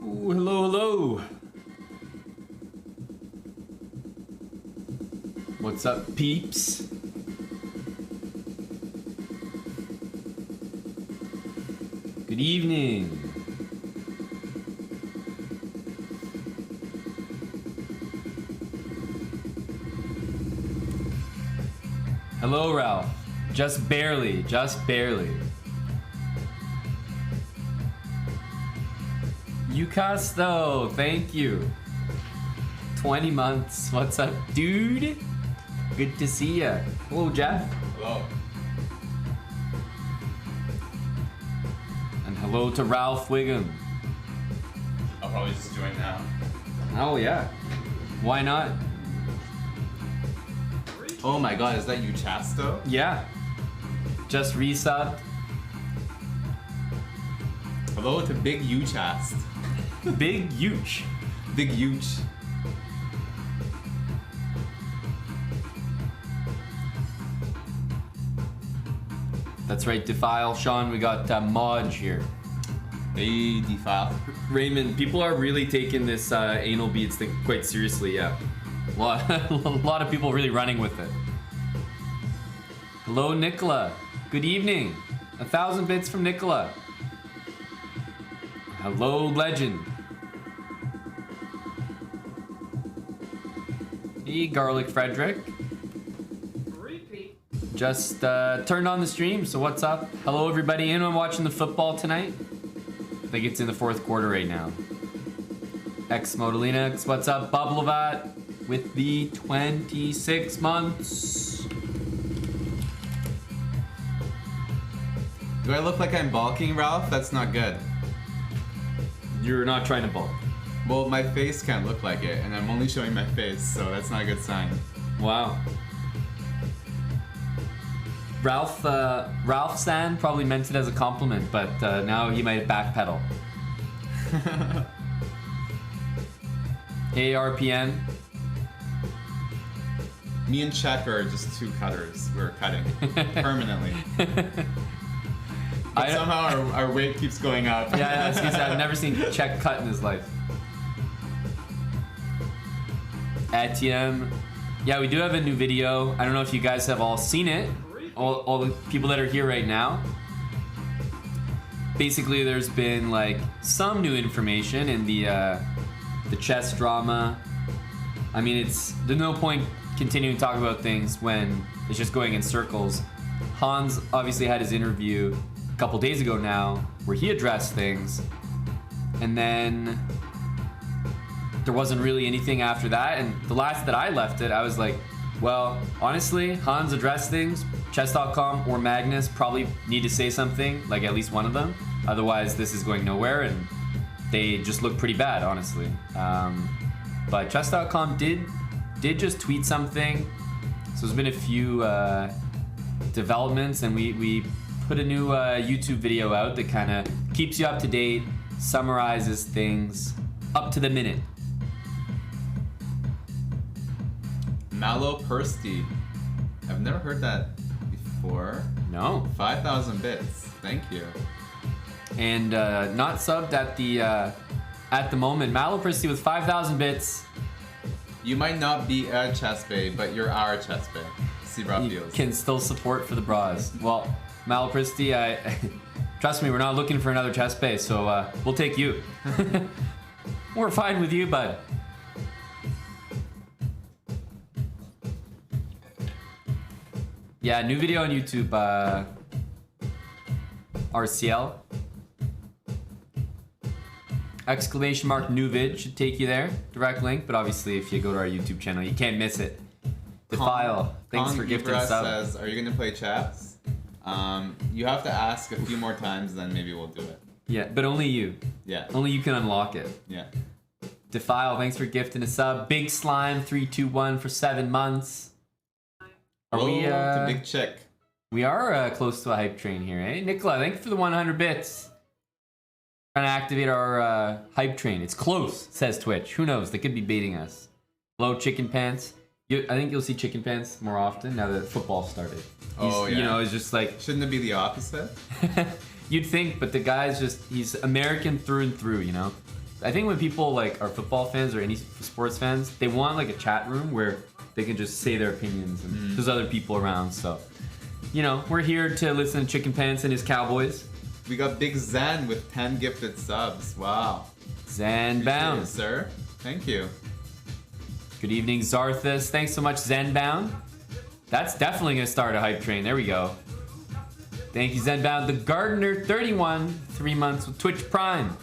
Ooh, hello, hello. What's up, peeps? Good evening. Hello, Ralph. Just barely, just barely. Yucasto, thank you. 20 months. What's up, dude? Good to see ya. Hello, Jeff. Hello. And hello to Ralph Wiggum. I'll probably just join now. Oh, yeah. Why not? Oh my god, is that you, Chasto? Yeah. Just resubbed. Hello to Big U Chast. Big huge. Big huge. That's right, Defile. Sean, we got Modge here. Hey, Defile. Raymond, people are really taking this anal beads thing quite seriously, yeah. A lot of people really running with it. Hello, Nicola. Good evening. 1,000 bits from Nicola. Hello, Legend. Hey, Garlic Frederick. Repeat. Just turned on the stream, so what's up? Hello, everybody. Anyone watching the football tonight? I think it's in the fourth quarter right now. X Modelinux, what's up? Bubblevat with the 26 months. Do I look like I'm balking, Ralph? That's not good. You're not trying to bulk. Well, my face can't look like it, and I'm only showing my face, so that's not a good sign. Wow. Ralph San probably meant it as a compliment, but now he might backpedal. Hey, RPN. Me and Czech are just two cutters. We're cutting permanently. But somehow our weight keeps going up. Yeah, I was gonna say, I've never seen Czech cut in his life. Etienne. Yeah, we do have a new video. I don't know if you guys have all seen it. All the people that are here right now. Basically, there's been like some new information in the chess drama. I mean, there's no point continuing to talk about things when it's just going in circles. Hans obviously had his interview a couple days ago now where he addressed things, and then there wasn't really anything after that. And the last that I left it, I was like, well, honestly, Hans addressed things. Chess.com or Magnus probably need to say something, like at least one of them. Otherwise, this is going nowhere, and they just look pretty bad, honestly. But Chess.com did just tweet something. So there's been a few developments, and we put a new YouTube video out that kind of keeps you up to date, summarizes things up to the minute. Mallow Pursty. I've never heard that before. No. 5,000 bits. Thank you. And not subbed at the moment. Malopristi with 5,000 bits. You might not be a chess bay, but you're our chess bay. See how it You feels. can still support for the bras. Well, Malopristi, trust me, we're not looking for another chess bay, so we'll take you. We're fine with you, bud. Yeah, new video on YouTube. RCL. Exclamation mark new vid should take you there. Direct link, but obviously if you go to our YouTube channel, you can't miss it. Defile. Thanks for gifting us up. says, are you going to play chess? You have to ask a few more times, then maybe we'll do it. Yeah, but only you. Yeah. Only you can unlock it. Yeah. Defile, thanks for gifting a sub. Big Slime 321 for 7 months. Are we to Big Chick. We are close to a hype train here, eh? Nicola, thank you for the 100 bits. Trying to activate our hype train. It's close, says Twitch. Who knows? They could be baiting us. Hello, Chicken Pants. I think you'll see Chicken Pants more often now that football started. Oh, yeah. You know, it's just like... Shouldn't it be the opposite? You'd think, but the guy's just... He's American through and through, you know? I think when people like are football fans or any sports fans, they want like a chat room where they can just say their opinions and there's other people around. So, you know, we're here to listen to Chicken Pants and his Cowboys. We got Big Zen with 10 gifted subs. Wow. Zen Appreciate Bound. it, sir. Thank you. Good evening, Zarthus. Thanks so much, Zenbound. That's definitely going to start a hype train. There we go. Thank you, Zenbound. The Gardener 31, 3 months with Twitch Prime.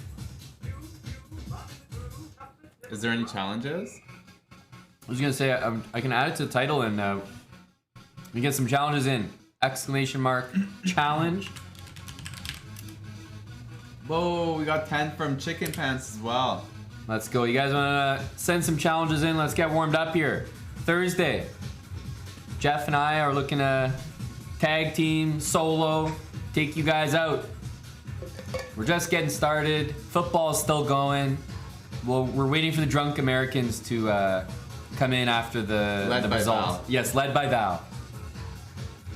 Is there any challenges? I was going to say, I can add it to the title and we get some challenges in. Exclamation mark, challenge. Whoa, we got 10 from Chicken Pants as well. Let's go. You guys want to send some challenges in? Let's get warmed up here. Thursday. Jeff and I are looking to tag team, solo, take you guys out. We're just getting started. Football's still going. Well, we're waiting for the drunk Americans to come in after the by results. Val. Yes, led by Val.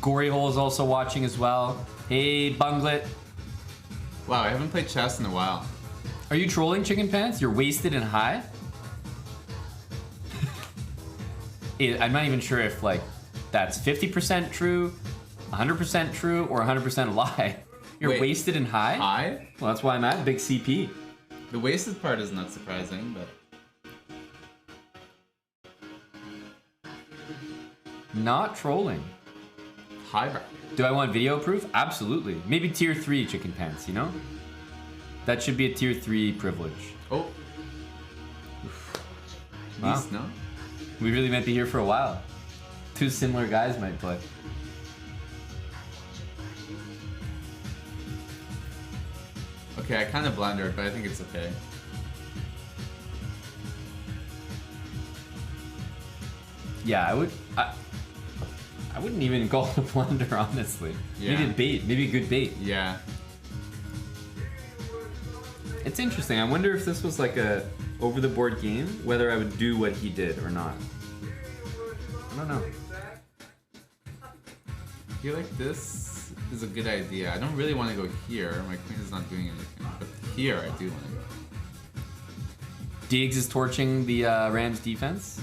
Gory Hole is also watching as well. Hey, Bunglet. Wow, I haven't played chess in a while. Are you trolling, Chicken Pants? You're wasted and high? I'm not even sure if like that's 50% true, 100% true, or 100% a lie. You're Wait, wasted and high? High? Well, that's why I'm at big CP. The wasted part is not surprising, but... Not trolling. High. Do I want video proof? Absolutely. Maybe tier 3 Chicken Pants, you know? That should be a tier 3 privilege. Oh. Wow. Nice, no? We really might be here for a while. Two similar guys might play. Okay, I kind of blundered, but I think it's okay. Yeah, I wouldn't even call it a blunder, honestly. Yeah. Maybe a bait. Maybe a good bait. Yeah. It's interesting. I wonder if this was like a over-the-board game, whether I would do what he did or not. I don't know. I feel like this is a good idea. I don't really want to go here. My queen is not doing anything. But here, I do want to go. Diggs is torching the Rams defense.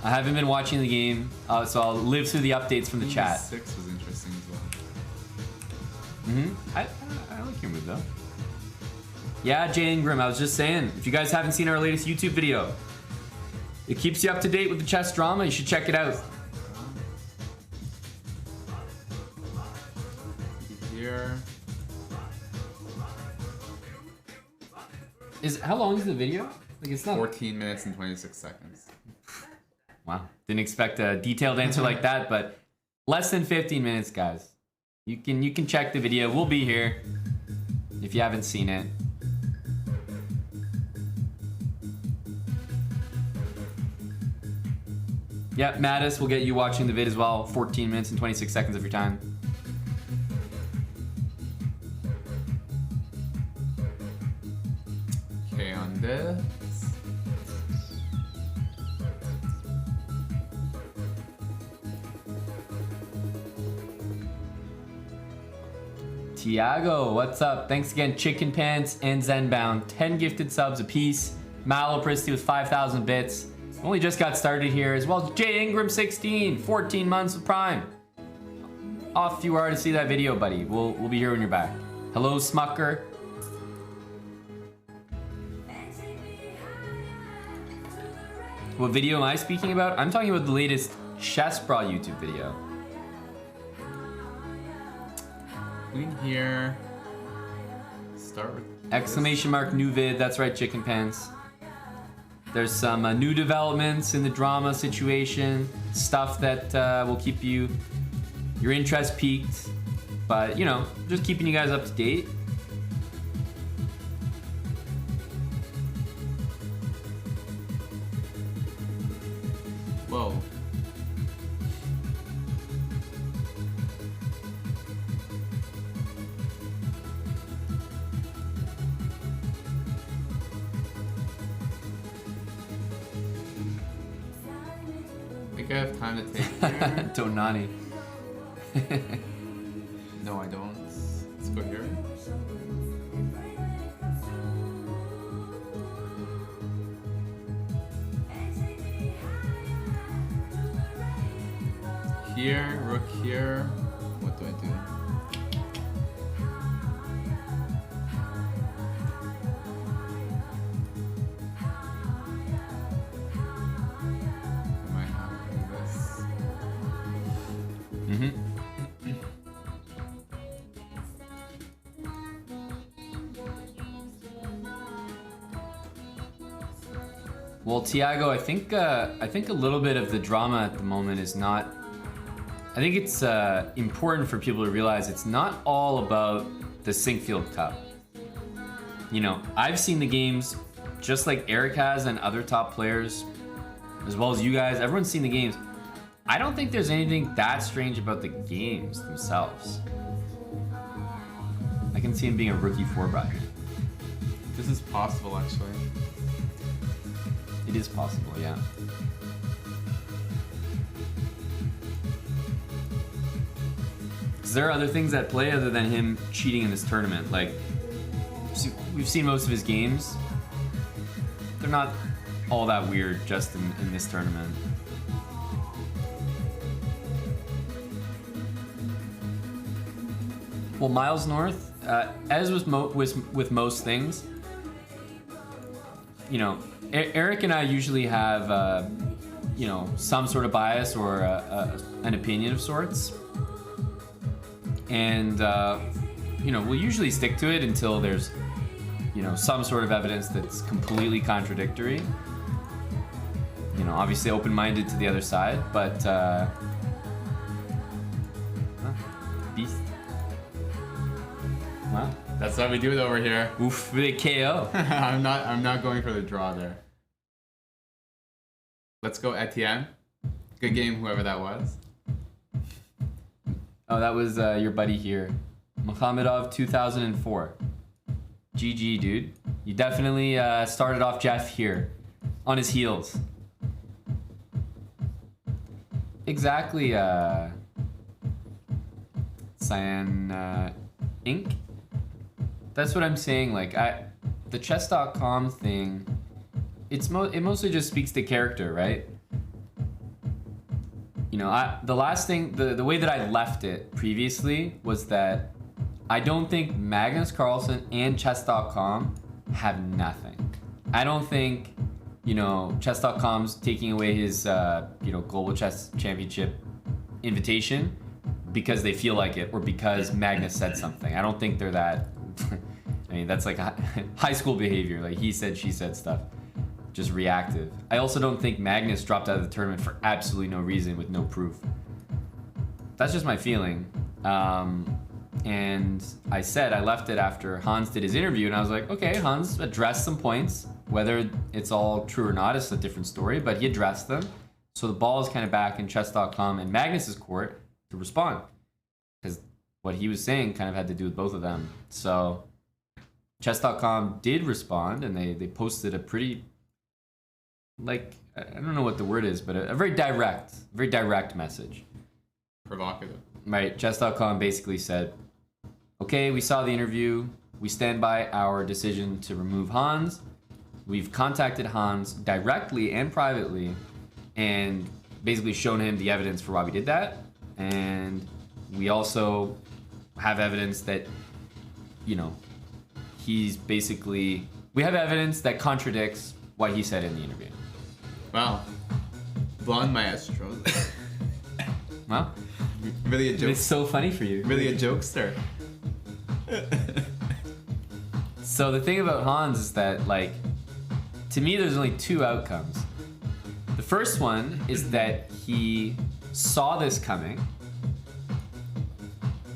I haven't been watching the game, so I'll live through the updates from the chat. 6 was interesting as well. I like your move though. Yeah, Jay Ingram, I was just saying, if you guys haven't seen our latest YouTube video, it keeps you up to date with the chess drama. You should check it out. Here. How long is the video? Like it's not 14 minutes and 26 seconds. Wow. Didn't expect a detailed answer like that, but less than 15 minutes, guys. You can check the video. We'll be here if you haven't seen it. Yep, Mattis will get you watching the vid as well. 14 minutes and 26 seconds of your time. Okay, on this. Tiago, what's up? Thanks again, Chicken Pants and Zenbound. 10 gifted subs apiece. Malopristi with 5,000 bits. Only just got started here, as well as Jay Ingram 16, 14 months of Prime. Off you are to see that video, buddy. We'll be here when you're back. Hello, Smucker. What video am I speaking about? I'm talking about the latest Chess Brawl YouTube video. Queen here. Start with Exclamation mark new vid. That's right, Chicken Pants. There's some new developments in the drama situation, stuff that will keep your interest peaked, but you know, just keeping you guys up to date. Whoa. I think I have time to take here. Tonani. No, I don't. Let's go here. here, rook here. What do I do? I might have to do this. Mm-hmm. Well, Tiago, I think a little bit of the drama at the moment is not. I think it's important for people to realize it's not all about the Sinkfield Cup. You know, I've seen the games just like Eric has and other top players, as well as you guys. Everyone's seen the games. I don't think there's anything that strange about the games themselves. I can see him being a rookie 4-buy. This is possible, actually. It is possible, yeah. Because there are other things at play other than him cheating in this tournament. Like, we've seen most of his games. They're not all that weird just in this tournament. Well, Miles North, as with most things, you know, Eric and I usually have, you know, some sort of bias or an opinion of sorts. And, you know, we'll usually stick to it until there's, you know, some sort of evidence that's completely contradictory. You know, obviously open-minded to the other side, but, beast. Wow. That's how we do it over here. Oof, really KO. I'm not going for the draw there. Let's go Etienne. Good game, whoever that was. Oh, that was your buddy here. Mohamedov 2004. GG, dude. You definitely started off Jeff here. On his heels. Exactly, Cyan Ink? That's what I'm saying, like, the chess.com thing, it mostly just speaks to character, right? You know, the last thing, the way that I left it previously was that I don't think Magnus Carlsen and chess.com have nothing. I don't think, you know, chess.com's taking away his, you know, Global Chess Championship invitation because they feel like it or because Magnus said something. I don't think they're that. I mean, that's like high school behavior, like he said, she said stuff. Just reactive. I also don't think Magnus dropped out of the tournament for absolutely no reason with no proof. That's just my feeling. And I said I left it after Hans did his interview, and I was like, okay, Hans addressed some points. Whether it's all true or not is a different story, but he addressed them. So the ball is kind of back in chess.com and Magnus's court to respond. Because what he was saying kind of had to do with both of them. So chess.com did respond, and they posted a pretty, like, I don't know what the word is, but a very direct message. Provocative. Right, chess.com basically said, okay, we saw the interview. We stand by our decision to remove Hans. We've contacted Hans directly and privately and basically shown him the evidence for why we did that. And we also have evidence that, you know, he's basically, we have evidence that contradicts what he said in the interview. Wow. Blonde maestro. Well, Really a joke. it's so funny for you. Really a jokester. So the thing about Hans is that, like, to me, there's only two outcomes. The first one is that he saw this coming,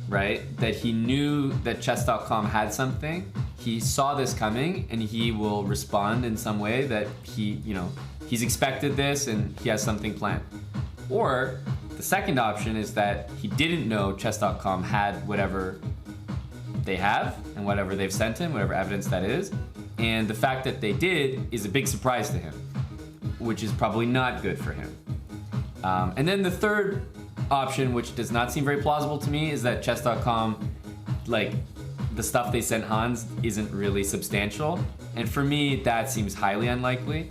right? That he knew that chess.com had something. He saw this coming, and he will respond in some way that he, you know, he's expected this and he has something planned. Or the second option is that he didn't know chess.com had whatever they have and whatever they've sent him, whatever evidence that is. And the fact that they did is a big surprise to him, which is probably not good for him. And then the third option, which does not seem very plausible to me, is that chess.com, like, the stuff they sent Hans isn't really substantial. And for me, that seems highly unlikely.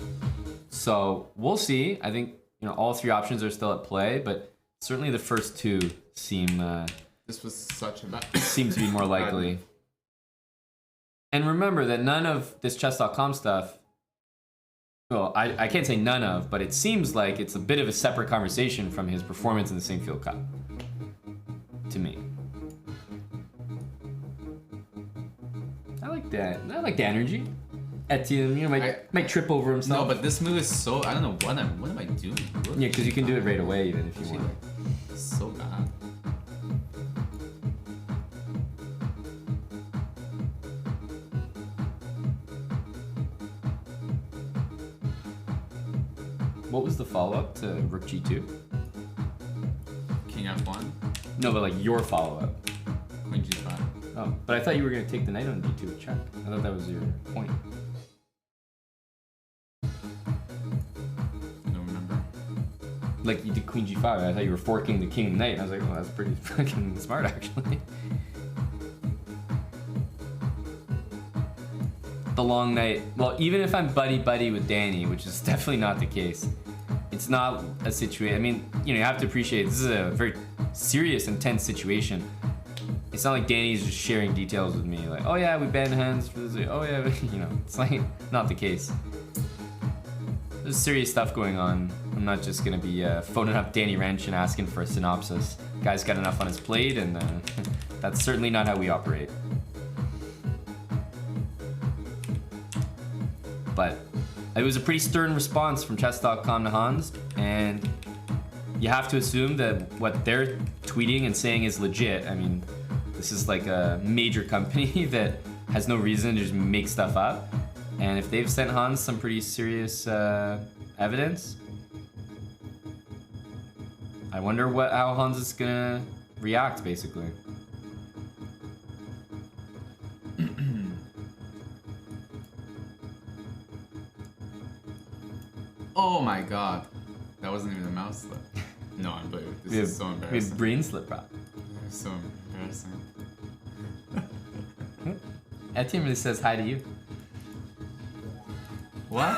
So we'll see. I think, you know, all three options are still at play, but Certainly the first two seem This was such a bad. seem to be more likely. And remember that none of this chess.com stuff, well, I can't say none of, but it seems like it's a bit of a separate conversation from his performance in the St. Field Cup. To me. I like that. I like the energy. Etienne, you know, might trip over No, himself. but this move is so. I don't know what am I doing? Look, Yeah, because you can do it right away even if you actually, want. like, so bad. What was the follow-up to Rook G2? King F1, No, but like your follow-up. Queen G5. Oh, but I thought you were going to take the knight on D2 with check. I thought that was your point. I don't remember. Like you did Queen G5. I thought you were forking the king and knight. And I was like, well, that's pretty fucking smart actually. The long knight. Well, even if I'm buddy-buddy with Danny, which is definitely not the case, it's not a situation. I mean, you know, you have to appreciate this is a very serious, intense situation. It's not like Danny's just sharing details with me, like, oh yeah, we banned hands for this. Oh yeah, you know, it's like not the case. There's serious stuff going on. I'm not just gonna be phoning up Danny Wrench and asking for a synopsis. Guy's got enough on his plate, and that's certainly not how we operate. But it was a pretty stern response from chess.com to Hans, and you have to assume that what they're tweeting and saying is legit. I mean, this is like a major company that has no reason to just make stuff up. And if they've sent Hans some pretty serious evidence, I wonder how Hans is gonna react, basically. Oh my god. That wasn't even a mouse slip. No, I'm playing. This is so We embarrassing. have brain slip, bro. This is so embarrassing. Etienne really says hi to you. What?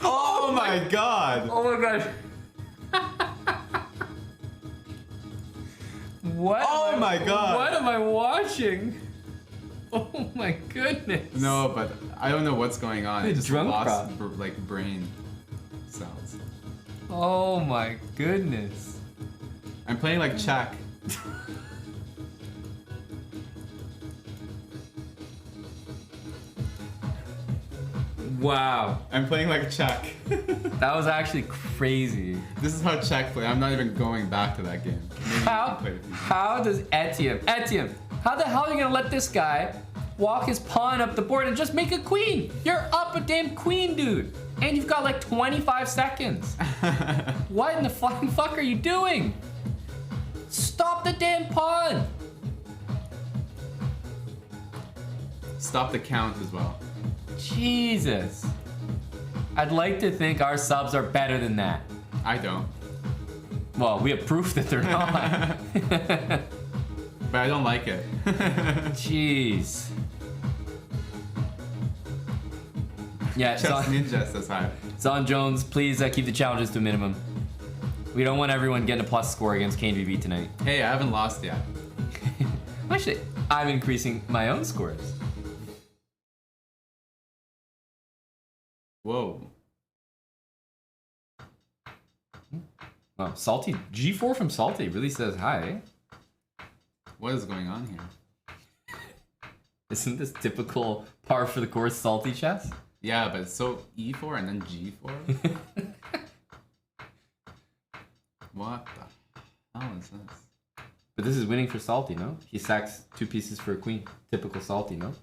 Oh my god! Oh my gosh. What? Oh my god! What am I watching? Oh my goodness. No, but I don't know what's going on. I Hey, just drunk lost prop. like brain cells. Oh my goodness. I'm playing like check. Wow. I'm playing like check. That was actually crazy. This is how check play. I'm not even going back to that game. Maybe you can play with me. How does Etienne, how the hell are you gonna let this guy walk his pawn up the board and just make a queen? You're up a damn queen, dude. And you've got like 25 seconds. What in the flying fuck are you doing? Stop the damn pawn. Stop the count as well. Jesus. I'd like to think our subs are better than that. I don't. Well, we have proof that they're not. But I don't like it. Jeez. Yeah, Chess Ninja says hi. Zon Jones, please keep the challenges to a minimum. We don't want everyone getting a plus score against KNVB tonight. Hey, I haven't lost yet. Actually, I'm increasing my own scores. Whoa. Oh, Salty. G4 from Salty really says hi. What is going on here? Isn't this typical par for the course Salty chess? Yeah, but it's so E4 and then G4? What the hell is this? But this is winning for Salty, no? He sacks 2 pieces for a queen. Typical Salty, no?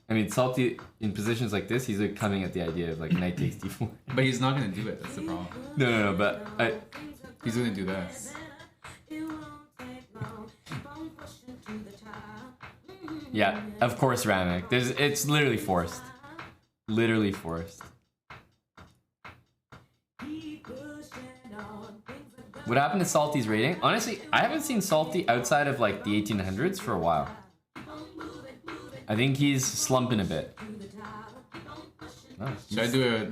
I mean, Salty, in positions like this, he's like coming at the idea of like knight takes d4. But he's not gonna do it, that's the problem. No, but He's gonna do this. yeah, of course, Ramek. It's literally forced. Literally forced. What happened to Salty's rating? Honestly, I haven't seen Salty outside of like the 1800s for a while. I think he's slumping a bit. Oh, Should I do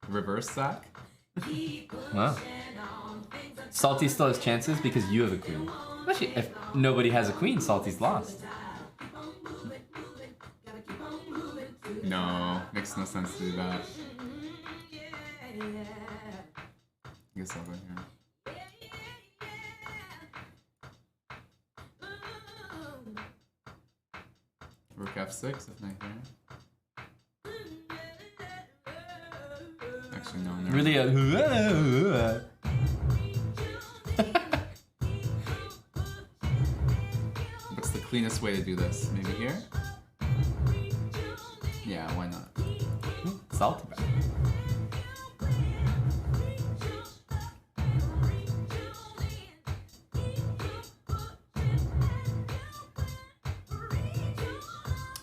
a reverse sack? Wow. Salty still has chances because you have a queen. Actually, if nobody has a queen, Salty's lost. No, makes no sense to do that. I guess I'll go here. Rook f6 if not here. Actually, no, never. Really a... What's the cleanest way to do this? Maybe here? Yeah, why not? Salty back.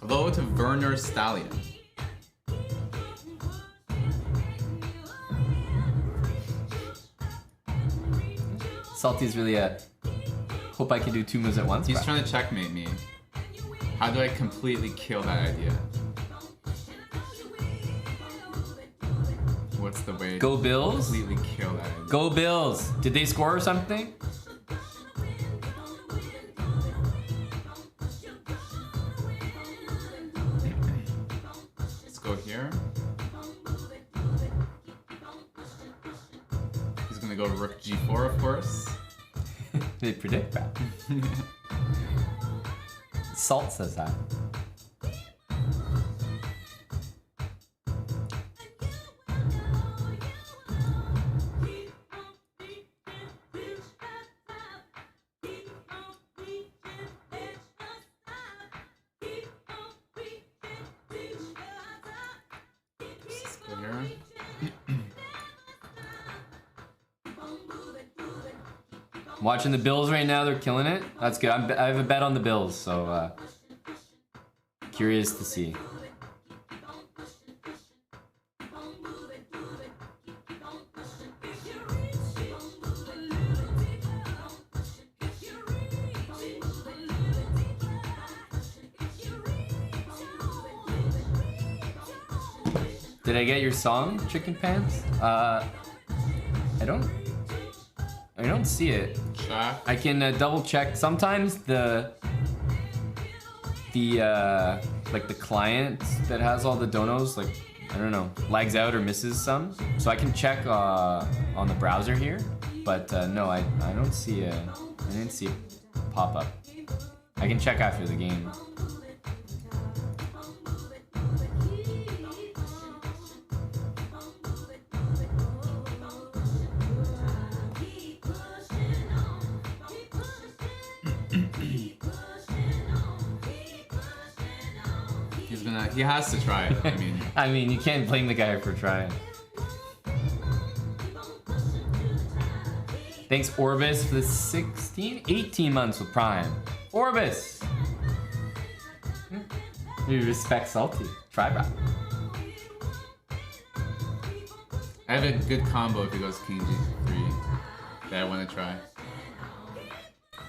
Hello to Werner Stallion. Salty's really a... Hope I can do 2 moves at once. He's bro. trying to checkmate me. How do I completely kill that idea? What's the way Go to Bills? completely kill that idea? Go Bills! Did they score or something? Let's go here. He's gonna go rook g4, of course. They predict that. Salt says that. Let's go here. Watching the Bills right now, they're killing it. That's good. I have a bet on the Bills, so curious to see. Did I get your song, Chicken Pants? I don't see it. Check. I can double check. Sometimes the like the client that has all the donos, like I don't know, lags out or misses some. So I can check on the browser here, but no, I don't see I didn't see it pop up. I can check after the game. He has to try it. I mean, you can't blame the guy for trying. Thanks, Orbis, for the 18 months with Prime. Orbis! You respect Salty. Try back. I have a good combo if he goes King G3 that I want to try.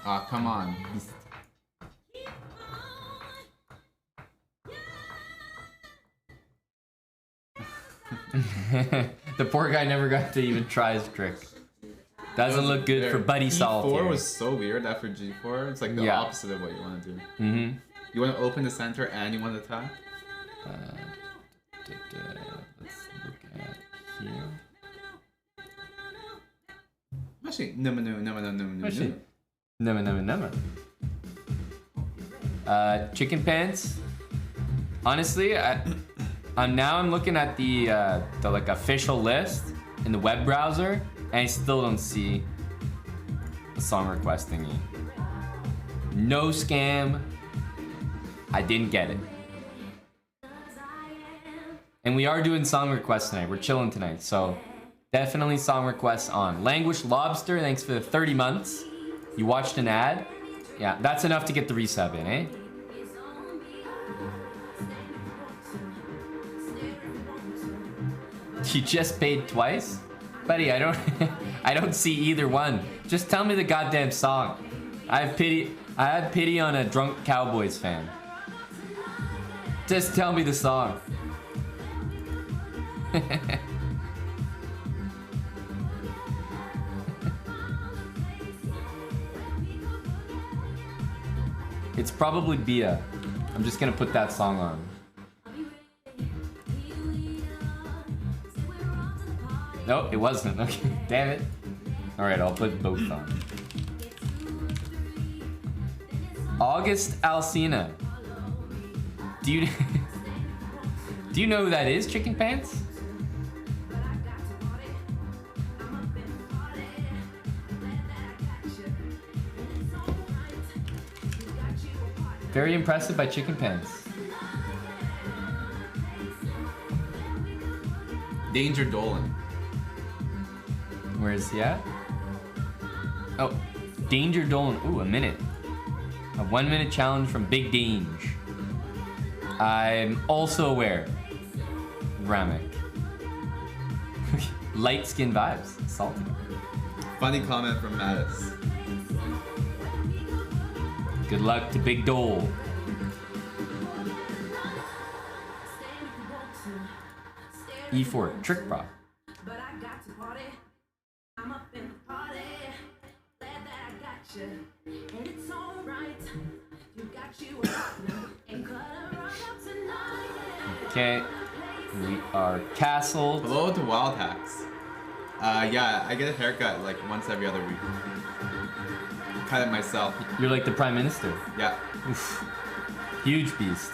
Aw, come on. The poor guy never got to even try his trick. Doesn't look good for Buddy Salty. E4 was so weird after G4. It's like the opposite of what you want to do. Mm-hmm. You want to open the center and you want to attack? Let's look at here. Actually, no. Actually, no. Chicken Pants. Honestly, I'm looking at the like official list in the web browser, and I still don't see a song request thingy. No scam. I didn't get it. And we are doing song requests tonight. We're chilling tonight, so definitely song requests on. Language Lobster, thanks for the 30 months. You watched an ad? Yeah, that's enough to get the resub in, eh? You just paid twice? Buddy, I don't see either one. Just tell me the goddamn song. I have pity on a drunk Cowboys fan. Just tell me the song. It's probably Bia. I'm just gonna put that song on. No, it wasn't. Okay, damn it. Alright, I'll put both on. August Alsina. Do you do you know who that is, Chicken Pants? Very impressive by Chicken Pants. Danger Dolan. Where is he at? Oh, Danger Dolan. Ooh, a minute. A 1 minute challenge from Big Dange. I'm also aware. Ramek. Light skin vibes. Salty. Funny comment from Mattis. Good luck to Big Dole. E4, Trick Prop. Okay, we are castled. Hello to Wild Hacks. Yeah, I get a haircut like once every other week. Cut it myself. You're like the Prime Minister. Yeah. Oof. Huge beast.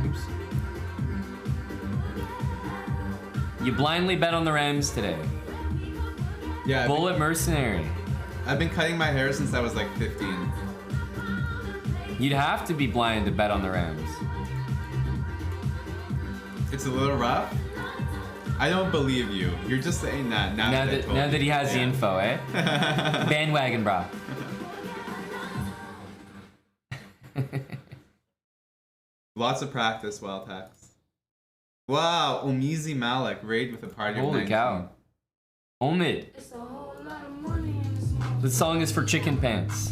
Oops. You blindly bet on the Rams today. Yeah. Bullet Mercenary. I've been cutting my hair since I was like 15. You'd have to be blind to bet on the Rams. It's a little rough. I don't believe you. You're just saying that now Now that he has the info, eh? Bandwagon, bro. Lots of practice, Wild Hacks. Wow, Omizi Malik, raid with a party of 19. Holy cow. Omid. The song is for Chicken Pants.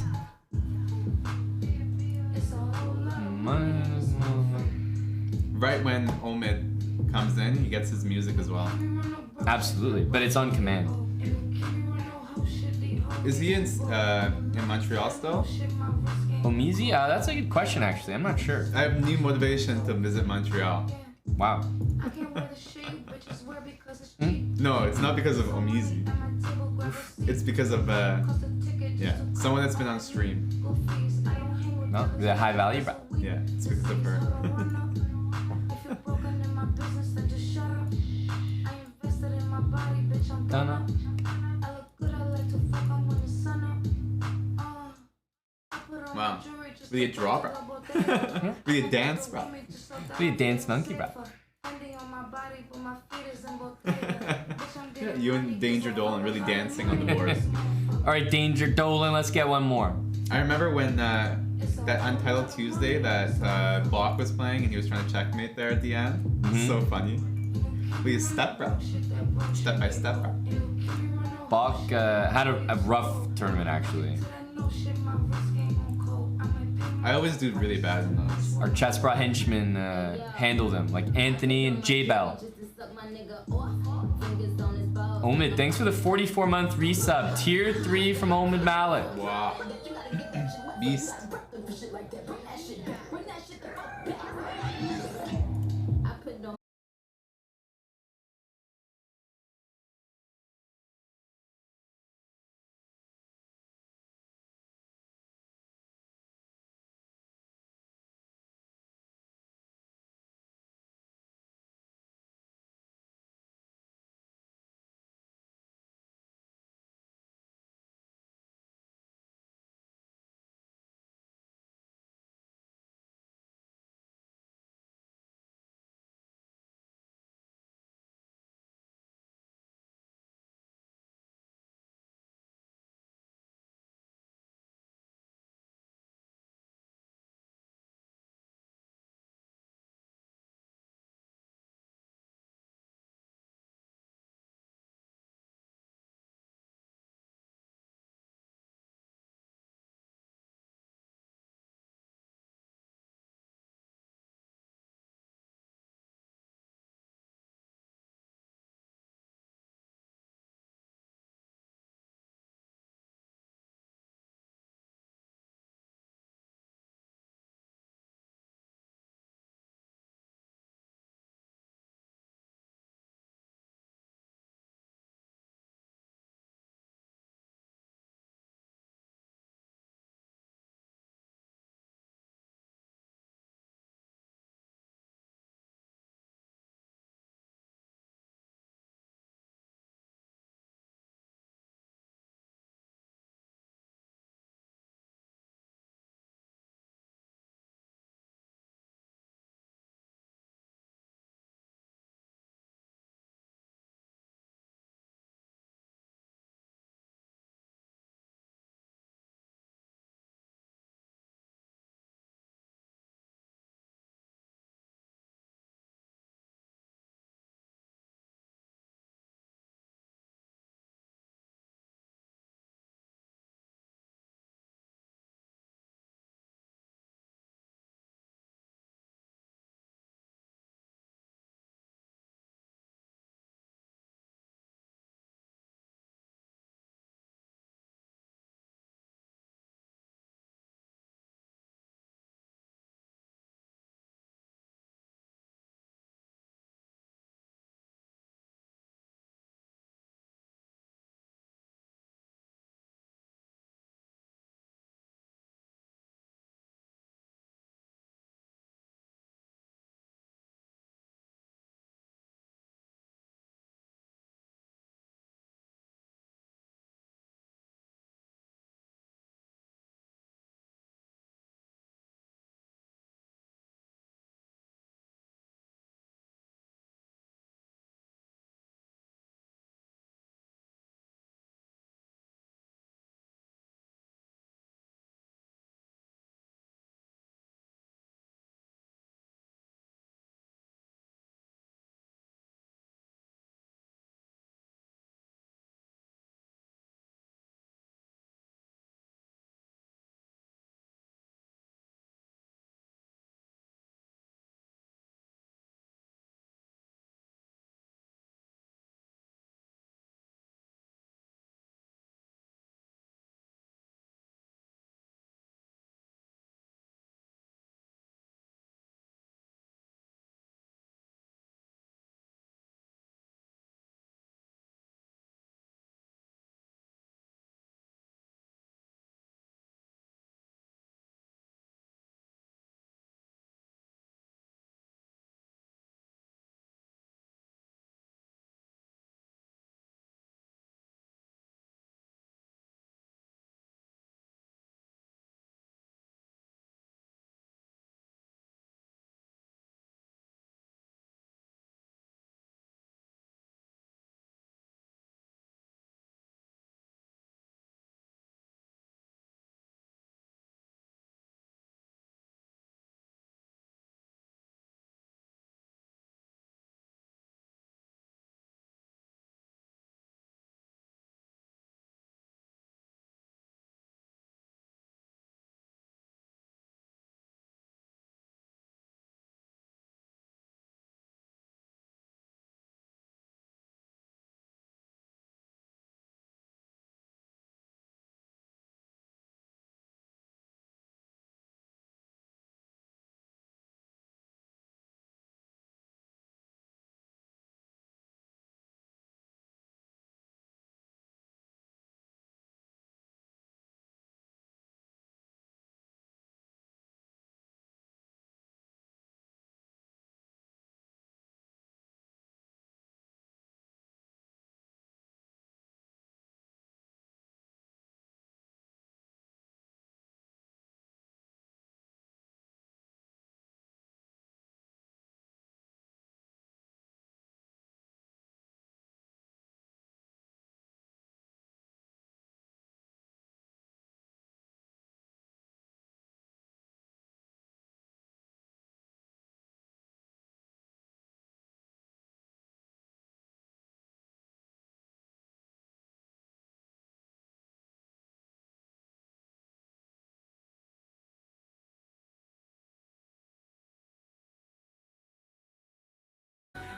Right when Omid comes in, he gets his music as well. Absolutely, but it's on command. Is he in Montreal still? Omizi? That's a good question, actually. I'm not sure. I have new motivation to visit Montreal. Wow. No, it's not because of Omizi. It's because of someone that's been on stream. No, the high value, bro. Yeah, it's because of her. Donna. Wow. Really a draw, bro. Really a dance, bro. Really a dance monkey, bro. Yeah, you and Danger Dolan really dancing on the board. Alright, Danger Dolan, let's get one more. I remember when that Untitled Tuesday that Block was playing and he was trying to checkmate there at the end. Mm-hmm. So funny. Please step, bro. Step by step, bro. Bach had a rough tournament, actually. I always do really bad in those. Our chess bra henchmen handled him, like Anthony and J-Bell. Omid, thanks for the 44-month resub. Tier 3 from Omid Mallet. Wow. Beast.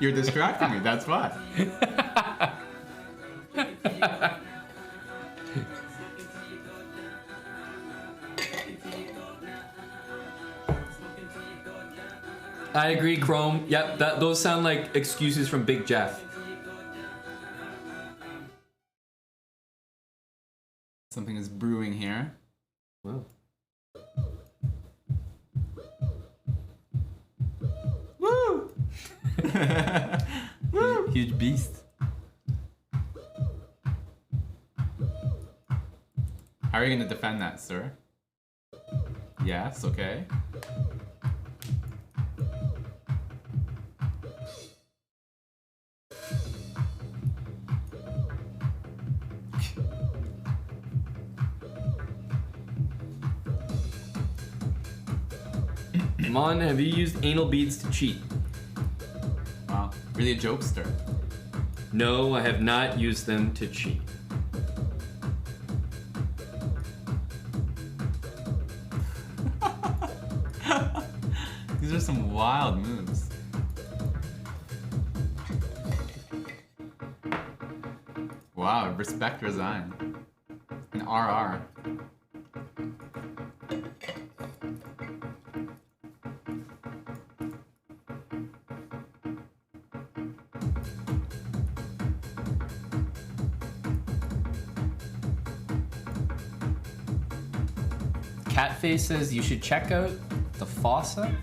You're distracting me, that's why. I agree, Chrome. Yep, those sound like excuses from Big Jeff. Something is brewing here. Wow. Woo! Woo! Huge beast. How are you gonna defend that, sir? Yes, okay. Mon, have you used anal beads to cheat? Wow, really a jokester. No, I have not used them to cheat. These are some wild moves. Wow, respect resign. An RR. Catface says you should check out the fossa.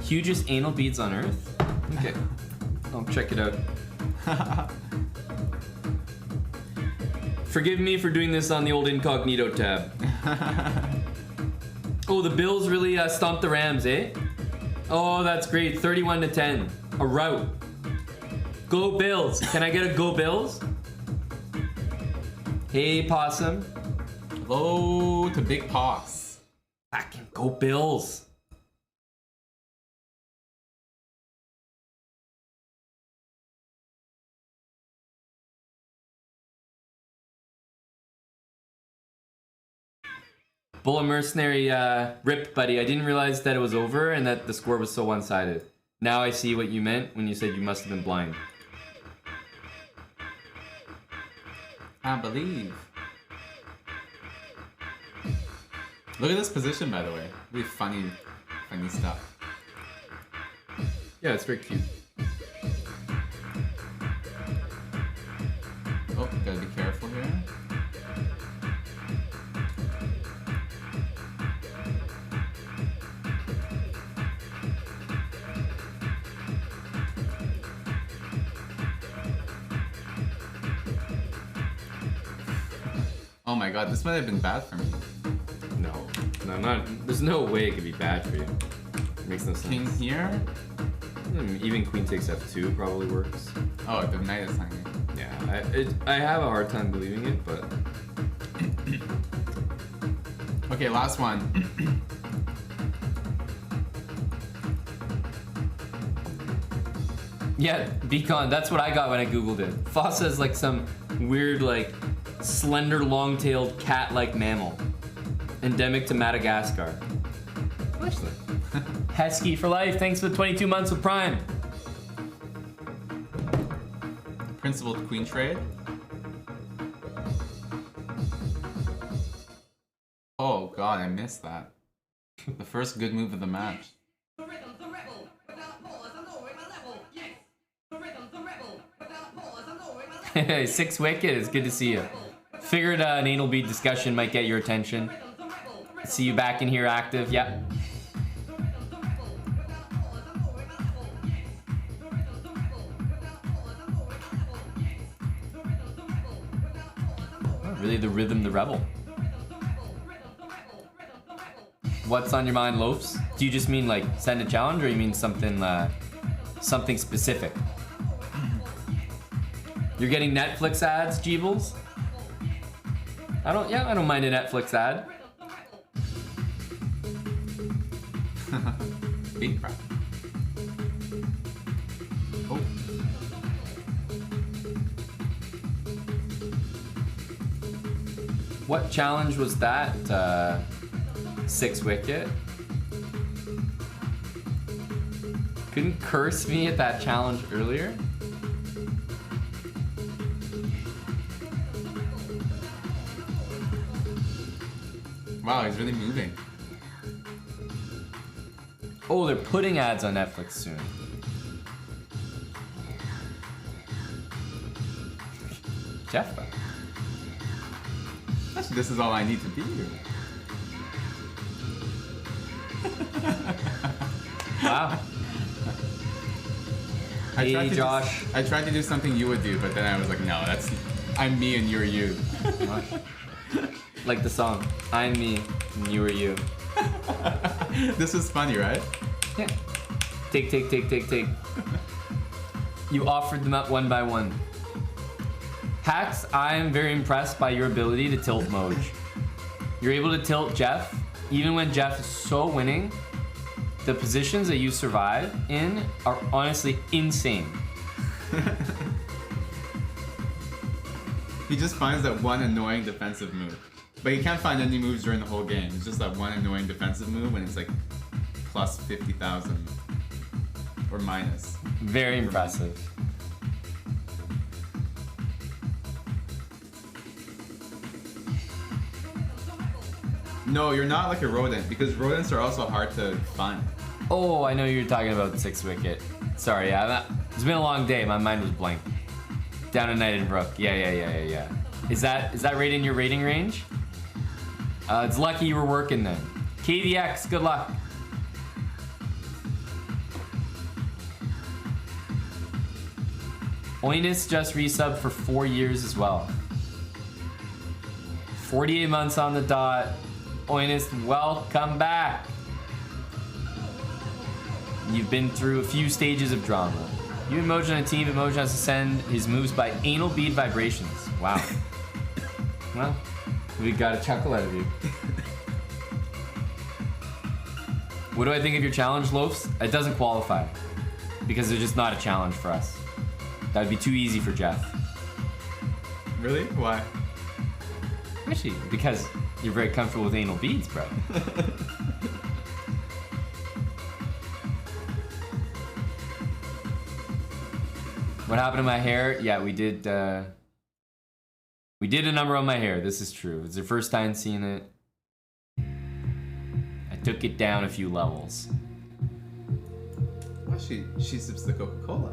Hugest anal beads on earth. Okay, I'll check it out. Forgive me for doing this on the old incognito tab. Oh, the Bills really stomped the Rams, eh? Oh, that's great. 31-10. A rout. Go Bills. Can I get a go Bills? Hey, Possum. Hello to Big Poss. Fucking go Bills. Bullet Mercenary, rip, buddy. I didn't realize that it was over and that the score was so one-sided. Now I see what you meant when you said you must have been blind. I believe. Look at this position, by the way. Really funny stuff. Yeah, it's very cute. Oh, gotta be careful here. Oh my god, this might have been bad for me. No, not. There's no way it could be bad for you. It makes no sense. King here? Even Queen takes F2 probably works. Oh, the knight is hanging. Yeah, I have a hard time believing it, but. Okay, last one. Yeah, Beacon, that's what I got when I googled it. Fossa is like some weird, like, slender, long-tailed cat-like mammal. Endemic to Madagascar. Actually. Hesky for life, thanks for the 22 months of Prime. Principled queen trade. Oh god, I missed that. The first good move of the match. The rhythm's a rebel, without pause, I'm lowering my level. Yes, the rhythm's a rebel, without pause, I'm lowering my level. 6 Wicked, it's good to see you. Figured an anal bead discussion might get your attention. See you back in here active, yep. Oh, really the rhythm, the rebel. What's on your mind, Loafs? Do you just mean like send a challenge, or you mean something something specific? You're getting Netflix ads, Jeebles? I don't mind a Netflix ad. Big crap. Oh. What challenge was that? 6 Wicket? couldn't curse me at that challenge earlier? Wow, he's really moving. Oh, they're putting ads on Netflix soon. Jeff, though. Actually, this is all I need to be here. Wow. Hey, Josh. I tried to do something you would do, but then I was like, no, I'm me and you're you. Like the song, I'm me and you are you. This is funny, right? Yeah. Take. You offered them up one by one. Hax, I am very impressed by your ability to tilt Moj. You're able to tilt Jeff, even when Jeff is so winning. The positions that you survive in are honestly insane. He just finds that one annoying defensive move. But he can't find any moves during the whole game. It's just that one annoying defensive move when it's like plus 50,000 or minus. Very impressive. No, you're not like a rodent because rodents are also hard to find. Oh, I know you're talking about 6 wicket. Sorry, yeah, it's been a long day. My mind was blank. Down at Knight and Brook. Yeah. Is that right in your rating range? It's lucky you were working then. KVX, good luck. Oinus just resubbed for 4 years as well. 48 months on the dot. Oinus, welcome back. You've been through a few stages of drama. You and Moj on a team, but Moj has to send his moves by anal bead vibrations. Wow. Well, we got a chuckle out of you. What do I think of your challenge, Loafs? It doesn't qualify. Because they're just not a challenge for us. That would be too easy for Jeff. Really? Why? Actually, because you're very comfortable with anal beads, bro. What happened to my hair? Yeah, we did a number on my hair. This is true. It's your first time seeing it. I took it down a few levels. Well, she sips the Coca-Cola.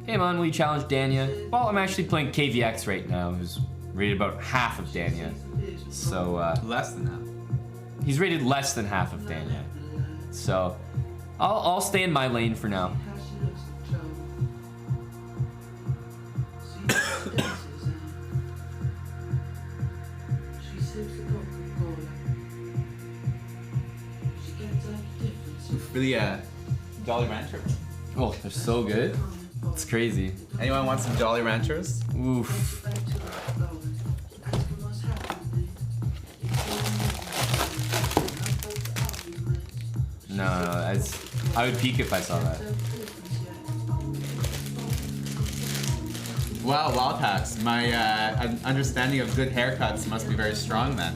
Hey man, we challenge Danya. Well, I'm actually playing KVX right now, who's rated about half of Danya. So, less than that. He's rated less than half of Danya. So, I'll stay in my lane for now. Really, Jolly Rancher. Oh, they're so good. It's crazy. Anyone want some Jolly Ranchers? Oof. No, I would peek if I saw that. Wow, Wild Hacks. My understanding of good haircuts must be very strong then.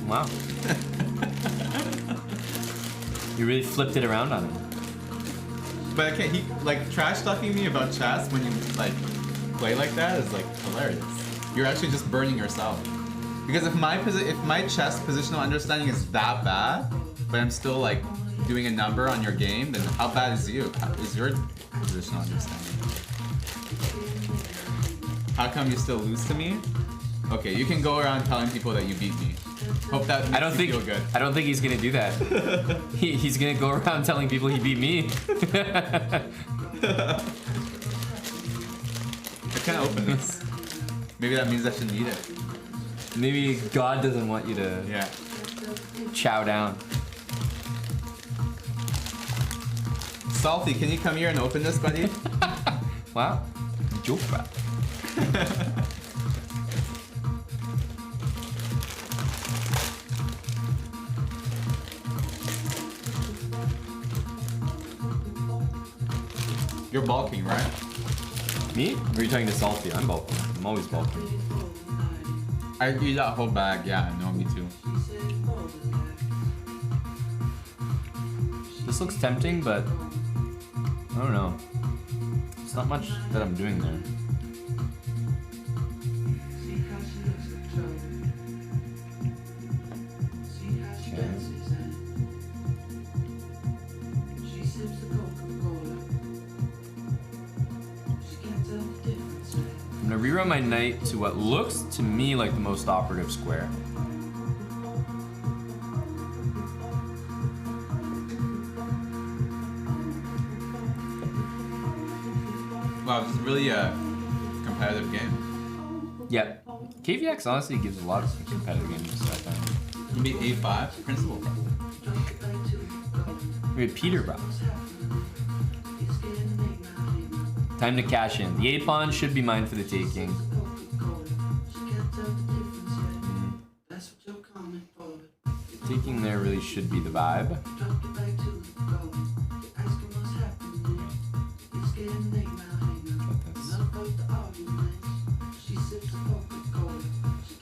Wow. You really flipped it around on him. But okay, he like trash talking me about chess when you like play like that is like hilarious. You're actually just burning yourself. Because if my chess positional understanding is that bad, but I'm still like doing a number on your game, then how bad is you? How is your positional understanding? How come you still lose to me? Okay, you can go around telling people that you beat me. Hope that makes you feel good. I don't think he's gonna do that. He's gonna go around telling people he beat me. I can't open this. Maybe that means I should eat it. Maybe God doesn't want you to chow down. Salty, can you come here and open this, buddy? Wow. Joke rap. You're bulking, right? Me? Or are you talking to Salty? I'm bulking. I'm always bulking. I eat that whole bag, yeah, no, me too. This looks tempting, but I don't know. It's not much that I'm doing there. Okay. I'm gonna rerun my knight to what looks to me like the most operative square. Wow, this is really a competitive game. Yeah. KVX honestly gives a lot of competitive games, I find. You beat A5, principal. We had Peter Brown. Time to cash in. The A pawn should be mine for the taking. Taking there really should be the vibe.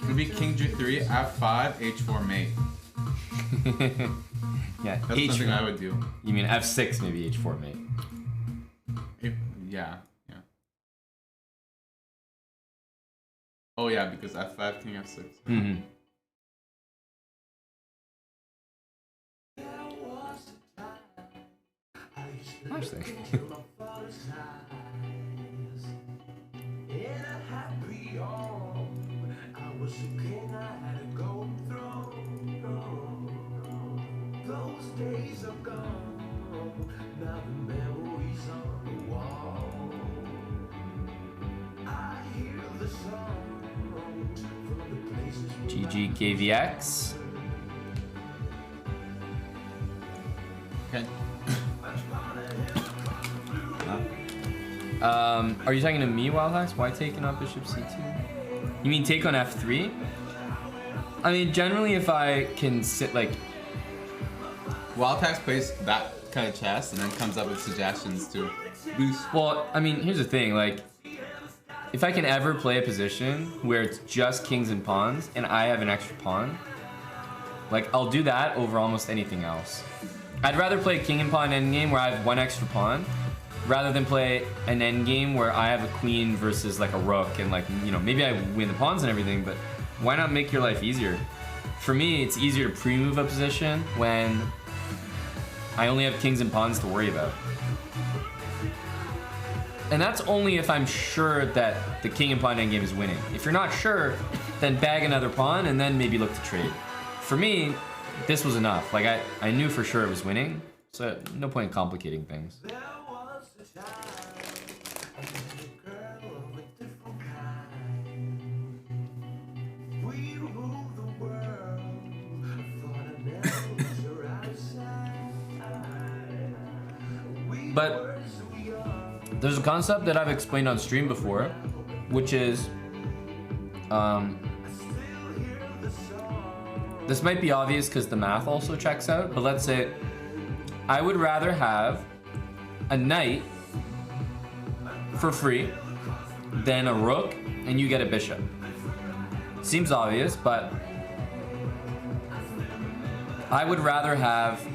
It'd be King G3, F5, H4 mate. Yeah, That's H4. something I would do. You mean F6, maybe H4 mate. Yeah. Oh yeah, because F5, King F6. Mm-hmm. Actually. Those days are gone. Now the memories on the wall. I hear the songs from the places GG KVX. Okay. Are you talking to me, Wildhacks? Why taking on Bishop C2? You mean take on F3? I mean, generally if I can sit like... Wildtax plays that kind of chess and then comes up with suggestions to boost. Well, I mean, here's the thing, like... If I can ever play a position where it's just kings and pawns and I have an extra pawn, like, I'll do that over almost anything else. I'd rather play a king and pawn endgame where I have one extra pawn rather than play an endgame where I have a queen versus like a rook and like, you know, maybe I win the pawns and everything, but why not make your life easier? For me, it's easier to pre-move a position when I only have kings and pawns to worry about. And that's only if I'm sure that the king and pawn endgame is winning. If you're not sure, then bag another pawn and then maybe look to trade. For me, this was enough. Like, I knew for sure it was winning, so no point in complicating things. But there's a concept that I've explained on stream before, which is, this might be obvious because the math also checks out, but let's say I would rather have a knight for free than a rook and you get a bishop. Seems obvious, but I would rather have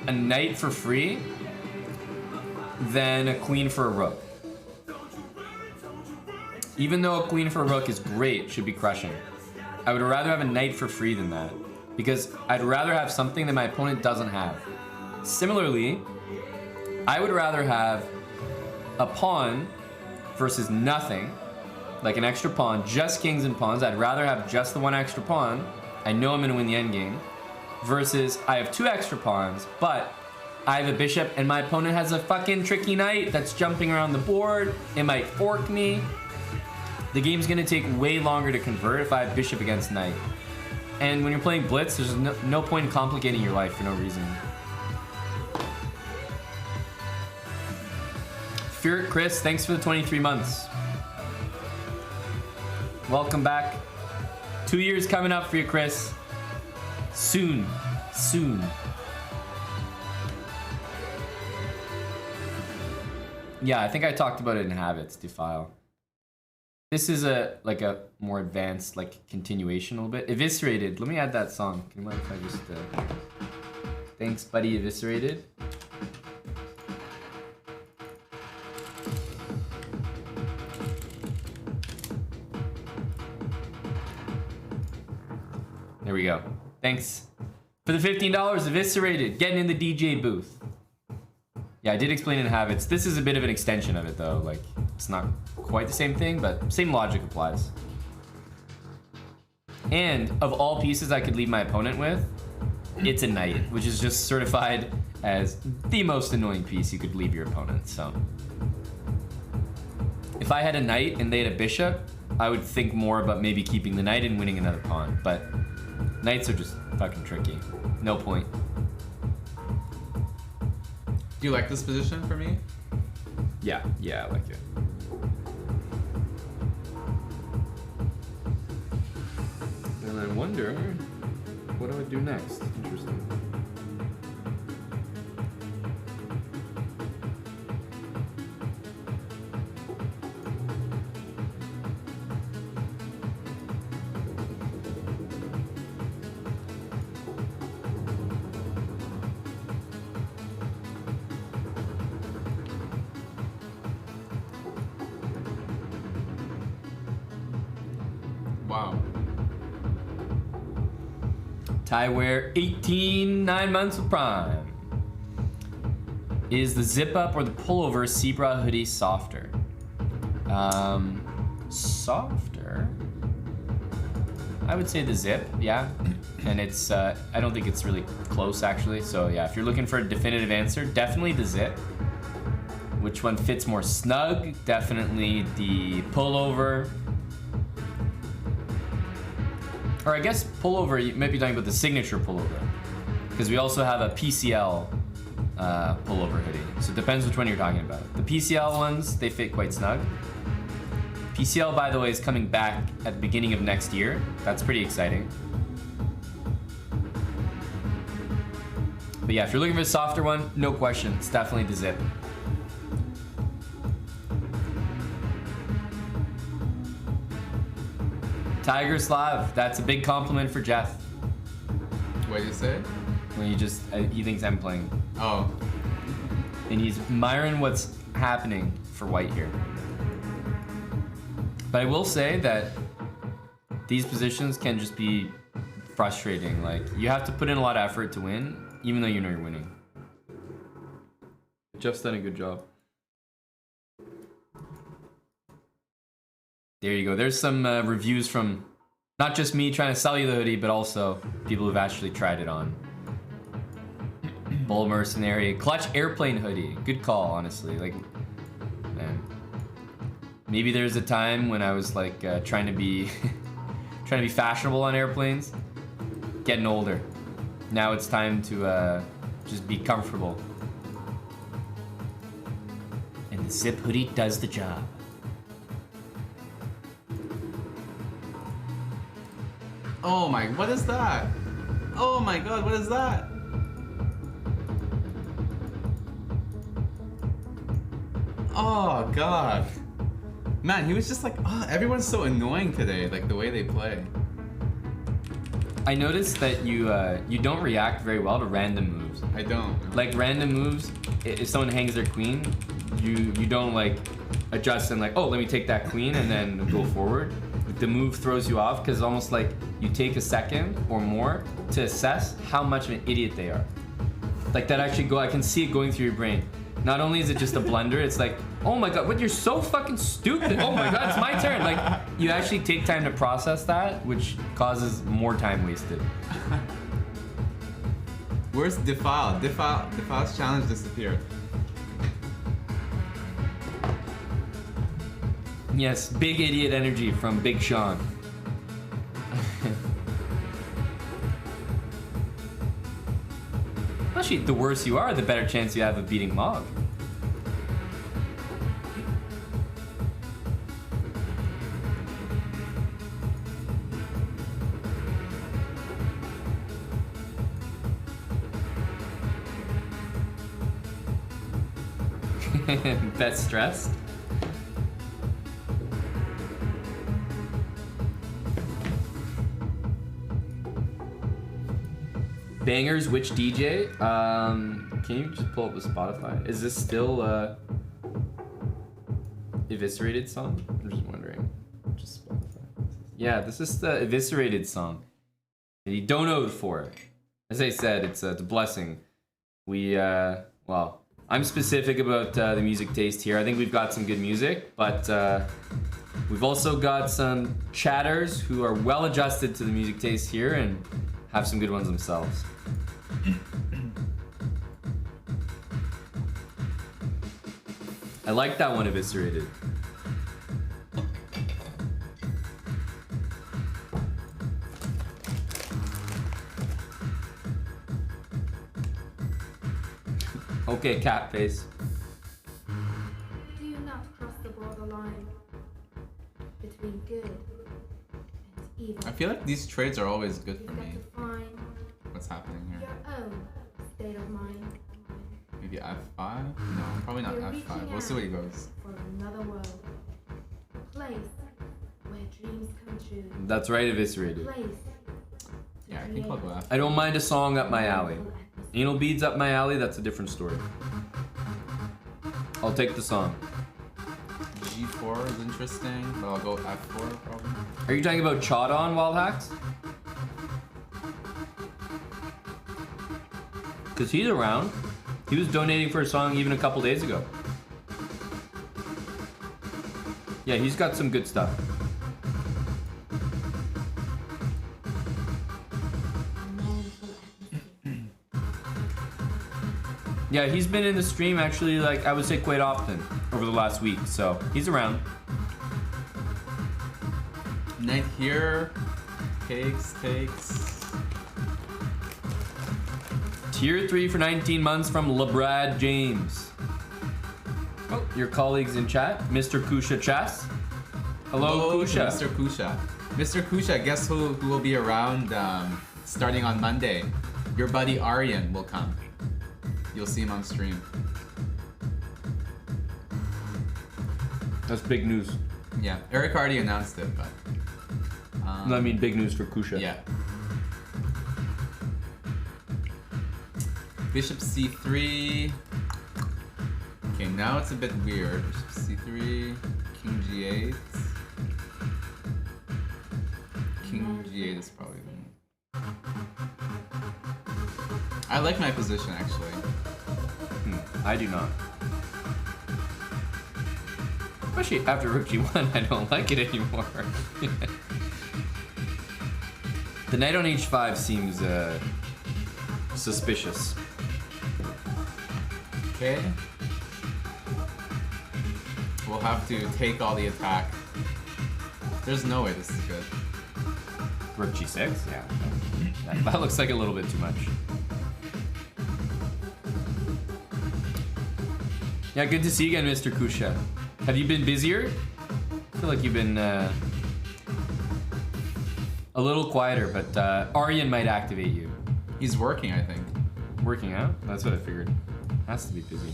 a knight for free than a queen for a rook. Even though a queen for a rook is great, should be crushing, I would rather have a knight for free than that, because I'd rather have something that my opponent doesn't have. Similarly, I would rather have a pawn versus nothing, like an extra pawn, just kings and pawns. I'd rather have just the one extra pawn. I know I'm gonna win the endgame, versus I have two extra pawns, but I have a bishop and my opponent has a fucking tricky knight that's jumping around the board. It might fork me. The game's gonna take way longer to convert if I have bishop against knight. And when you're playing blitz, there's no point in complicating your life for no reason. Fear Chris, thanks for the 23 months. Welcome back. 2 years coming up for you, Chris. Soon. Yeah, I think I talked about it in Habits, Defile. This is a more advanced continuation a little bit. Eviscerated. Let me add that song. Can you mind if I just thanks, buddy. Eviscerated. There we go. Thanks for the $15 eviscerated. Getting in the DJ booth. Yeah, I did explain in habits. This is a bit of an extension of it though. Like, it's not quite the same thing, but same logic applies. And of all pieces I could leave my opponent with, it's a knight, which is just certified as the most annoying piece you could leave your opponent, so. If I had a knight and they had a bishop, I would think more about maybe keeping the knight and winning another pawn, but knights are just fucking tricky. No point. Do you like this position for me? Yeah, I like it. And I wonder, what do I do next? Interesting. Wow. Tie wear 18, 9 months of prime. Is the zip up or the pullover Zebra hoodie softer? Softer? I would say the zip, yeah. And it's, I don't think it's really close actually. So yeah, if you're looking for a definitive answer, definitely the zip. Which one fits more snug? Definitely the pullover. Or I guess pullover, you might be talking about the signature pullover. Because we also have a PCL pullover hoodie. So it depends which one you're talking about. The PCL ones, they fit quite snug. PCL, by the way, is coming back at the beginning of next year. That's pretty exciting. But yeah, if you're looking for a softer one, no question, it's definitely the zip. Tiger Slav, that's a big compliment for Jeff. What did you say? When he thinks I'm playing. Oh. And he's admiring what's happening for white here. But I will say that these positions can just be frustrating. Like, you have to put in a lot of effort to win, even though you know you're winning. Jeff's done a good job. There you go. There's some reviews from not just me trying to sell you the hoodie, but also people who've actually tried it on. Bull Mercenary, clutch airplane hoodie. Good call, honestly. Like, man, maybe there's a time when I was like trying to be fashionable on airplanes. Getting older. Now it's time to just be comfortable. And the zip hoodie does the job. Oh my, what is that? Oh my god, what is that? Oh god. Man, he was just like, oh, everyone's so annoying today, like the way they play. I noticed that you don't react very well to random moves. I don't. Like random moves, if someone hangs their queen, you don't like adjust and like, oh, let me take that queen and then go forward. The move throws you off because it's almost like you take a second or more to assess how much of an idiot they are. Like that actually I can see it going through your brain. Not only is it just a blunder, it's like, oh my god, what, you're so fucking stupid. Oh my god, it's my turn. Like, you actually take time to process that, which causes more time wasted. Where's Defile? Defile's challenge disappeared. Yes, big idiot energy from Big Sean. Actually, the worse you are, the better chance you have of beating Mog. Best stressed. Bangers, which DJ? Can you just pull up the Spotify? Is this still Eviscerated song? I'm just wondering. Just Spotify. Yeah, this is the Eviscerated song. And you don't owe for it. As I said, it's a blessing. We, well, I'm specific about the music taste here. I think we've got some good music, but we've also got some chatters who are well adjusted to the music taste here and have some good ones themselves. I like that one, Eviscerated. Okay, cat face. Do you not cross the borderline between good and evil? I feel like these trades are always good You've for got me. to find What's happening here? your own state of mind. Maybe F5? No, probably not You're F5. reaching We'll see what he out goes. For another world, a place where dreams come true. That's right, A Eviscerated. place Yeah, I think I'll go F. I don't mind a song up my alley. Anal beads up my alley, that's a different story. I'll take the song. G4 is interesting, but I'll go F4 probably. Are you talking about Chada on Wild Hacks? Because he's around. He was donating for a song even a couple days ago. Yeah, he's got some good stuff. Yeah, he's been in the stream actually, like, I would say quite often over the last week, so he's around. Knight here. Takes. Tier 3 for 19 months from LeBrad James. Oh, your colleagues in chat, Mr. Kusha Chess. Hello, Kusha. Mr. Kusha. Mr. Kusha, guess who will be around starting on Monday? Your buddy Aryan will come. You'll see him on stream. That's big news. Yeah, Eric already announced it, but... I mean big news for Kusha. Yeah. Bishop C3. Okay, now it's a bit weird. Bishop C3, King G8. King G8 is probably the... I like my position actually. I do not. Especially after Rook G1, I don't like it anymore. The knight on H5 seems suspicious. Okay. We'll have to take all the attack. There's no way this is good. Rook G6? Yeah. That looks like a little bit too much. Yeah, good to see you again, Mr. Kusha. Have you been busier? I feel like you've been a little quieter, but Aryan might activate you. He's working, I think. Working out? That's what I figured. Has to be busy.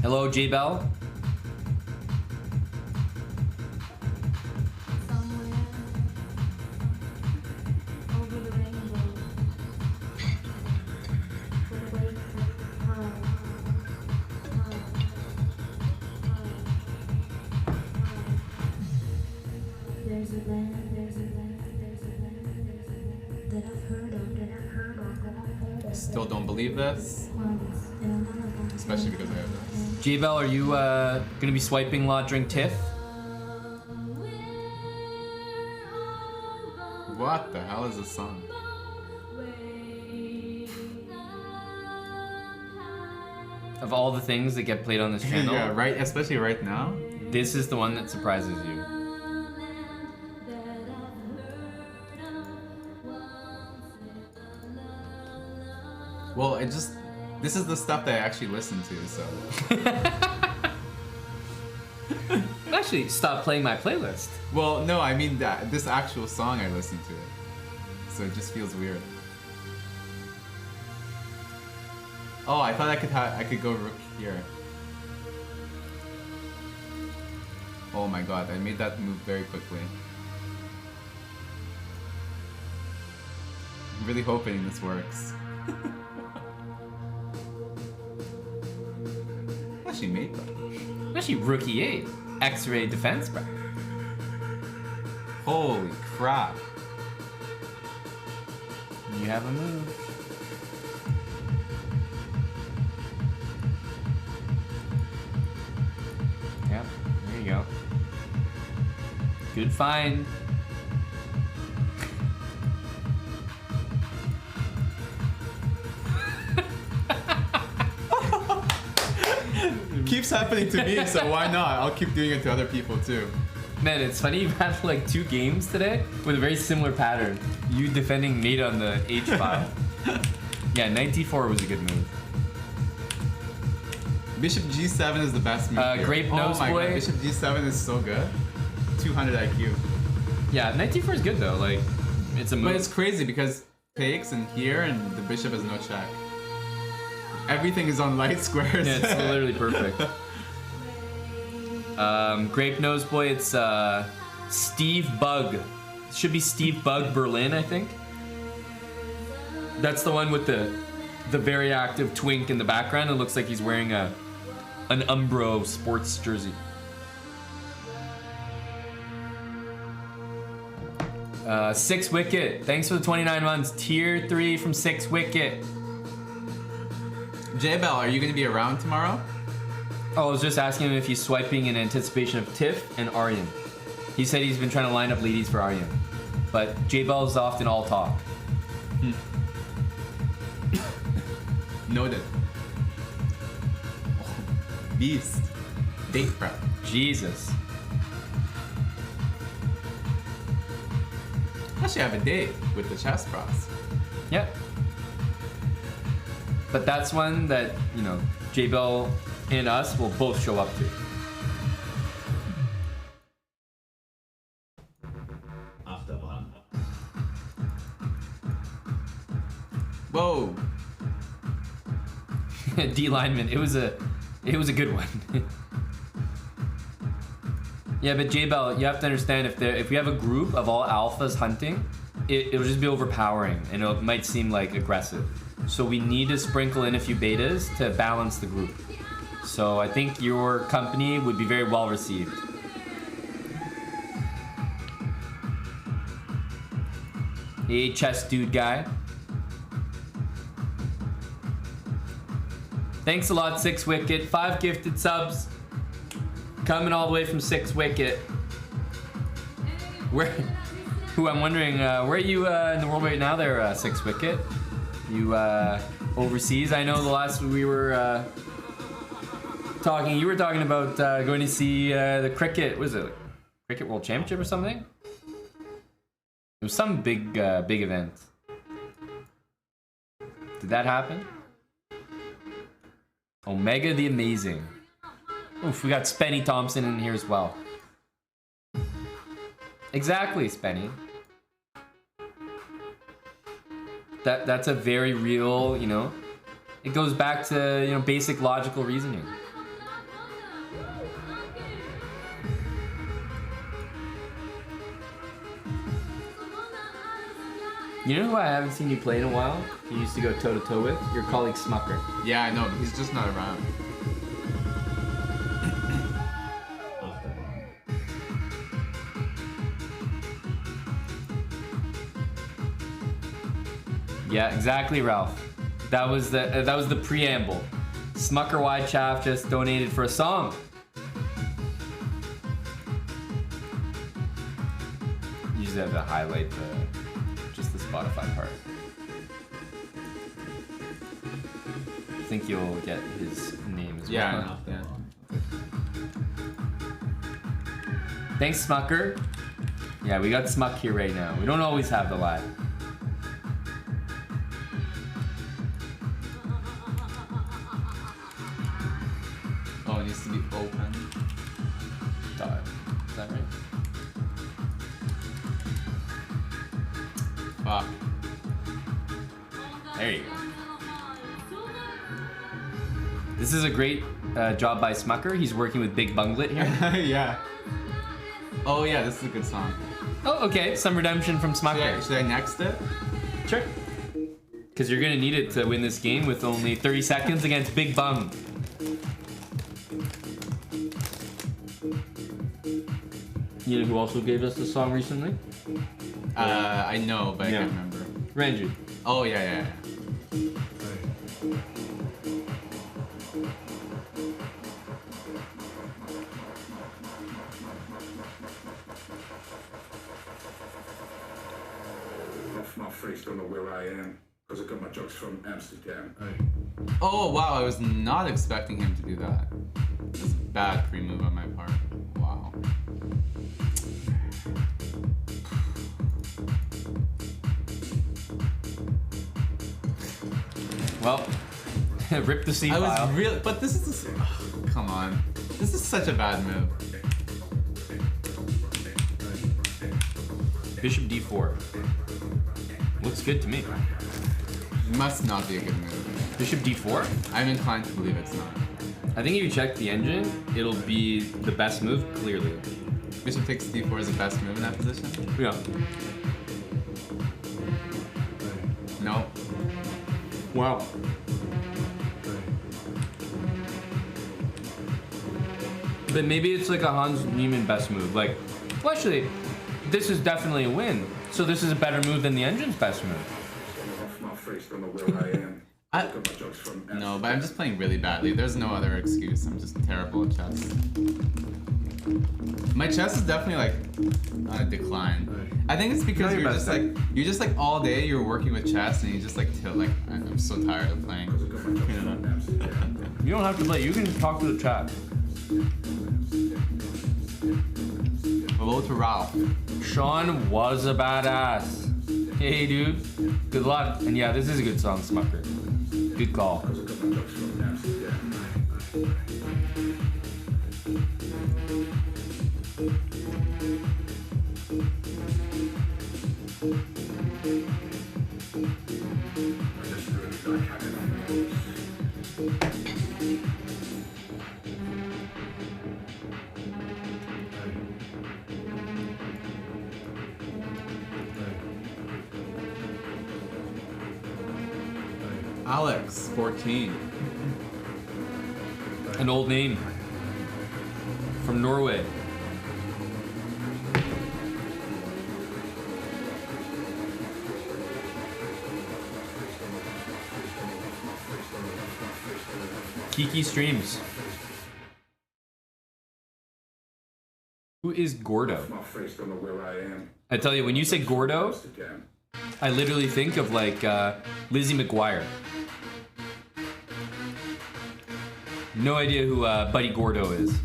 Hello, J-Bell. Somewhere over the rainbow, where the waves of time, there's a land that I've heard of, Still don't believe this, once in a lullaby. especially because I have this. J-Bell, are you gonna be swiping lot drink Tiff? What the hell is this song? Of all the things that get played on this channel, Yeah, right, especially right now. this is the one that surprises you. Well, this is the stuff that I actually listen to, so. Actually, stop playing my playlist. Well, no, I mean this actual song I listen to it. So it just feels weird. Oh, I thought I could go rook here. Oh my god, I made that move very quickly. I'm really hoping this works. Actually made that. Especially Rookie 8. X-ray defense, bro. Holy crap. You have a move. Yep, there you go. Good find. Keeps happening to me, so why not? I'll keep doing it to other people too. Man, it's funny you've had like 2 games today with a very similar pattern. You defending mate on the H file. Yeah, knight d4 was a good move. Bishop g7 is the best move here. Grape Oh nose my boy. God, Bishop g7 is so good. 200 IQ. Yeah, knight d4 is good though. Like, it's a move. But it's crazy because takes and here and the bishop has no check. Everything is on light squares. Yeah, it's literally perfect. Grape Nose Boy, it's Steve Bug. It should be Steve Bug Berlin, I think. That's the one with the very active twink in the background. It looks like he's wearing an Umbro sports jersey. Six Wicket. Thanks for the 29 months. Tier 3 from Six Wicket. J-Bell, are you going to be around tomorrow? Oh, I was just asking him if he's swiping in anticipation of Tiff and Aryan. He said he's been trying to line up ladies for Aryan. But J-Bell is often all talk. Noted. Oh, beast. Date prep. Jesus. Actually, I have a date with the chess pros. Yep. But that's one that, you know, J-Bell and us will both show up to. Whoa. D lineman. It was a good one. Yeah, but J-Bell, you have to understand if we have a group of all alphas hunting, it'll just be overpowering and it might seem like aggressive. So we need to sprinkle in a few betas to balance the group. So I think your company would be very well received. Hey, chess dude guy. Thanks a lot, Six Wicket. 5 gifted subs. Coming all the way from Six Wicket. I'm wondering, where are you in the world right now there, Six Wicket? You overseas? I know the last we were talking, you were talking about going to see the cricket, was it Cricket World Championship or something? It was some big event. Did that happen? Omega the Amazing. Oof, we got Spenny Thompson in here as well. Exactly, Spenny. That's a very real, you know, it goes back to, you know, basic logical reasoning. You know who I haven't seen you play in a while? You used to go toe-to-toe with? Your colleague Smucker. Yeah, I know. He's just not around. Yeah, exactly, Ralph. That was the preamble. Smucker Wide Chaff just donated for a song. You just have to highlight just the Spotify part. I think you'll get his name as well. Yeah, I know. Yeah. Thanks, Smucker. Yeah, we got Smuck here right now. We don't always have the lad. Oh, it needs to be open. Dot. Is that right? Fuck. There you go. This is a great job by Smucker. He's working with Big Bunglet here. Yeah. Oh yeah, this is a good song. Oh, okay. Some redemption from Smucker. Should I next it? Sure. Because you're going to need it to win this game with only 30 seconds against Big Bung. You know who also gave us the song recently? I know, but I can't remember. Ranju. Oh yeah, yeah, yeah. Off my face, don't know where I am, because I got my drugs from Amsterdam. Oh wow, I was not expecting him to do that. That's a bad pre-move on my part. Wow. Well, rip the C I file. was really, but this is, come on. This is such a bad move. Bishop D4. Looks good to me. Must not be a good move. Bishop D4? I'm inclined to believe it's not. I think if you check the engine, it'll be the best move, clearly. Bishop takes d4 is the best move in that position? Yeah. No. Wow. But maybe it's like a Hans Niemann best move. Like, well, actually, this is definitely a win. So this is a better move than the engine's best move. Off my face, don't know where I am. I- Got my drugs from Amsterdam. No, but I'm just playing really badly. There's no other excuse. I'm just terrible at chess. My chess is definitely like on a decline. I think it's because No, you're you're just like all day you're working with chess and you just like tilt like I'm so tired of playing. Got my drugs from Amsterdam. You don't have to play. You can talk to the chat. Hello to Ralph. Sean was a badass. Hey, dude. Good luck. And yeah, this is a good song, Smucker. Good call. Got my drugs from Amsterdam. Alex, 14. An old name. From Norway. Kiki streams. Who is Gordo? My face, don't know where I am. I tell you, when you say Gordo, Amsterdam. I literally think of like Lizzie McGuire. No idea who Buddy Gordo is.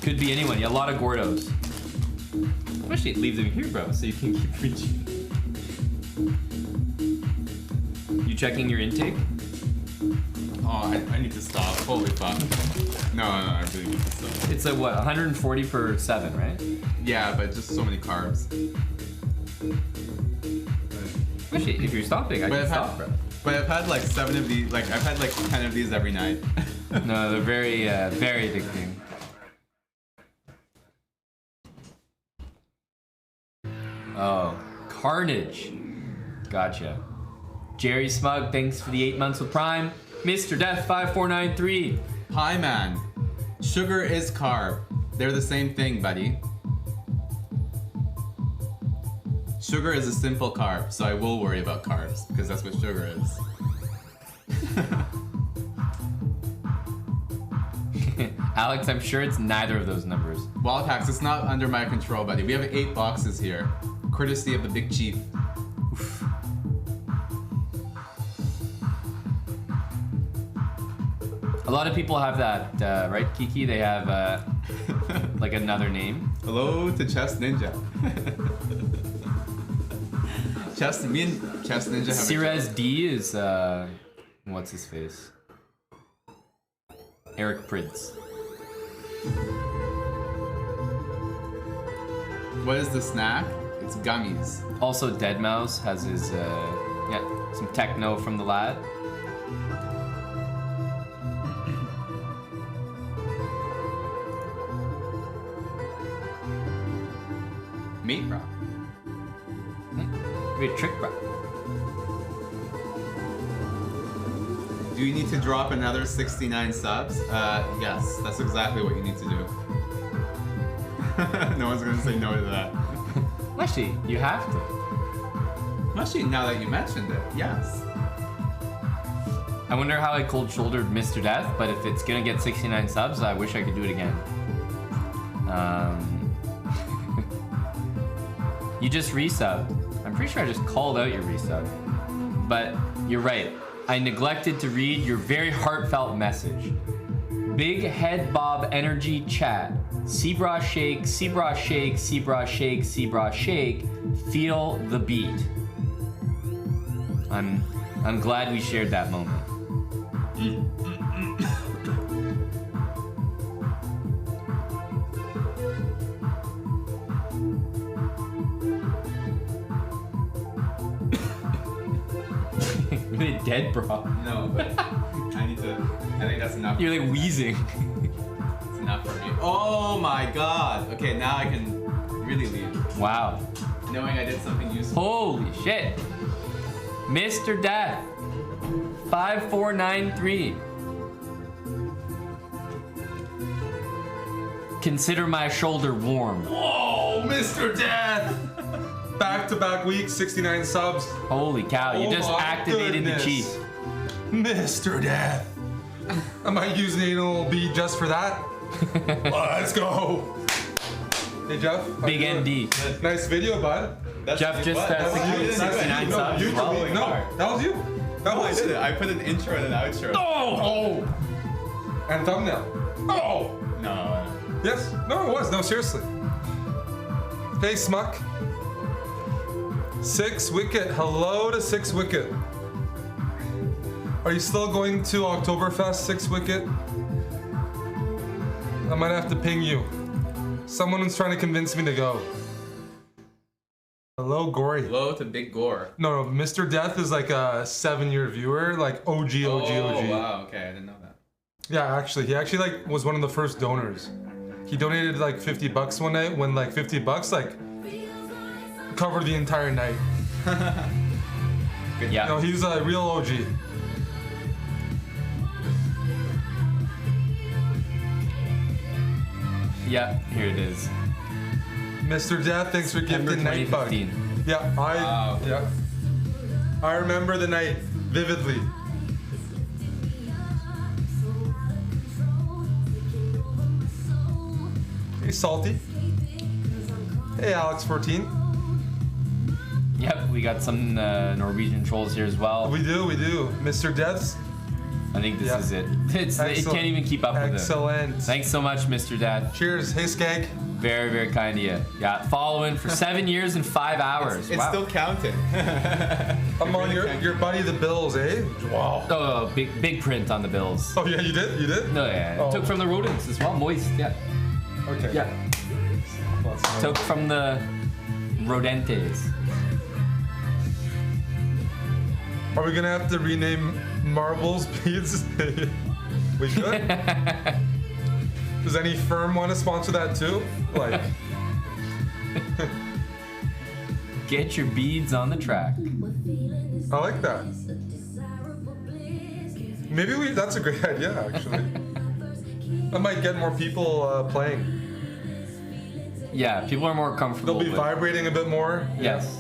Could be anyone. Yeah, a lot of Gordos. Especially leave them here, bro, so you can keep reaching. You checking your intake? Oh, I need to stop. Holy fuck. No, I really need to stop. It's like what, 140 for 7, right? Yeah, but just so many carbs. Actually, if you're stopping, I But can I've stop, had, bro. but I've had like 7 of these, like I've had like 10 of these every night. No, they're very, very addicting. Oh, Carnage. Gotcha. Jerry Smug, thanks for the 8 months with Prime. Mr. Death 5493. Hi, man. Sugar is carb. They're the same thing, buddy. Sugar is a simple carb, so I will worry about carbs, because that's what sugar is. Alex, I'm sure it's neither of those numbers. Wildhacks, it's not under my control, buddy. We have 8 boxes here, courtesy of the Big Chief. Oof. A lot of people have that, right, Kiki? They have, like another name. Hello to Chess Ninja. Me and Chess Ninja have Sirez D is, what's his face? Eric Prince. What is the snack? It's gummies. Also, Deadmau5 has his, yeah, some techno from the lad. Mate rock. Very trick, bro. Do you need to drop another 69 subs? Yes, that's exactly what you need to do. No one's gonna say no to that. Actually, you have to. Actually, now that you mentioned it, yes. I wonder how I cold-shouldered Mr. Death, but if it's gonna get 69 subs, I wish I could do it again. You just resubbed. I'm pretty sure I just called out your resub. But you're right. I neglected to read your very heartfelt message. Big head bob energy chat. Seabra shake, Seabra shake, Seabra shake, Seabra shake. Feel the beat. I'm glad we shared that moment. Really dead, bro. No, but I need to. I think that's enough. You're like wheezing. It's enough for me. Oh my god. Okay, now I can really leave. Wow. Knowing I did something useful. Holy shit. Mr. Death. 5493. Consider my shoulder warm. Whoa, Mr. Death! Back-to-back weeks, 69 subs. Holy cow, you Oh just my activated goodness. the cheat. Mr. Death. I might use an anal bead just for that. Let's go. Hey, Jeff. how Big you doing? MD. Nice video, bud. That's Jeff just what? secured 69 No, subs. you as well. did it. No, that was you. That No, I was did it. I put an intro and an outro. Oh. And thumbnail. Oh. No. Yes. No, it was. No, seriously. Hey, Smuck. 6 Wicket. Hello to 6 Wicket. Are you still going to Oktoberfest, 6 Wicket? I might have to ping you. Someone was trying to convince me to go. Hello, Gory. Low to Big Gore. No, Mr. Death is like a 7-year viewer, like OG. Oh, wow. Okay, I didn't know that. Yeah, actually, he actually like was one of the first donors. He donated like $50 one night when like $50 like covered the entire night. Yeah. No, he's a real OG. Yeah, here it is. Mr. Death, thanks for September gifting Nightbug. 2015. Yeah, Wow. yeah. I remember the night vividly. Hey, Salty. Hey, Alex14. Yep, we got some Norwegian trolls here as well. We do. Mr. Death's. I think this Yeah. is it. It Excellent. can't even keep up with it. Excellent. Thanks so much, Mr. Death. Cheers. Hey, Skag. Very, very kind of you. Yeah, following for 7 years and 5 hours. It's Wow. still counting. I'm on your buddy the Bills, eh? Wow. Oh, big print on the bills. Oh yeah, you did? You did? No, yeah. Oh. Took from the rodents as well. Moist, yeah. Okay. Yeah. That's Took from the rodentes. Are we gonna have to rename marbles beads? We could. Does any firm want to sponsor that too? Like, Get your beads on the track. I like that. Maybe that's a great idea actually. That might get more people playing. Yeah, people are more comfortable They'll be with. vibrating a bit more. Yes.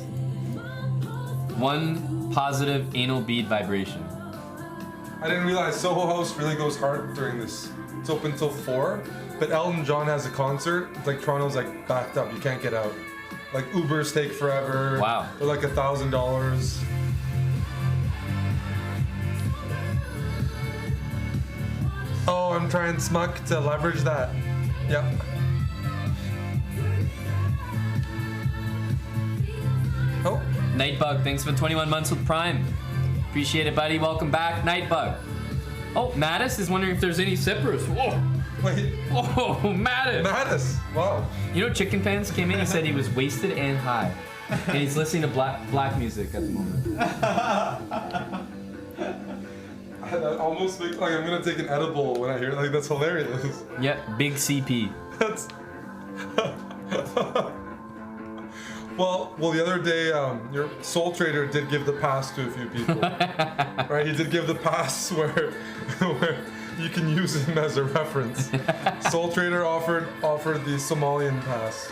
One positive anal bead vibration. I didn't realize Soho House really goes hard during this. It's open till 4, but Elton John has a concert. It's like Toronto's like backed up. You can't get out. Like Ubers take forever. Wow. They're like $1,000. Oh, I'm trying Smuck to leverage that. Yep. Oh, Nightbug, thanks for 21 months with Prime. Appreciate it, buddy. Welcome back, Nightbug. Oh, Mattis is wondering if there's any sippers. Whoa. wait. Oh, Mattis. Mattis. Wow. You know, Chicken Pants came in. He said he was wasted and high, and he's listening to black music at the moment. That almost makes like I'm gonna take an edible when I hear it. Like that's hilarious. Yep, big CP. That's. Well, the other day, your Soul Trader did give the pass to a few people. Right? He did give the pass where you can use him as a reference. Soul Trader offered the Somalian pass.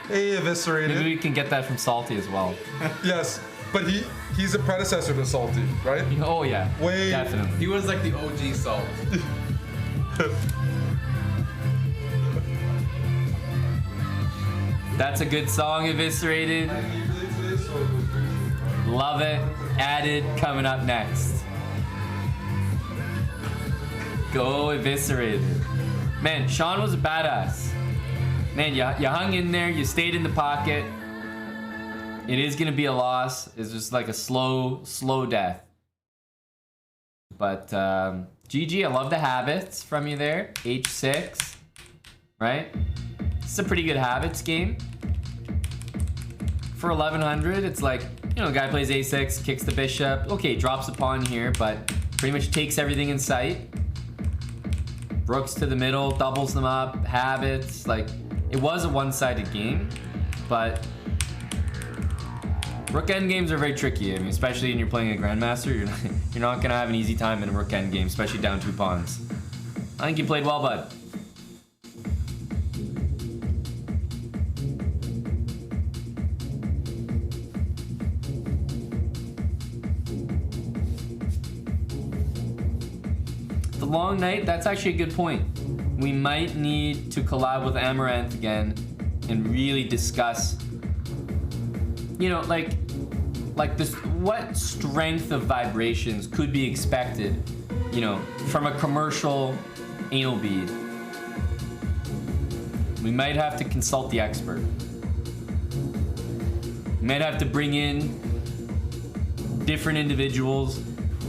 Hey, eviscerated. Maybe we can get that from Salty as well. Yes, but he's a predecessor to Salty, right? Oh yeah, Way- definitely. He was like the OG Salt. That's a good song, Eviscerated. Love it. Added, coming up next. Go Eviscerated. Man, Sean was a badass. Man, you hung in there, you stayed in the pocket. It is gonna be a loss. It's just like a slow death. But GG, I love the habits from you there. H6, right? It's a pretty good habits game. For 1100, it's like, you know, guy plays a6, kicks the bishop. Okay, drops a pawn here, but pretty much takes everything in sight. Rooks to the middle, doubles them up, habits. Like, it was a one-sided game, but rook end games are very tricky. I mean, especially when you're playing a grandmaster, you're not gonna have an easy time in a rook end game, especially down 2 pawns. I think you played well, bud. The long night, that's actually a good point. We might need to collab with Amaranth again and really discuss, you know, like this, what strength of vibrations could be expected, you know, from a commercial anal bead. We might have to consult the expert. We might have to bring in different individuals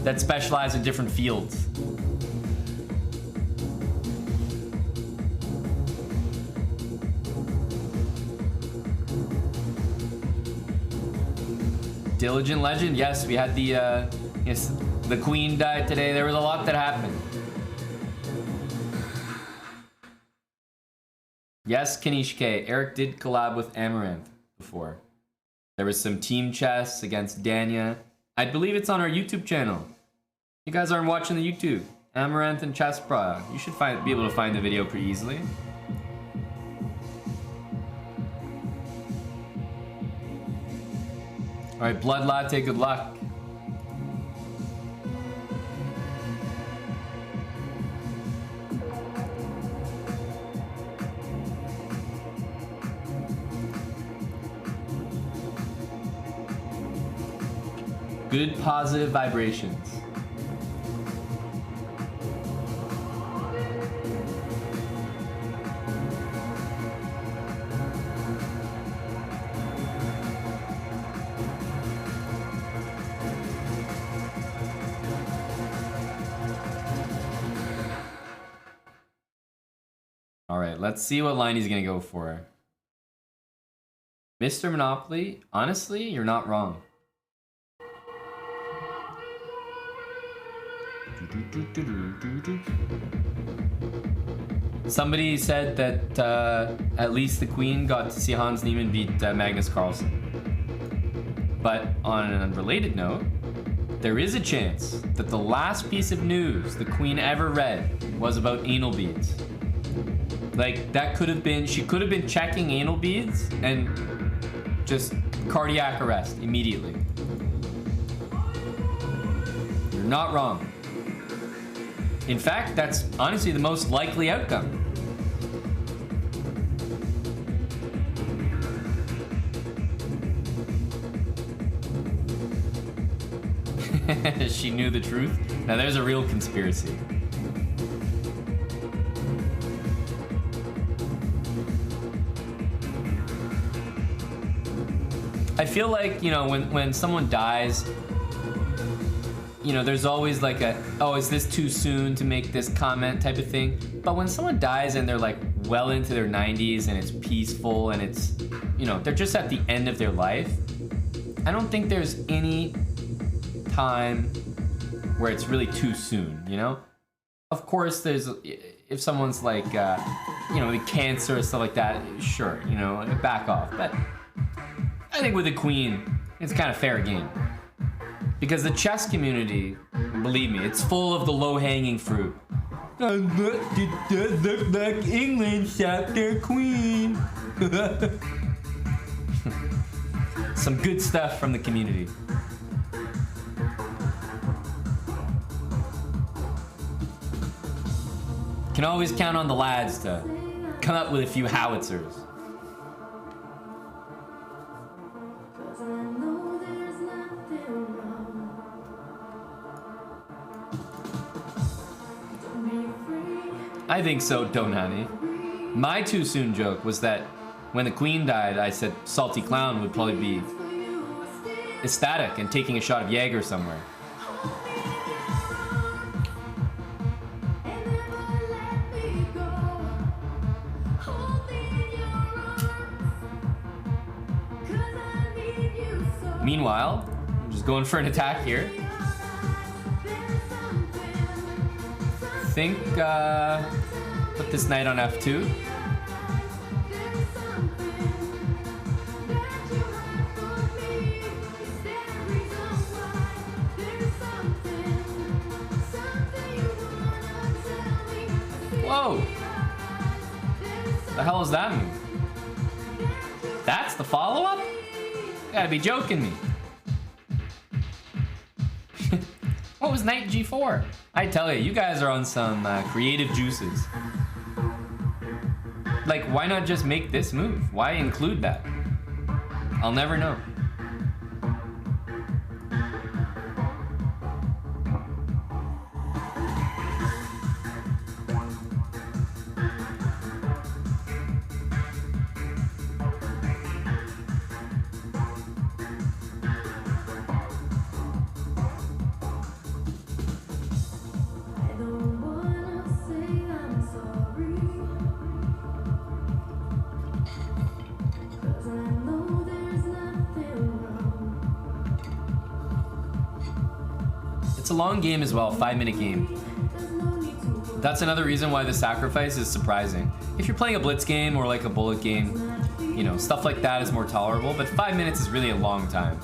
that specialize in different fields. Diligent Legend, yes, we had the queen died today. There was a lot that happened. Yes, Kanish K. Eric did collab with Amaranth before. There was some team chess against Danya. I believe it's on our YouTube channel. You guys aren't watching the YouTube. Amaranth and Chess Pro. You should be able to find the video pretty easily. All right, Blood Latte, good luck. Good positive vibrations. All right, let's see what line he's gonna go for. Mr. Monopoly, honestly, you're not wrong. Somebody said that at least the Queen got to see Hans Niemann beat Magnus Carlsen. But on an unrelated note, there is a chance that the last piece of news the Queen ever read was about anal beads. Like, that could have been, she could have been checking anal beads and just cardiac arrest immediately. You're not wrong. In fact, that's honestly the most likely outcome. She knew the truth. Now there's a real conspiracy. I feel like, you know, when someone dies, you know, there's always like a, oh, is this too soon to make this comment type of thing. But when someone dies and they're like well into their 90s and it's peaceful and it's, you know, they're just at the end of their life, I don't think there's any time where it's really too soon, you know? Of course, there's, if someone's like, you know, cancer or stuff like that, sure, you know, back off. But I think with the queen, it's kind of fair game. Because the chess community, believe me, it's full of the low-hanging fruit. Look, it does look like England shot their queen. Some good stuff from the community. Can always count on the lads to come up with a few howitzers. 'Cause I know there's nothing wrong. Don't be afraid. I think so, don't honey. My too soon joke was that when the queen died, I said Salty Clown would probably be ecstatic and taking a shot of Jaeger somewhere. And never let me go. Hold me in your arms. 'Cause I need you so. Meanwhile, I'm just going for an attack here. There's something. Think, put this knight on F2. There's something that you have for me. Is there a reason why? There's something you wanna tell me. Whoa! The hell is that move? That's the follow-up? You gotta be joking me. What was knight G4? I tell you, you guys are on some creative juices. Like, why not just make this move? Why include that? I'll never know. I don't wanna say I'm sorry. 'Cause I know there's nothing wrong. It's a long game as well, 5-minute game. There's no need to worry. That's another reason why the sacrifice is surprising. If you're playing a blitz game or like a bullet game, you know, stuff like that is more tolerable, but 5 minutes is really a long time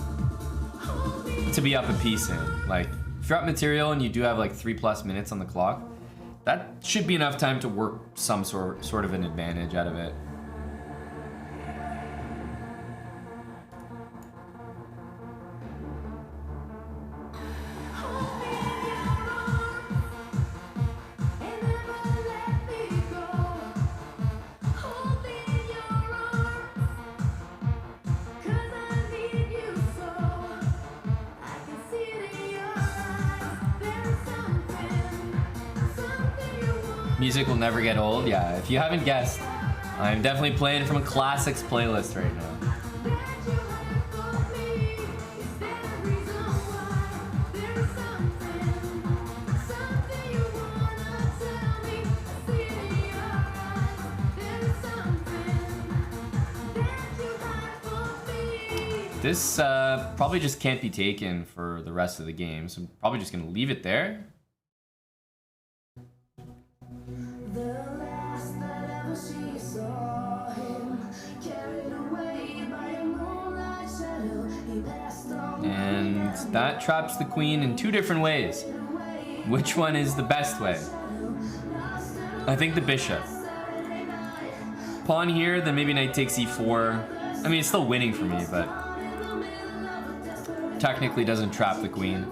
to be up a piece in. Like, if you're up material and you do have like 3+ minutes on the clock, that should be enough time to work some sort of an advantage out of it. And never let me go. Hold me in your arms. 'Cause I need you so. I can see it in your eyes. There's something you want. Music will never get old. Yeah, if you haven't guessed, I'm definitely playing from a classics playlist right now. That you have for me. Is there a reason why? There's something you wanna tell me. I see it in your eyes. There's something that you have for me. This probably just can't be taken for the rest of the game, so I'm probably just gonna leave it there. The last that ever she saw him, carried away by a moonlight shadow. He passed on. And that traps the queen in 2 different ways. Which one is the best way? I think the bishop. Pawn here, then maybe knight takes e4. I mean, it's still winning for me, but technically doesn't trap the queen.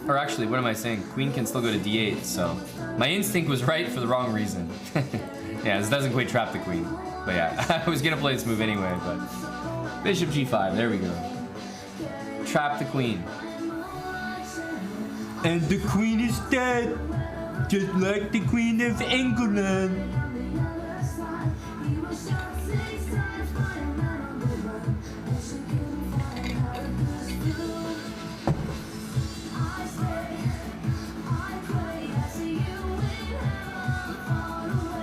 Or actually, what am I saying? Queen can still go to d8, so my instinct was right for the wrong reason. Yeah, this doesn't quite trap the queen. But yeah, I was gonna play this move anyway, but bishop g5, there we go. Trap the queen. And the queen is dead, just like the queen of England.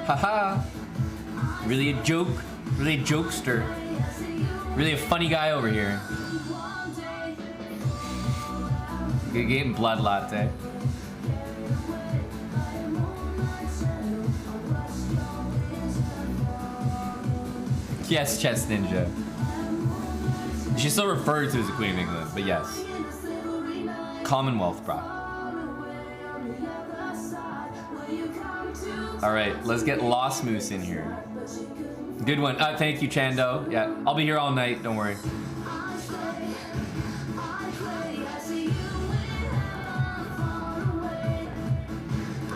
Haha. Really a joke, really a jokester. Really a funny guy over here. Good game, Blood Latte. Yes, Chess Ninja. She's still referred to as the Queen of England, but yes. Commonwealth, bro. Alright, let's get Lost Moose in here. Good one. Thank you, Chando. Yeah, I'll be here all night, don't worry.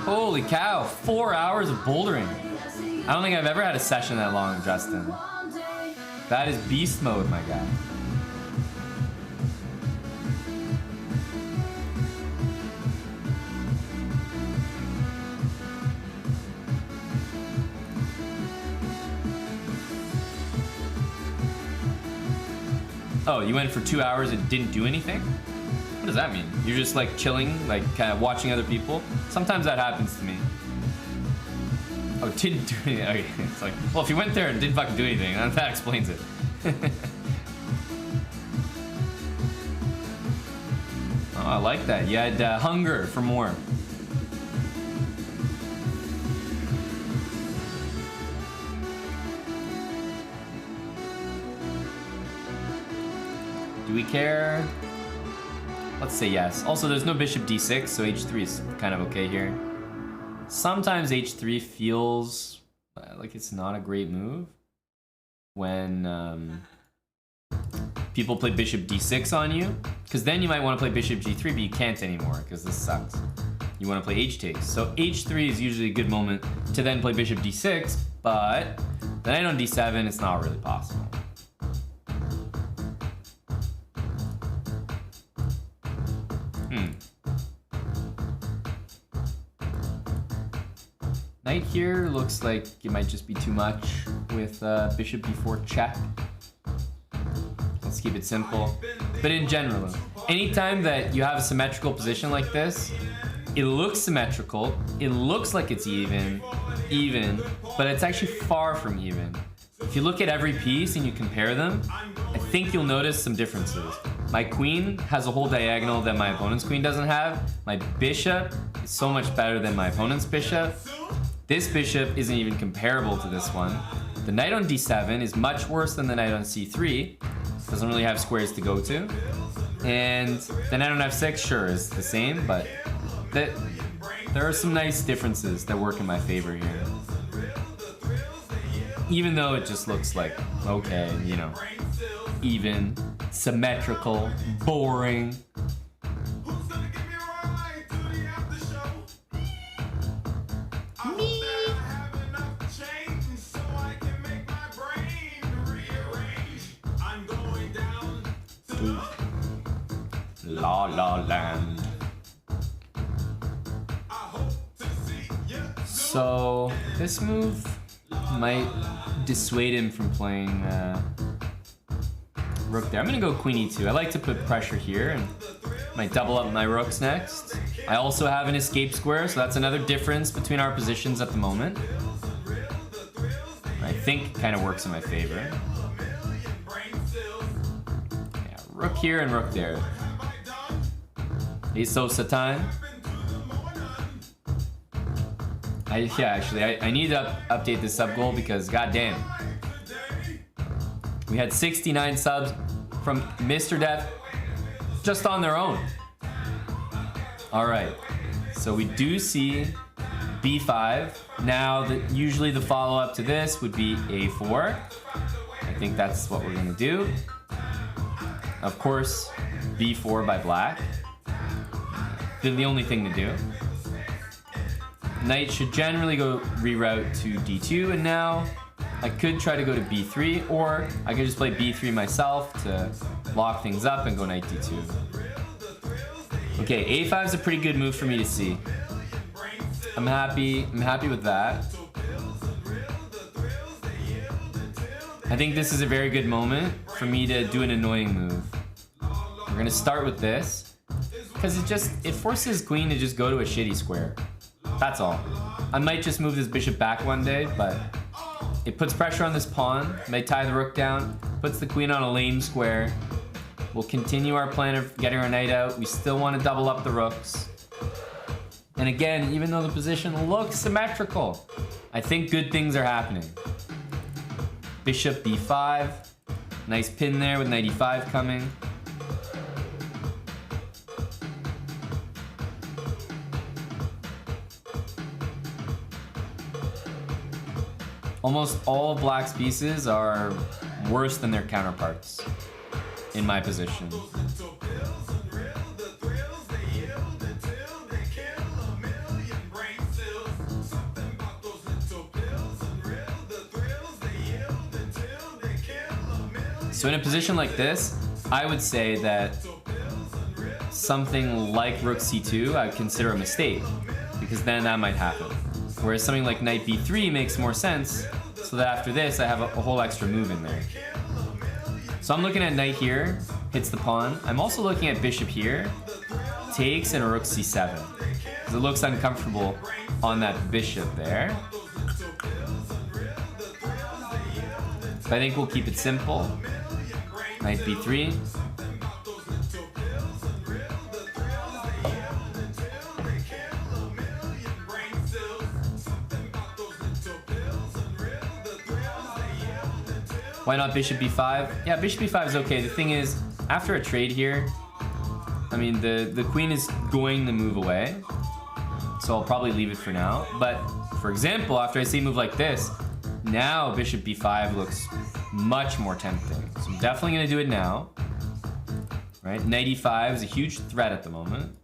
Holy cow, 4 hours of bouldering. I don't think I've ever had a session that long, Justin. That is beast mode, my guy. Oh, you went for 2 hours and didn't do anything? What does that mean? You're just like chilling, like kind of watching other people? Sometimes that happens to me. Oh, didn't do anything. Okay. It's like, well, if you went there and didn't fucking do anything, that explains it. Oh, I like that. You had hunger for more. Do we care? Let's say yes. Also, there's no bishop d6, so h3 is kind of okay here. Sometimes h3 feels like it's not a great move when people play bishop d6 on you, because then you might want to play bishop g3, but you can't anymore because this sucks. You want to play h takes. So h3 is usually a good moment to then play bishop d6, but the knight on d7, it's not really possible. Knight here looks like it might just be too much with bishop b4 check. Let's keep it simple. But in general, anytime that you have a symmetrical position like this, it looks symmetrical, it looks like it's even, but it's actually far from even. If you look at every piece and you compare them, I think you'll notice some differences. My queen has a whole diagonal that my opponent's queen doesn't have. My bishop is so much better than my opponent's bishop. This bishop isn't even comparable to this one. The knight on d7 is much worse than the knight on c3. Doesn't really have squares to go to. And the knight on f6, sure, is the same, but there are some nice differences that work in my favor here. Even though it just looks like, okay, you know, even, symmetrical, boring. La La Land. So this move might dissuade him from playing rook there. I'm gonna go queen e2. I like to put pressure here and might double up my rooks next. I also have an escape square, so that's another difference between our positions at the moment. I think kind of works in my favor. Yeah, rook here and rook there. Ace of Satan. I need to update this sub goal because goddamn. We had 69 subs from Mr. Death just on their own. Alright, so we do see b5. Now, usually the follow-up to this would be a4. I think that's what we're gonna do. Of course, b4 by black. The only thing to do. Knight should generally go reroute to d2, and now I could try to go to b3, or I could just play b3 myself to lock things up and go knight d2. Okay, a5 is a pretty good move for me to see. I'm happy with that. I think this is a very good moment for me to do an annoying move. We're gonna start with this. Because it forces queen to just go to a shitty square. That's all. I might just move this bishop back one day, but it puts pressure on this pawn. May tie the rook down, puts the queen on a lame square. We'll continue our plan of getting our knight out. We still want to double up the rooks. And again, even though the position looks symmetrical, I think good things are happening. Bishop b5. Nice pin there with knight e5 coming. Almost all of Black's pieces are worse than their counterparts in my position. So in a position like this, I would say that something like rook c2 I would consider a mistake, because then that might happen. Whereas something like knight b3 makes more sense, so that after this I have a whole extra move in there. So I'm looking at knight here, hits the pawn. I'm also looking at bishop here, takes, and a rook c7. Because it looks uncomfortable on that bishop there. So I think we'll keep it simple. Knight b3. Why not bishop b5? Yeah, bishop b5 is okay. The thing is, after a trade here, I mean, the queen is going to move away. So I'll probably leave it for now. But, for example, after I see a move like this, now bishop b5 looks much more tempting. So I'm definitely going to do it now. Right? Knight e5 is a huge threat at the moment.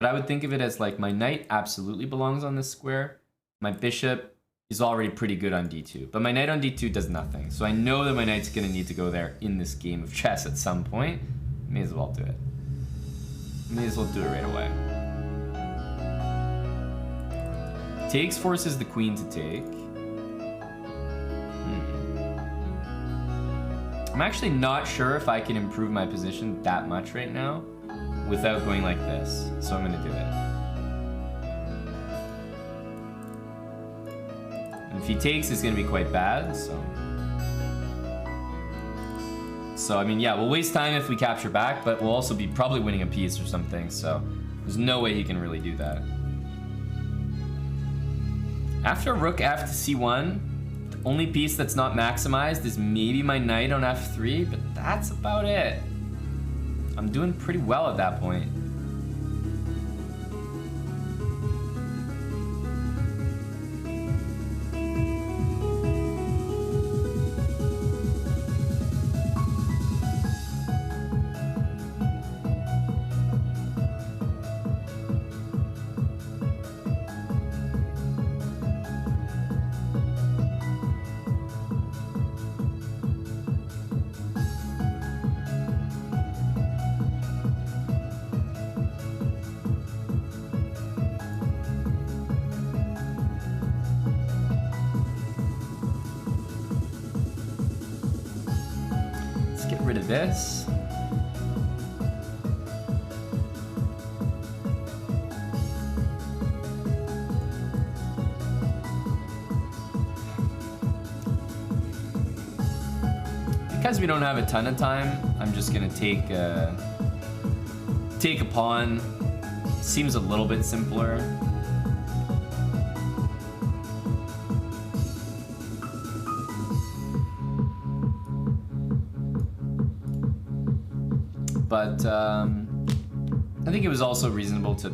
But I would think of it as like my knight absolutely belongs on this square. My bishop is already pretty good on d2. But my knight on d2 does nothing. So I know that my knight's going to need to go there in this game of chess at some point. May as well do it. May as well do it right away. Takes forces the queen to take. I'm actually not sure if I can improve my position that much right now without going like this. So I'm gonna do it. And if he takes, it's gonna be quite bad, So I mean, yeah, we'll waste time if we capture back, but we'll also be probably winning a piece or something, so there's no way he can really do that. After rook f to c1, the only piece that's not maximized is maybe my knight on f3, but that's about it. I'm doing pretty well at that point. Rid of this. Because we don't have a ton of time, I'm just gonna take a pawn. Seems a little bit simpler. But I think it was also reasonable to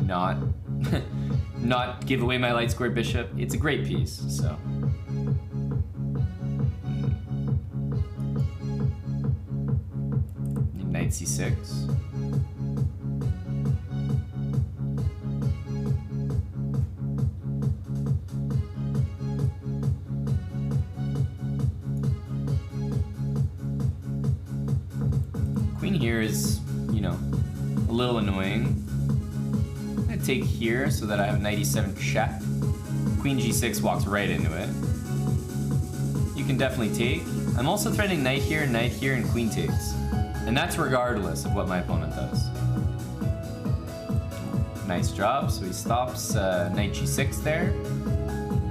not not give away my light square bishop. It's a great piece, so. Knight c6. Here is, you know, a little annoying. I'm gonna take here so that I have knight e7 check. Queen g6 walks right into it. You can definitely take. I'm also threatening knight here, and queen takes. And that's regardless of what my opponent does. Nice job. So he stops knight g6 there.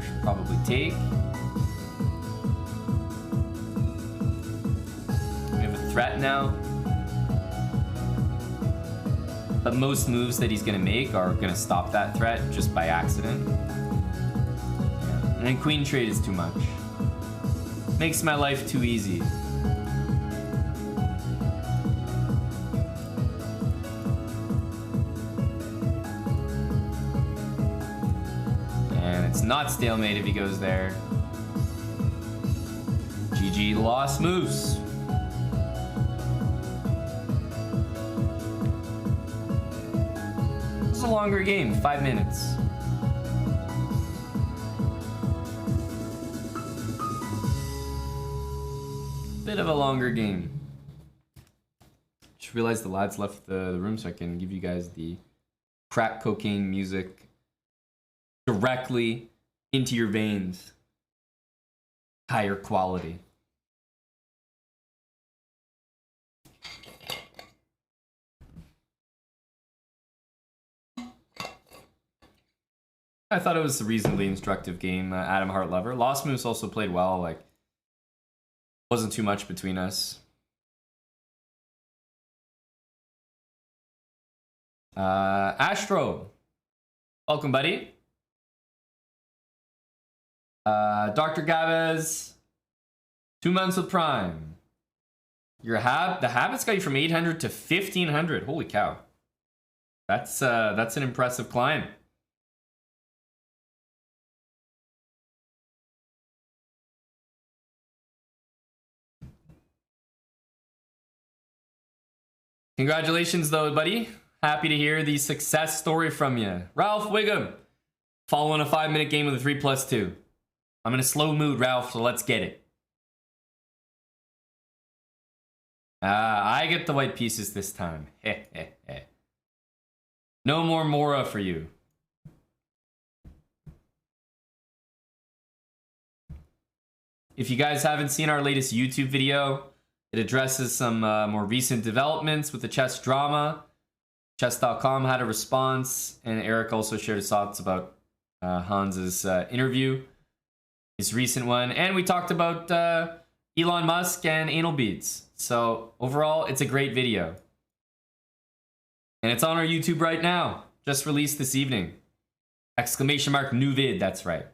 Should probably take. We have a threat now. but most moves that he's gonna make are gonna stop that threat just by accident. Yeah. And then queen trade is too much. Makes my life too easy. And it's not stalemate if he goes there. GG lost moves. This is a longer game, 5 minutes. Bit of a longer game. Just realized the lads left the room so I can give you guys the crack cocaine music directly into your veins. Higher quality. I thought it was a reasonably instructive game. Adam Hartlever. Lost Moose also played well. Like, wasn't too much between us. Astro. Welcome, buddy. Dr. Gavez. 2 months with Prime. The habits got you from 800 to 1500. Holy cow. That's an impressive climb. Congratulations, though, buddy. Happy to hear the success story from you. Ralph Wiggum, following a 5-minute game with a 3+2. I'm in a slow mood, Ralph, so let's get it. I get the white pieces this time. No more Mora for you. If you guys haven't seen our latest YouTube video, it addresses some more recent developments with the chess drama. Chess.com had a response, and Eric also shared his thoughts about Hans's interview, his recent one, and we talked about Elon Musk and anal beads. So overall, it's a great video. And it's on our YouTube right now. Just released this evening. Exclamation mark new vid, that's right.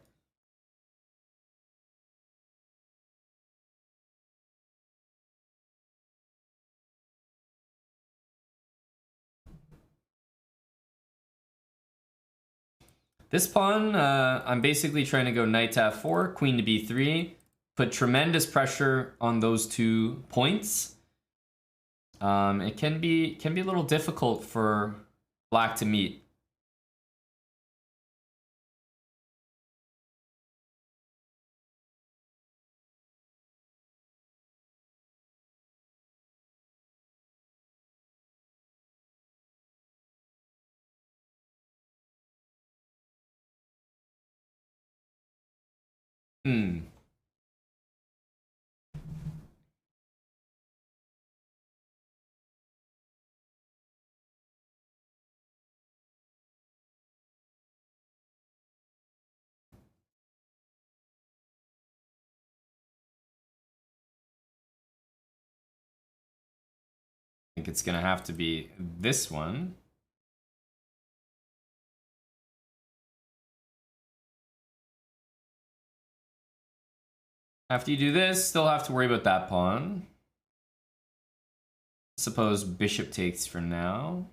This pawn, I'm basically trying to go knight to f4, queen to b3, put tremendous pressure on those 2 points. It can be a little difficult for black to meet. I think it's gonna have to be this one. After you do this, still have to worry about that pawn. Suppose bishop takes for now.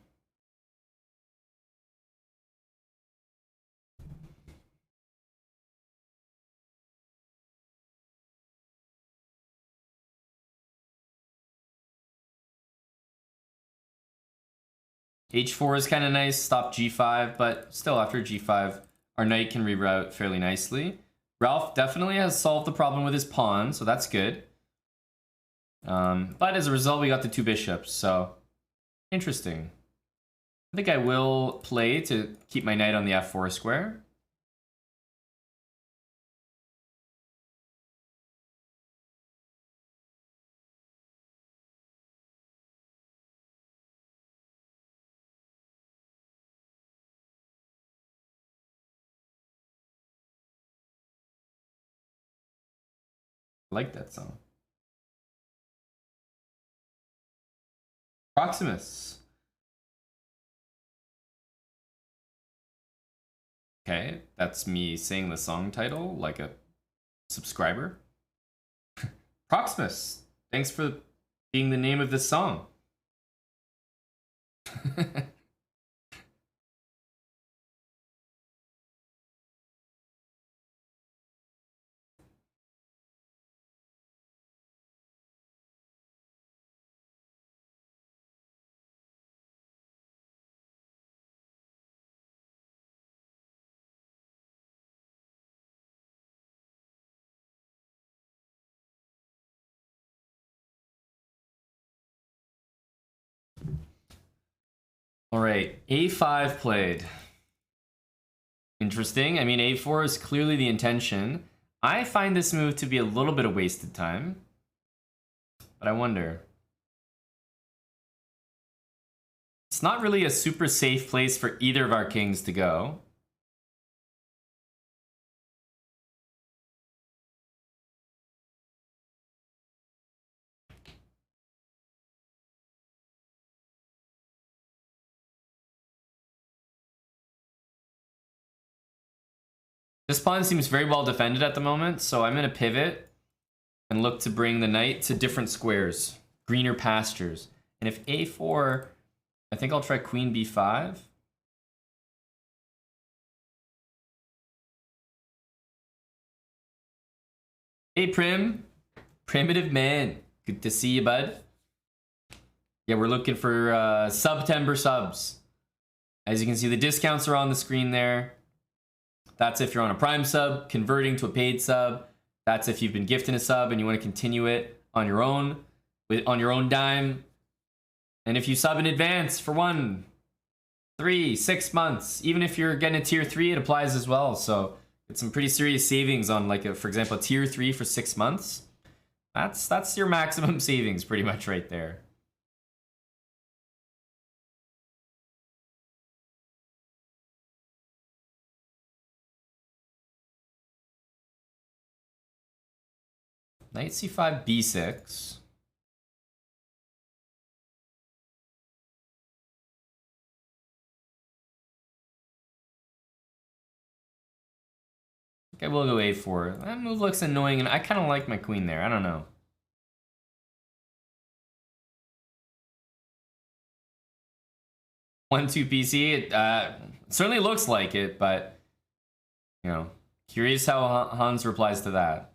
H4 is kind of nice, stop G5, but still after G5, our knight can reroute fairly nicely. Ralph definitely has solved the problem with his pawn, so that's good. But as a result, we got the 2 bishops, so interesting. I think I will play to keep my knight on the f4 square. I like that song. Proximus. Okay, that's me saying the song title like a subscriber. Proximus, thanks for being the name of this song. All right, a5 played. Interesting. I mean, a4 is clearly the intention. I find this move to be a little bit of wasted time. But I wonder. It's not really a super safe place for either of our kings to go. This pawn seems very well defended at the moment, so I'm going to pivot and look to bring the knight to different squares, greener pastures. And if a4, I think I'll try queen b5. Hey Prim, primitive man, good to see you, bud. Yeah, we're looking for September subs. As you can see, the discounts are on the screen there. That's if you're on a Prime sub, converting to a paid sub. That's if you've been gifting a sub and you want to continue it on your own, on your own dime. And if you sub in advance for 1, 3, 6 months, even if you're getting a tier 3, it applies as well. So it's some pretty serious savings on, like, for example, a tier 3 for 6 months. That's your maximum savings pretty much right there. Knight c5, b6. Okay, we'll go a4. That move looks annoying, and I kind of like my queen there. I don't know. One-two PC. It certainly looks like it, but you know, curious how Hans replies to that.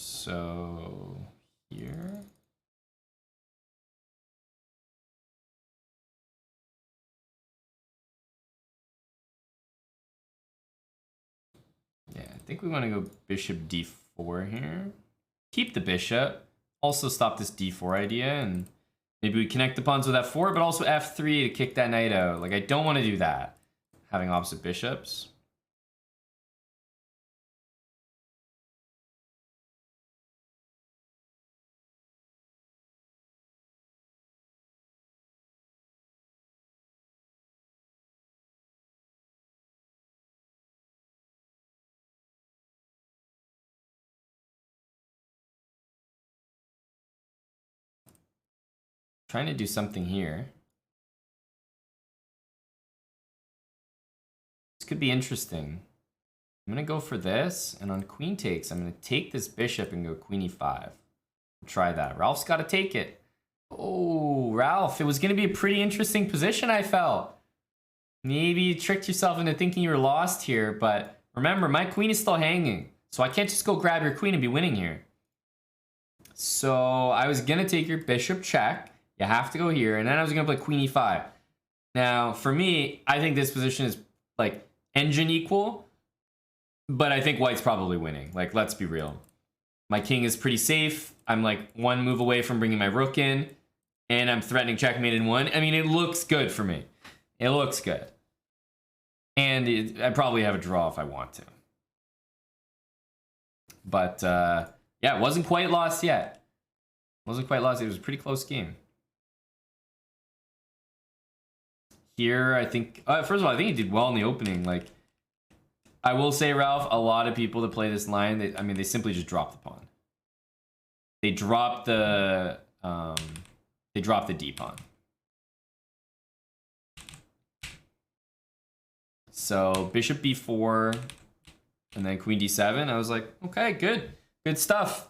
So here. Yeah, I think we want to go bishop d4 here. Keep the bishop. Also stop this d4 idea, and maybe we connect the pawns with f4, but also f3 to kick that knight out. Like, I don't want to do that, having opposite bishops. Trying to do something here. This could be interesting. I'm gonna go for this, and on queen takes, I'm gonna take this bishop and go queen e5. Try that. Ralph's got to take it. Oh, Ralph, it was gonna be a pretty interesting position, I felt. Maybe you tricked yourself into thinking you were lost here, but remember, my queen is still hanging, so I can't just go grab your queen and be winning here. So I was gonna take your bishop check. You have to go here, and then I was gonna play queen e5. Now, for me, I think this position is like engine equal, but I think white's probably winning. Like, let's be real. My king is pretty safe. I'm like one move away from bringing my rook in. and I'm threatening checkmate in one. I mean, it looks good for me. It looks good. And I probably have a draw if I want to. But, yeah, it wasn't quite lost yet. Wasn't quite lost. It was a pretty close game. Here, I think... first of all, I think he did well in the opening. Like, I will say, Ralph, a lot of people that play this line, they simply just drop the pawn. They drop the... they drop the D pawn. So, bishop b4, and then queen d7. I was like, okay, good. Good stuff.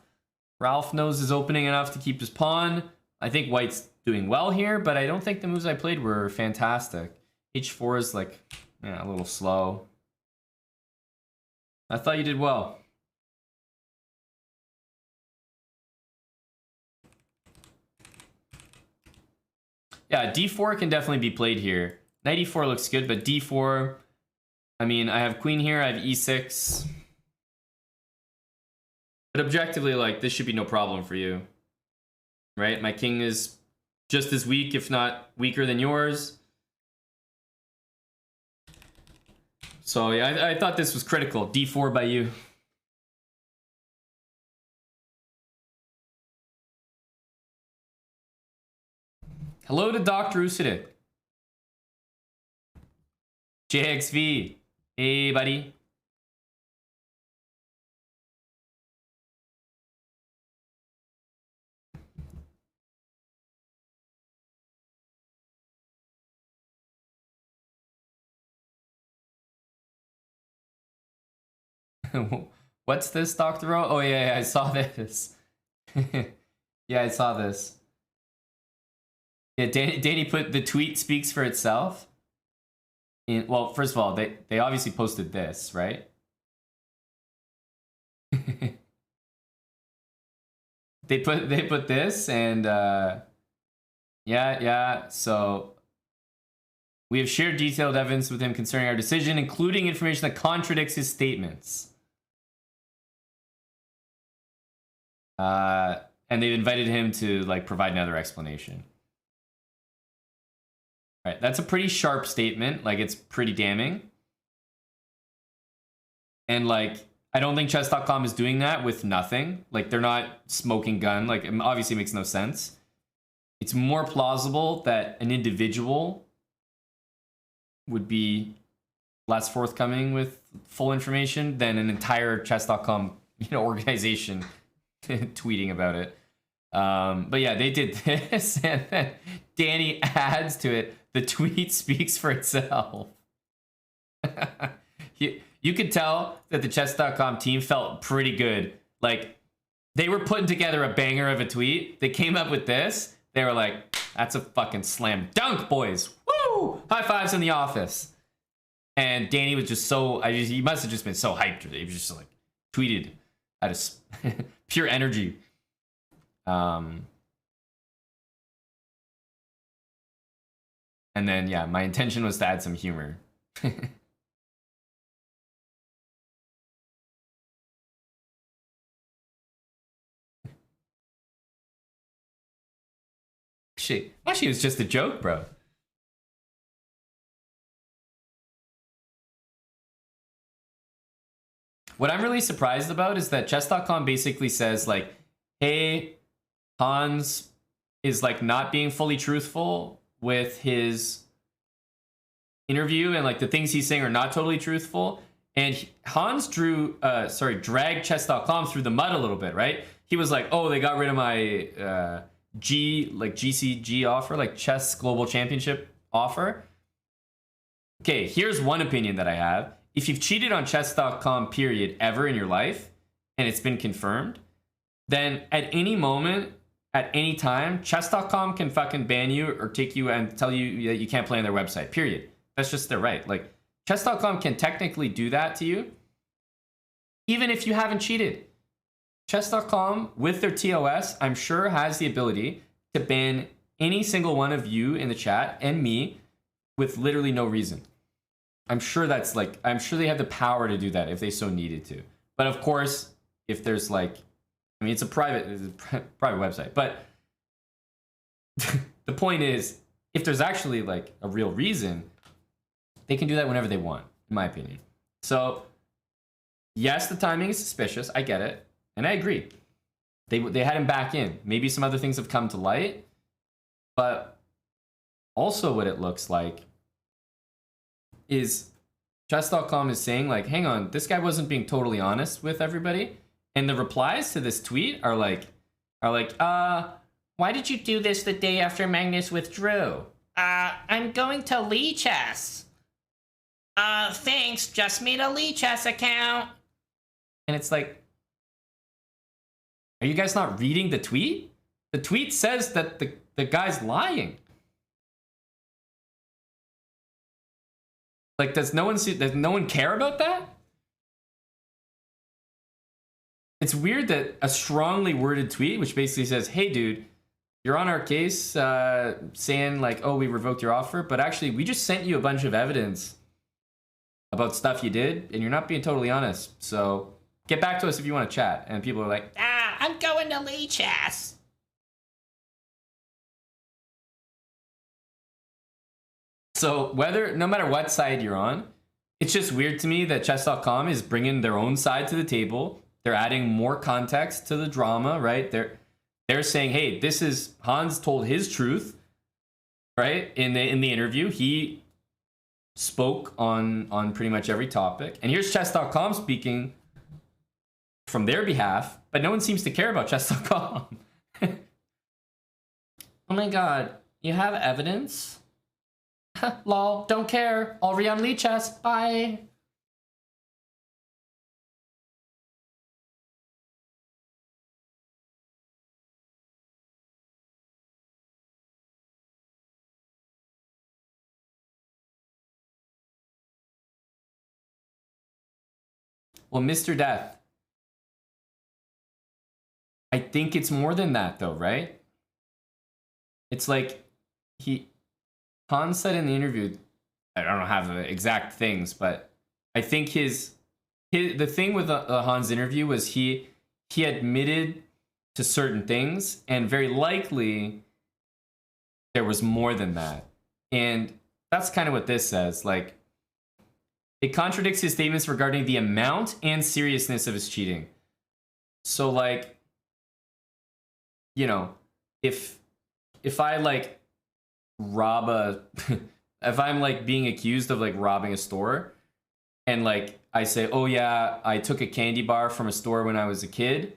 Ralph knows his opening enough to keep his pawn. I think white's doing well here, but I don't think the moves I played were fantastic. h4 is like, yeah, a little slow. I thought you did well. Yeah, d4 can definitely be played here. Knight e4 looks good, but d4... I mean, I have queen here, I have e6. But objectively, like, this should be no problem for you. Right? My king is just as weak, if not weaker than yours. So, yeah, I thought this was critical. d4 by you. Hello to Dr. Usidik. JXV. Hey, buddy. What's this, Dr. O? Oh, yeah, I saw this. Yeah, I saw this. Yeah, Danny put the tweet speaks for itself. Well, first of all, they obviously posted this, right? they put this, and yeah. So we have shared detailed evidence with him concerning our decision, including information that contradicts his statements. And they've invited him to like provide another explanation. Right, that's a pretty sharp statement. Like, it's pretty damning. And, like, I don't think chess.com is doing that with nothing. Like, they're not smoking gun. Like, it obviously makes no sense. It's more plausible that an individual would be less forthcoming with full information than an entire chess.com, organization tweeting about it. But yeah, they did this, and then Danny adds to it, the tweet speaks for itself. You could tell that the chess.com team felt pretty good. Like, they were putting together a banger of a tweet. They came up with this. They were like, that's a fucking slam dunk, boys. Woo! High fives in the office. And Danny was just so, he must have just been so hyped. He was just like, tweeted out of pure energy. And then, yeah, my intention was to add some humor. Actually, it was just a joke, bro. What I'm really surprised about is that chess.com basically says, like, hey, Hans is, like, not being fully truthful with his interview, and like the things he's saying are not totally truthful. And Hans dragged chess.com through the mud a little bit, right? He was like, oh, they got rid of my GCG offer, like Chess Global Championship offer. Okay, here's one opinion that I have. If you've cheated on chess.com period ever in your life, and it's been confirmed, then at any moment, at any time, chess.com can fucking ban you or take you and tell you that you can't play on their website, period. That's just their right. Like, chess.com can technically do that to you, even if you haven't cheated. Chess.com, with their TOS, I'm sure has the ability to ban any single one of you in the chat and me with literally no reason. I'm sure that's like, I'm sure they have the power to do that if they so needed to. But of course, if there's like, I mean, it's a private website, but the point is, if there's actually like a real reason, they can do that whenever they want, in my opinion. So, yes, the timing is suspicious. I get it, and I agree. They had him back in. Maybe some other things have come to light, but also what it looks like is chess.com is saying like, hang on, this guy wasn't being totally honest with everybody, and the replies to this tweet are like, why did you do this the day after Magnus withdrew? I'm going to Lee Chess. Thanks, just made a Lee Chess account. And it's like, are you guys not reading the tweet? The tweet says that the guy's lying. Like, does no one care about that? It's weird that a strongly worded tweet, which basically says, hey, dude, you're on our case saying like, oh, we revoked your offer, but actually we just sent you a bunch of evidence about stuff you did, and you're not being totally honest. So get back to us if you want to chat. And people are like, I'm going to Lee Chess. So no matter what side you're on, it's just weird to me that chess.com is bringing their own side to the table. They're adding more context to the drama, right? They're saying, hey, this is Hans told his truth, right? In the interview, he spoke on pretty much every topic. And here's chess.com speaking from their behalf, but no one seems to care about chess.com. Oh my god, you have evidence? Lol, don't care. I'll read on Lee Chess. Bye. Well, Mr. Death, I think it's more than that though, right? It's like Hans said in the interview, I don't have the exact things, but I think the thing with the Hans interview was he admitted to certain things, and very likely there was more than that. And that's kind of what this says. Like, it contradicts his statements regarding the amount and seriousness of his cheating. So like, you know, if I like rob if I'm like being accused of like robbing a store, and like I say, oh yeah, I took a candy bar from a store when I was a kid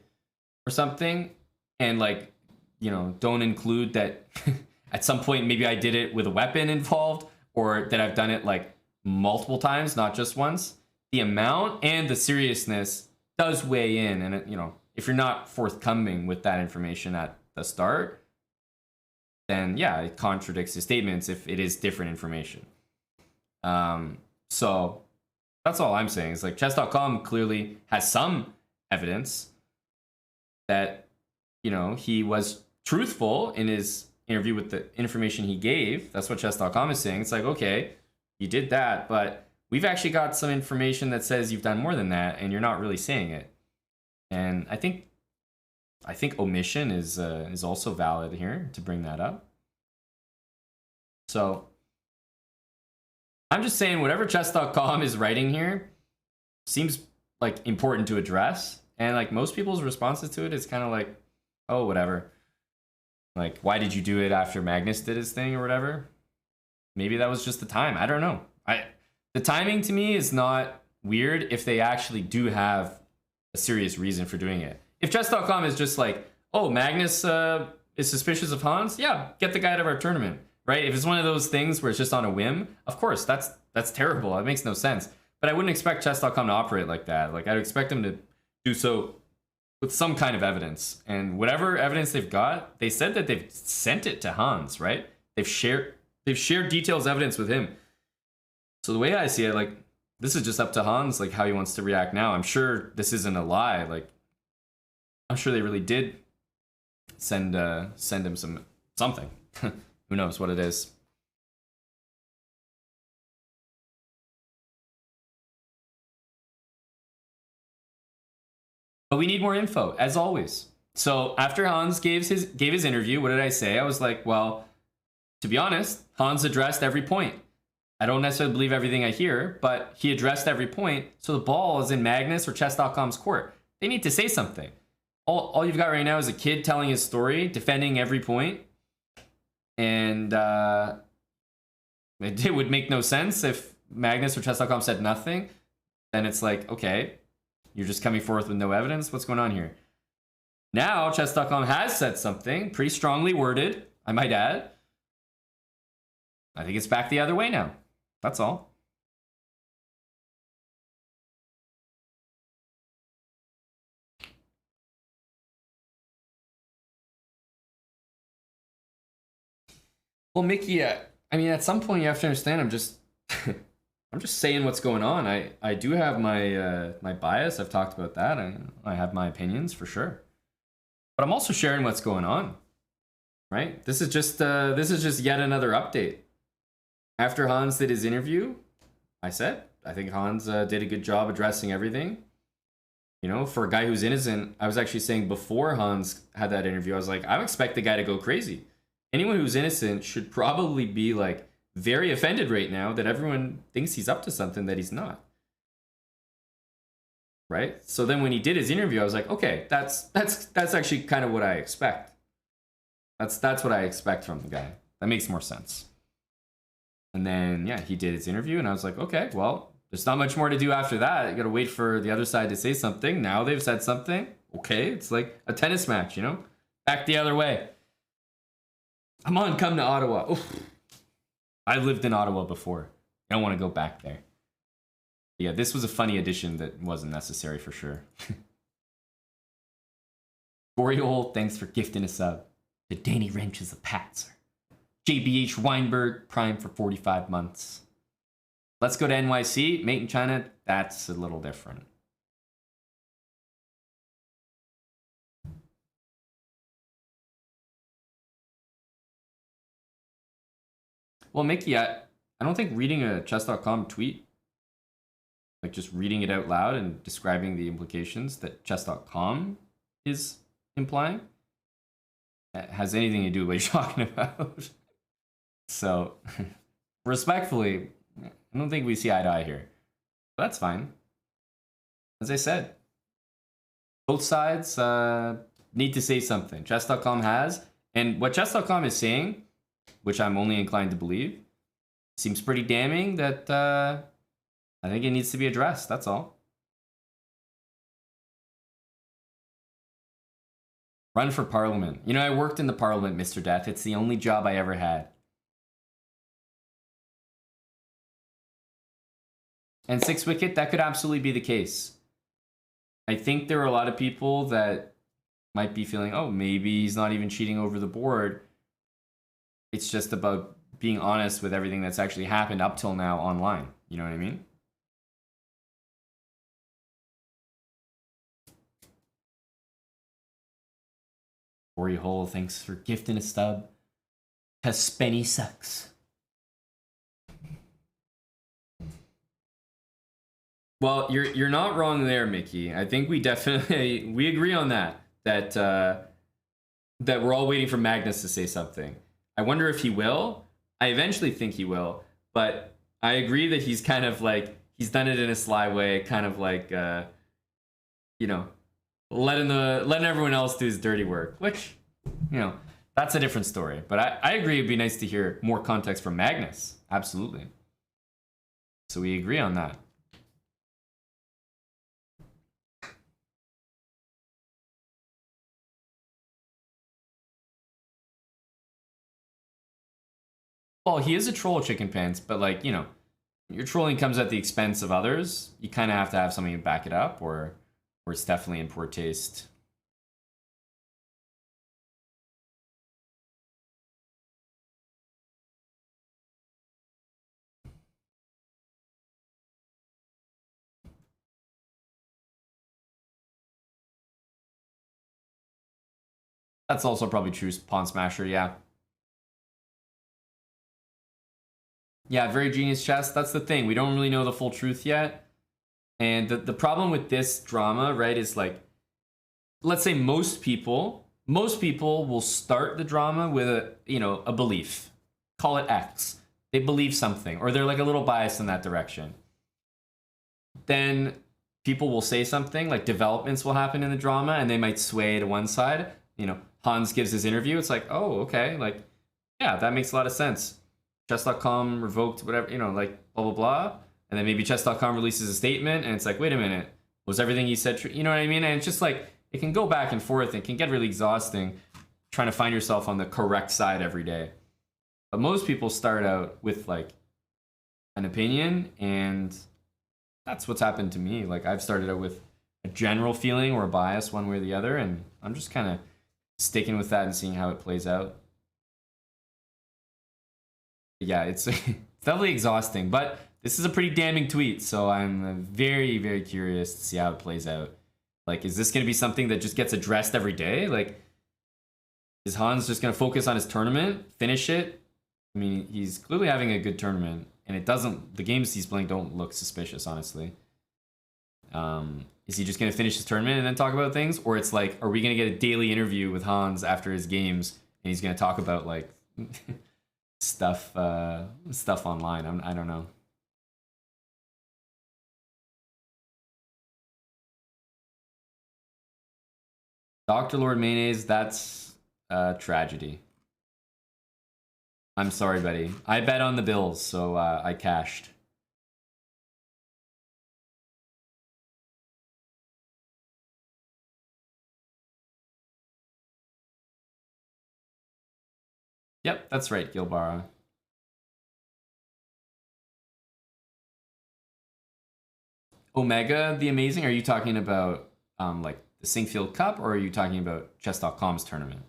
or something, and like, you know, don't include that at some point maybe I did it with a weapon involved, or that I've done it like multiple times, not just once, the amount and the seriousness does weigh in. And you know, if you're not forthcoming with that information at the start, then yeah, it contradicts his statements if it is different information. So that's all I'm saying. Is like chess.com clearly has some evidence that, you know, he was truthful in his interview with the information he gave. That's what chess.com is saying. It's like, okay, you did that, but we've actually got some information that says you've done more than that, and you're not really saying it. And I think omission is also valid here to bring that up. So I'm just saying whatever chess.com is writing here seems like important to address. And like most people's responses to it is kind of like, oh, whatever. Like, why did you do it after Magnus did his thing or whatever? Maybe that was just the time. I don't know. The timing to me is not weird if they actually do have a serious reason for doing it. If chess.com is just like, oh, Magnus is suspicious of Hans, yeah, get the guy out of our tournament, right? If it's one of those things where it's just on a whim, of course, that's terrible. That makes no sense. But I wouldn't expect chess.com to operate like that. Like, I'd expect them to do so with some kind of evidence. And whatever evidence they've got, they said that they've sent it to Hans, right? They've shared details, evidence with him. So the way I see it, like, this is just up to Hans, like, how he wants to react now. I'm sure this isn't a lie. Like, I'm sure they really did send him something. Who knows what it is. But we need more info, as always. So after Hans gave his interview, what did I say? I was like, well, to be honest, Hans addressed every point. I don't necessarily believe everything I hear, but he addressed every point. So the ball is in Magnus or chess.com's court. They need to say something. All you've got right now is a kid telling his story, defending every point. And it would make no sense if Magnus or chess.com said nothing. Then it's like, okay, you're just coming forth with no evidence. What's going on here? Now, chess.com has said something pretty strongly worded, I might add. I think it's back the other way now. That's all. Well, Mickey, I mean, at some point you have to understand. I'm just, I'm just saying what's going on. I do have my my bias. I've talked about that. I have my opinions for sure, but I'm also sharing what's going on. Right? This is just yet another update. After Hans did his interview, I said I think Hans did a good job addressing everything. You know, for a guy who's innocent, I was actually saying before Hans had that interview, I was like, I would expect the guy to go crazy. Anyone who's innocent should probably be like very offended right now that everyone thinks he's up to something that he's not. Right? So then when he did his interview, I was like, okay, that's actually kind of what I expect. That's what I expect from the guy. That makes more sense. And then yeah, he did his interview and I was like, okay, well, there's not much more to do after that. You gotta wait for the other side to say something. Now they've said something. Okay, it's like a tennis match, you know? Back the other way. Come on, come to Ottawa. Oof. I lived in Ottawa before. I don't want to go back there. Yeah, this was a funny addition that wasn't necessary for sure. Goriol, thanks for gifting a sub. The Danny Wrench is a patzer. JBH Weinberg, Prime for 45 months. Let's go to NYC. Made in China, that's a little different. Well, Mickey, I don't think reading a chess.com tweet, like just reading it out loud and describing the implications that chess.com is implying, has anything to do with what you're talking about. So, respectfully, I don't think we see eye to eye here. But that's fine. As I said, both sides need to say something. Chess.com has, and what chess.com is saying, which I'm only inclined to believe, seems pretty damning that I think it needs to be addressed. That's all. Run for parliament. You know, I worked in the parliament, Mr. Death. It's the only job I ever had. And 6 wicket, that could absolutely be the case. I think there are a lot of people that might be feeling, oh, maybe he's not even cheating over the board. It's just about being honest with everything that's actually happened up till now online. You know what I mean? Corey Hole, thanks for gifting a stub. Cause Spenny sucks. Well, you're not wrong there, Mickey. I think we definitely we agree on that. That that we're all waiting for Magnus to say something. I wonder if he will. I eventually think he will, but I agree that he's kind of like he's done it in a sly way, kind of like you know, letting everyone else do his dirty work, which, you know, that's a different story. But I agree it'd be nice to hear more context from Magnus. Absolutely. So we agree on that. Well, he is a troll, Chicken Pants, but like, you know, your trolling comes at the expense of others. You kind of have to have something to back it up, or it's definitely in poor taste. That's also probably true, Pawn Smasher, yeah. Yeah, very genius chess. That's the thing. We don't really know the full truth yet. And the problem with this drama, right, is like let's say most people will start the drama with a belief. Call it X. They believe something, or they're like a little biased in that direction. Then people will say something, like developments will happen in the drama, and they might sway to one side. Hans gives his interview. It's like, oh, okay, like, yeah, that makes a lot of sense. Chess.com revoked whatever, like blah, blah, blah. And then maybe Chess.com releases a statement, and it's like, wait a minute, was everything he said true? You know what I mean? And it's just like, it can go back and forth. It can get really exhausting trying to find yourself on the correct side every day. But most people start out with like an opinion, and that's what's happened to me. Like, I've started out with a general feeling or a bias one way or the other, and I'm just kind of sticking with that and seeing how it plays out. Yeah, it's definitely exhausting, but this is a pretty damning tweet, so I'm very, very curious to see how it plays out. Like, is this going to be something that just gets addressed every day? Like, is Hans just going to focus on his tournament, finish it? I mean, he's clearly having a good tournament, and the games he's playing don't look suspicious, honestly. Is he just going to finish his tournament and then talk about things? Or it's like, are we going to get a daily interview with Hans after his games, and he's going to talk about, like, stuff online? I don't know. Dr. Lord Mayonnaise, that's a tragedy. I'm sorry, buddy. I bet on the Bills, so I cashed. Yep, that's right, Gilbara. Omega the Amazing, are you talking about like the Singfield Cup, or are you talking about Chess.com's tournament?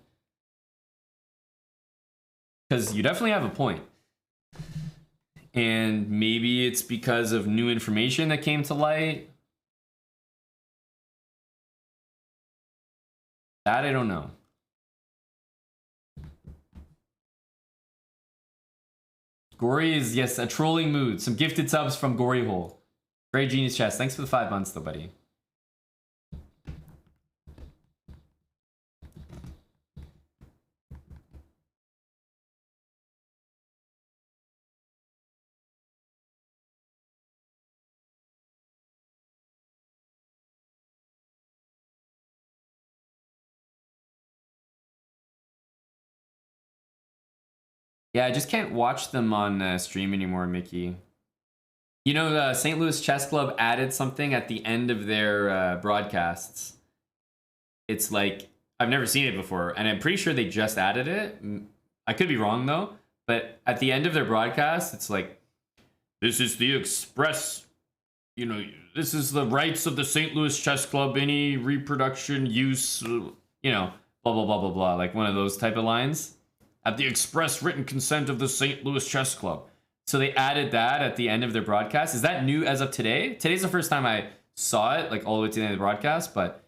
Because you definitely have a point. And maybe it's because of new information that came to light. That I don't know. Gory is, yes, a trolling mood. Some gifted subs from Gory Hole. Great Genius Chess. Thanks for the 5 months, though, buddy. Yeah, I just can't watch them on stream anymore, Mickey. You know, the St. Louis Chess Club added something at the end of their broadcasts. It's like, I've never seen it before, and I'm pretty sure they just added it. I could be wrong, though. But at the end of their broadcast, it's like, this is the express, this is the rights of the St. Louis Chess Club, any reproduction, use, blah, blah, blah, blah, blah. Like one of those type of lines. At the express written consent of the St. Louis Chess Club. So they added that at the end of their broadcast. Is that new as of today? Today's the first time I saw it, like all the way to the end of the broadcast, but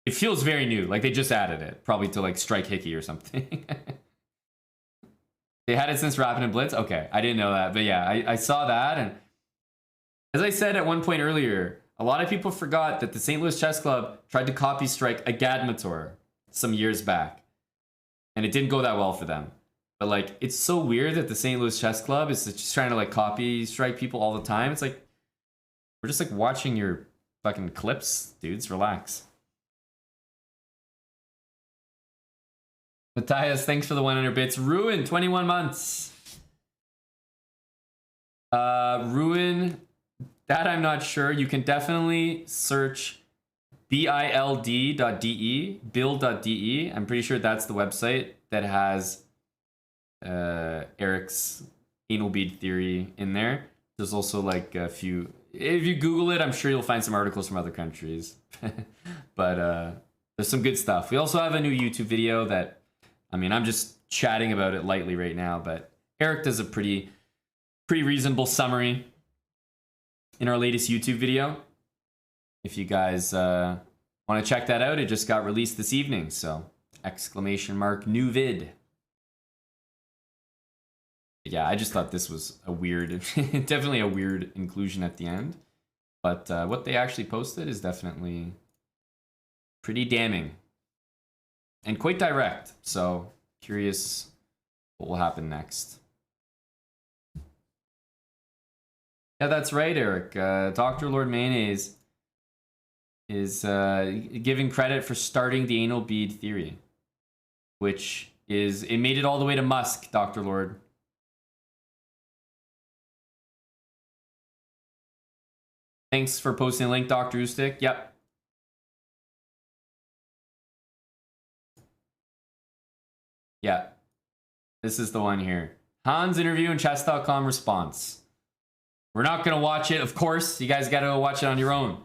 it feels very new. Like they just added it, probably to like strike Hickey or something. They had it since Rapid and Blitz? Okay, I didn't know that. But yeah, I saw that. And as I said at one point earlier, a lot of people forgot that the St. Louis Chess Club tried to copy strike a Gadmator some years back. And it didn't go that well for them. But like, it's so weird that the St. Louis Chess Club is just trying to like copy strike people all the time. It's like, we're just like watching your fucking clips, dudes. Relax. Matthias, thanks for the 100 bits. Ruin, 21 months. Ruin, that I'm not sure. You can definitely search bild.de, build.de. I'm pretty sure that's the website that has Eric's anal bead theory in there. There's also like a few, if you Google it, I'm sure you'll find some articles from other countries. But there's some good stuff. We also have a new YouTube video that, I mean, I'm just chatting about it lightly right now, but Eric does a pretty reasonable summary in our latest YouTube video. If you guys want to check that out, it just got released this evening, so !new vid. Yeah, I just thought this was a weird, definitely a weird inclusion at the end. But what they actually posted is definitely pretty damning. and quite direct. So curious what will happen next. Yeah, that's right, Eric. Dr. Lord Mayonnaise is giving credit for starting the anal bead theory, which is, it made it all the way to Musk, Dr. Lord. Thanks for posting a link, Dr. Ustic. Yep. Yeah. This is the one here. Hans interview and chess.com response. We're not going to watch it, of course. You guys got to go watch it on your own.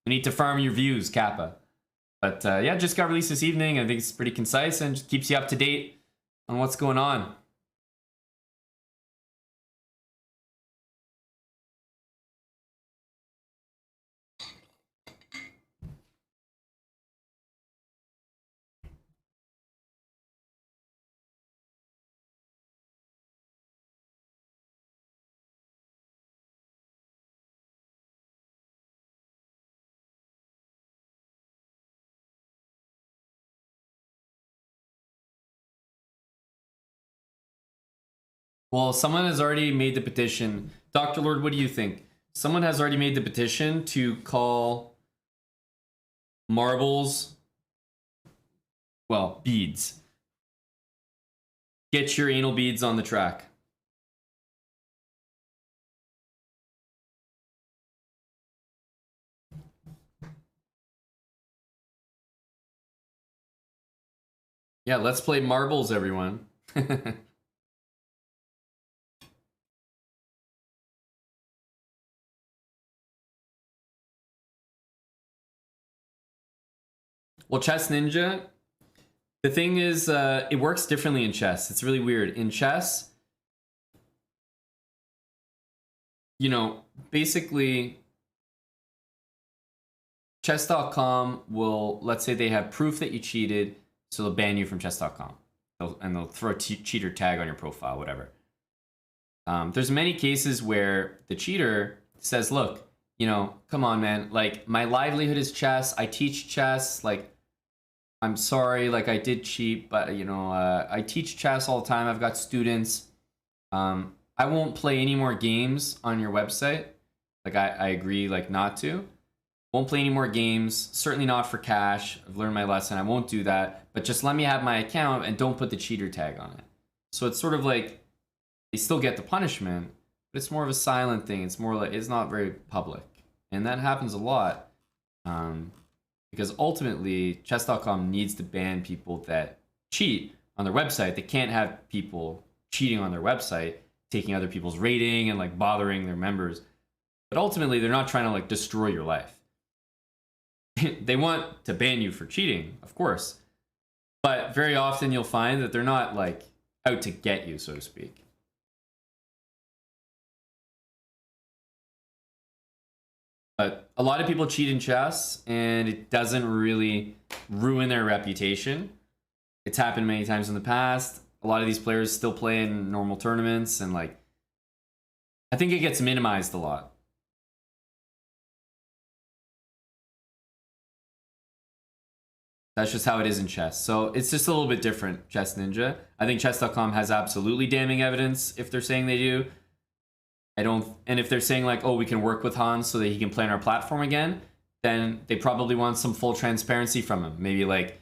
We need to farm your views, Kappa. But yeah, just got released this evening. I think it's pretty concise and just keeps you up to date on what's going on. Well, someone has already made the petition. Dr. Lord, what do you think? Someone has already made the petition to call marbles, well, beads. Get your anal beads on the track. Yeah, let's play marbles, everyone. Well, Chess Ninja, the thing is, it works differently in chess. It's really weird. In chess, you know, basically, chess.com will, let's say they have proof that you cheated, so they'll ban you from chess.com. And they'll throw a cheater tag on your profile, whatever. There's many cases where the cheater says, look, you know, come on, man. Like, my livelihood is chess. I teach chess. Like, I'm sorry, like, I did cheat, but, you know, I teach chess all the time. I've got students. I won't play any more games on your website. Like, I agree, like, not to. Won't play any more games. Certainly not for cash. I've learned my lesson. I won't do that. But just let me have my account and don't put the cheater tag on it. So it's sort of like, they still get the punishment, but it's more of a silent thing. It's more like, it's not very public. And that happens a lot. Because ultimately, chess.com needs to ban people that cheat on their website. They can't have people cheating on their website, taking other people's rating and like bothering their members. But ultimately, they're not trying to like destroy your life. They want to ban you for cheating, of course. But very often you'll find that they're not like out to get you, so to speak. But a lot of people cheat in chess, and it doesn't really ruin their reputation. It's happened many times in the past. A lot of these players still play in normal tournaments, and like, I think it gets minimized a lot. That's just how it is in chess. So it's just a little bit different, Chess Ninja. I think chess.com has absolutely damning evidence if they're saying they do. And if they're saying like, oh, we can work with Hans so that he can play on our platform again, then they probably want some full transparency from him. Maybe like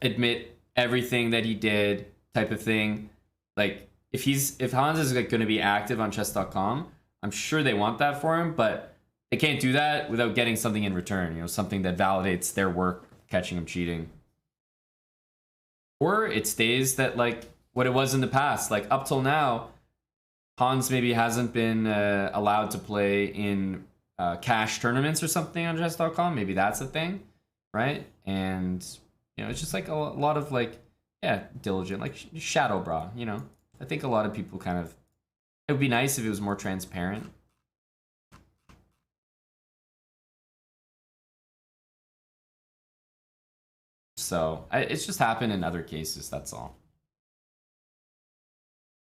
admit everything that he did type of thing. Like if Hans is like going to be active on chess.com, I'm sure they want that for him, but they can't do that without getting something in return, you know, something that validates their work catching him cheating. Or it stays that like what it was in the past, like up till now, Hans maybe hasn't been allowed to play in cash tournaments or something on chess.com. Maybe that's a thing, right? And, you know, it's just like a lot of like, yeah, diligent, like shadow bra, you know? I think a lot of people kind of, it would be nice if it was more transparent. So it's just happened in other cases, that's all.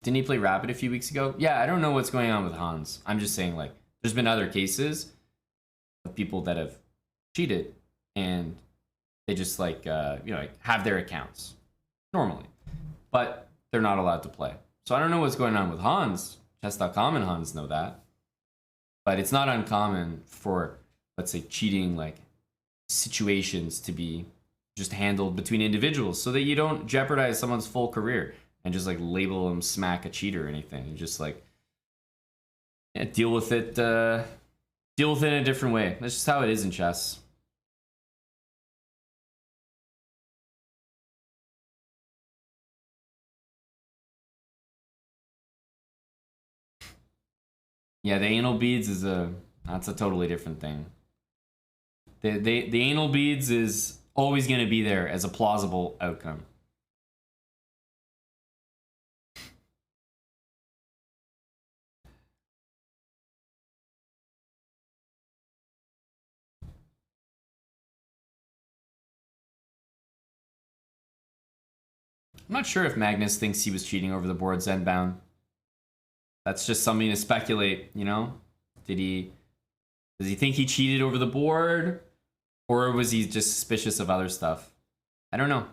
Didn't he play Rapid a few weeks ago? Yeah, I don't know what's going on with Hans. I'm just saying, like, there's been other cases of people that have cheated and they just, like, you know, like, have their accounts. normally, but they're not allowed to play. So I don't know what's going on with Hans. Chess.com and Hans know that, but it's not uncommon for, let's say, cheating like situations to be just handled between individuals so that you don't jeopardize someone's full career and just like label them smack a cheater or anything. You just like, yeah, deal with it in a different way. That's just how it is in chess. Yeah, the anal beads is that's a totally different thing. The anal beads is always going to be there as a plausible outcome. I'm not sure if Magnus thinks he was cheating over the board Zenbound. That's just something to speculate, you know? Does he think he cheated over the board? Or was he just suspicious of other stuff? I don't know.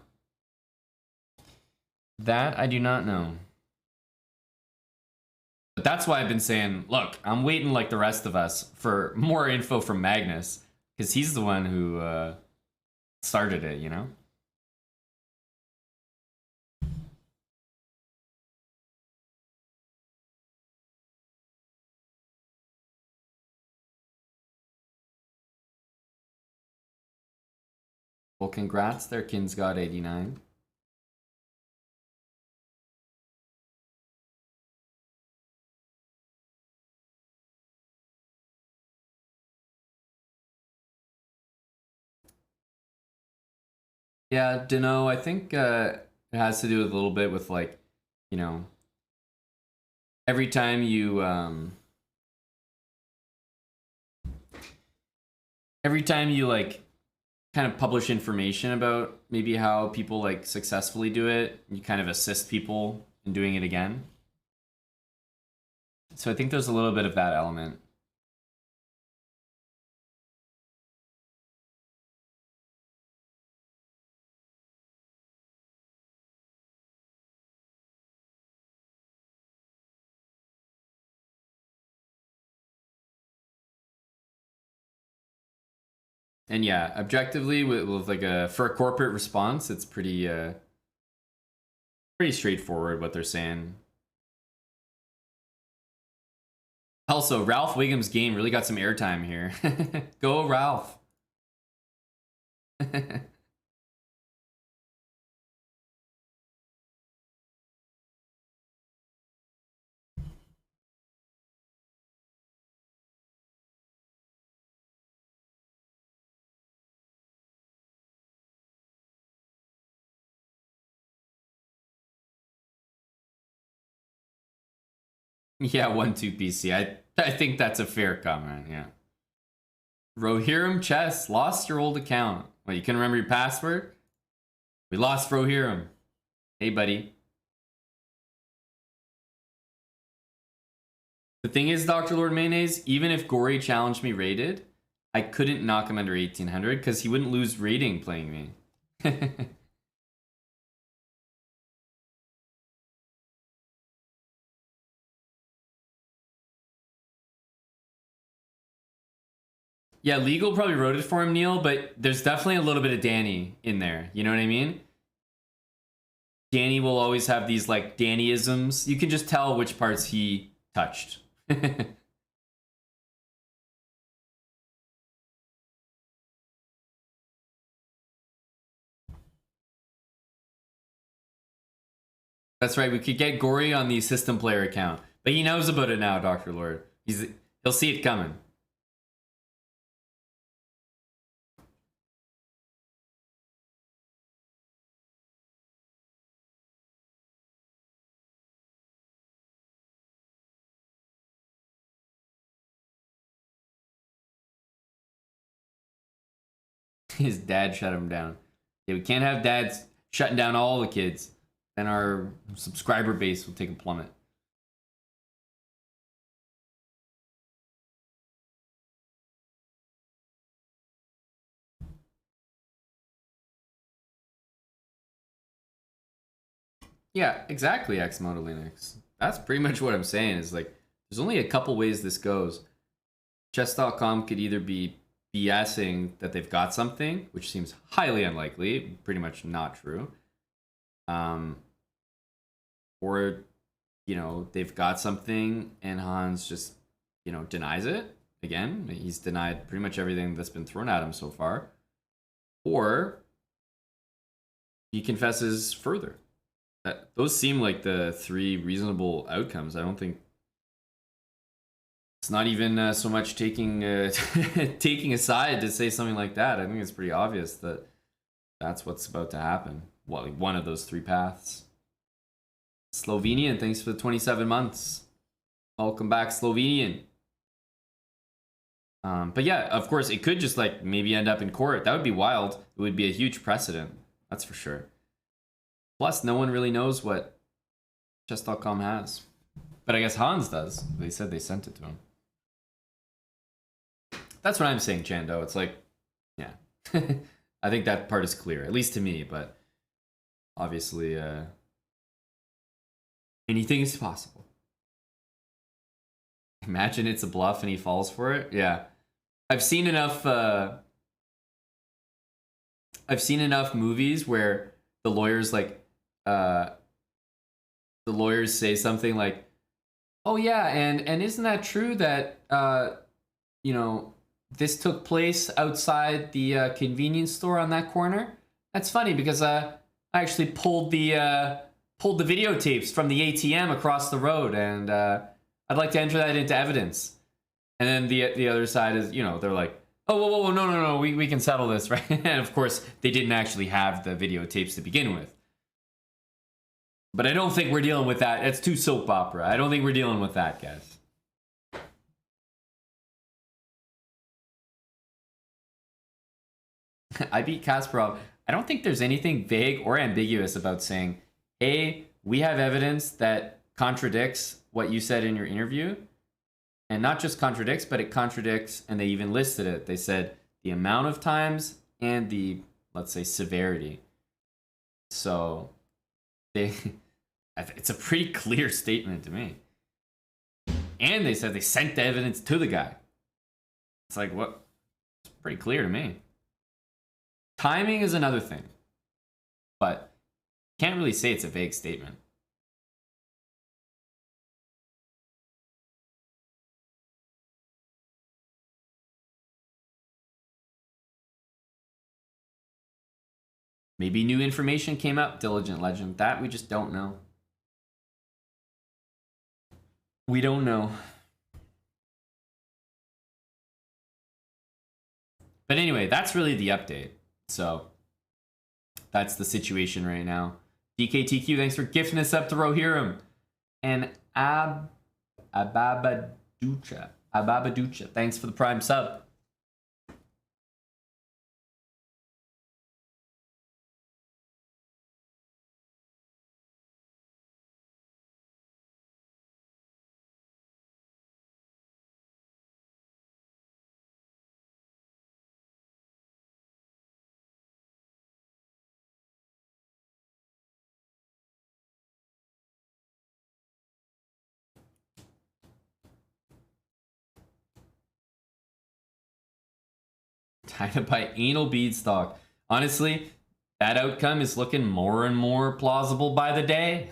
That I do not know. But that's why I've been saying, look, I'm waiting like the rest of us for more info from Magnus. Because he's the one who started it, you know? Well, congrats there, Kinsgod89. Yeah, Dino, I think it has to do with a little bit with like, you know, every time you like kind of publish information about maybe how people like successfully do it, you kind of assist people in doing it again. So I think there's a little bit of that element. And yeah, objectively with like for a corporate response, it's pretty straightforward what they're saying. Also, Ralph Wiggum's game really got some airtime here. Go Ralph. Yeah, 1-2 PC. I think that's a fair comment, yeah. Rohirrim Chess, lost your old account. What, you can remember your password? We lost Rohirrim. Hey, buddy. The thing is, Dr. Lord Mayonnaise, even if Gory challenged me rated, I couldn't knock him under 1800 because he wouldn't lose rating playing me. Yeah, Legal probably wrote it for him, Neil, but there's definitely a little bit of Danny in there. You know what I mean? Danny will always have these like Dannyisms. You can just tell which parts he touched. That's right. We could get Gory on the system player account, but he knows about it now, Dr. Lord. He'll see it coming. His dad shut him down. Yeah, we can't have dads shutting down all the kids. Then our subscriber base will take a plummet. Yeah, exactly, Xmoto Linux. That's pretty much what I'm saying is like, there's only a couple ways this goes. Chess.com could either be BSing that they've got something, which seems highly unlikely, pretty much not true. Or, you know, they've got something and Hans just, you know, denies it. Again, he's denied pretty much everything that's been thrown at him so far. Or he confesses further. Those seem like the three reasonable outcomes. I don't think it's not even so much taking taking a side to say something like that. I think it's pretty obvious that that's what's about to happen. Well, like one of those three paths. Slovenian, thanks for the 27 months. Welcome back, Slovenian. But yeah, of course, it could just like maybe end up in court. That would be wild. It would be a huge precedent. That's for sure. Plus, no one really knows what chess.com has. But I guess Hans does. They said they sent it to him. That's what I'm saying, Chando. It's like, yeah. I think that part is clear, at least to me, but obviously, anything is possible. Imagine it's a bluff and he falls for it. Yeah. I've seen enough movies where the lawyers say something like, "Oh yeah, and isn't that true that you know, this took place outside the convenience store on that corner? That's funny because I actually pulled the videotapes from the ATM across the road, and I'd like to enter that into evidence." And then the other side is, you know, they're like, "Oh, whoa, no, we can settle this," right? And of course, they didn't actually have the videotapes to begin with. But I don't think we're dealing with that. It's too soap opera. I don't think we're dealing with that, guys. I beat Kasparov. I don't think there's anything vague or ambiguous about saying, "Hey, we have evidence that contradicts what you said in your interview." And not just contradicts, but it contradicts, and they even listed it. They said the amount of times and the, let's say, severity. So it's a pretty clear statement to me. And they said they sent the evidence to the guy. It's like, what? It's pretty clear to me. Timing is another thing, but can't really say it's a vague statement. Maybe new information came up, Diligent Legend. That we just don't know. We don't know. But anyway, that's really the update. So that's the situation right now. DKTQ, thanks for gifting us up to Rohirrim. And Ababaducha, thanks for the prime sub. Tied up by anal beadstock. Honestly, that outcome is looking more and more plausible by the day.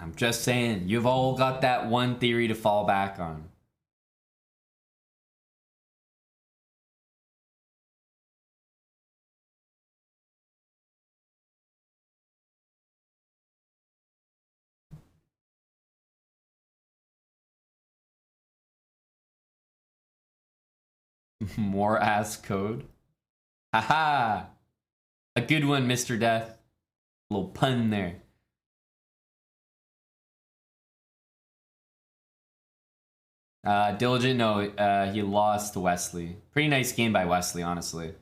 I'm just saying, you've all got that one theory to fall back on. More ass code. Haha! A good one, Mr. Death. A little pun there. Diligent, no, he lost to Wesley. Pretty nice game by Wesley, honestly.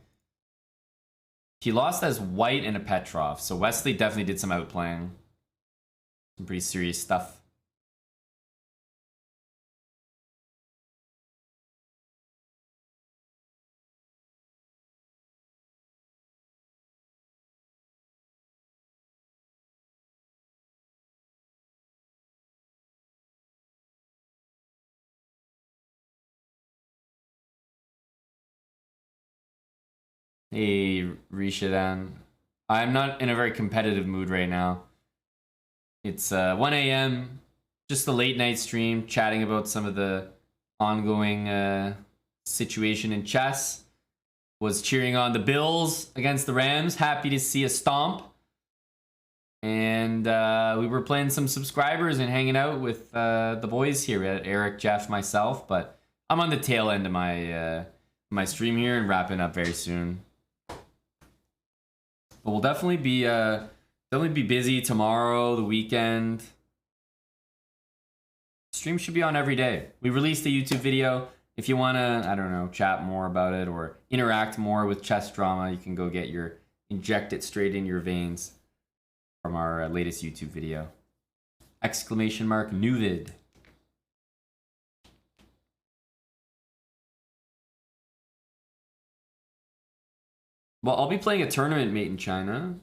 He lost as White and a Petrov, so Wesley definitely did some outplaying. Some pretty serious stuff. Hey, Rishadan. I'm not in a very competitive mood right now. It's 1 a.m. Just a late night stream, chatting about some of the ongoing situation in chess. Was cheering on the Bills against the Rams. Happy to see a stomp. And we were playing some subscribers and hanging out with the boys here. We had Eric, Jeff, myself. But I'm on the tail end of my my stream here and wrapping up very soon. But we'll definitely be busy tomorrow, the weekend. Stream should be on every day. We released a YouTube video. If you want to, I don't know, chat more about it or interact more with Chess Drama, you can go get your inject it straight in your veins from our latest YouTube video. Exclamation mark new vid. Well, I'll be playing a tournament made in China.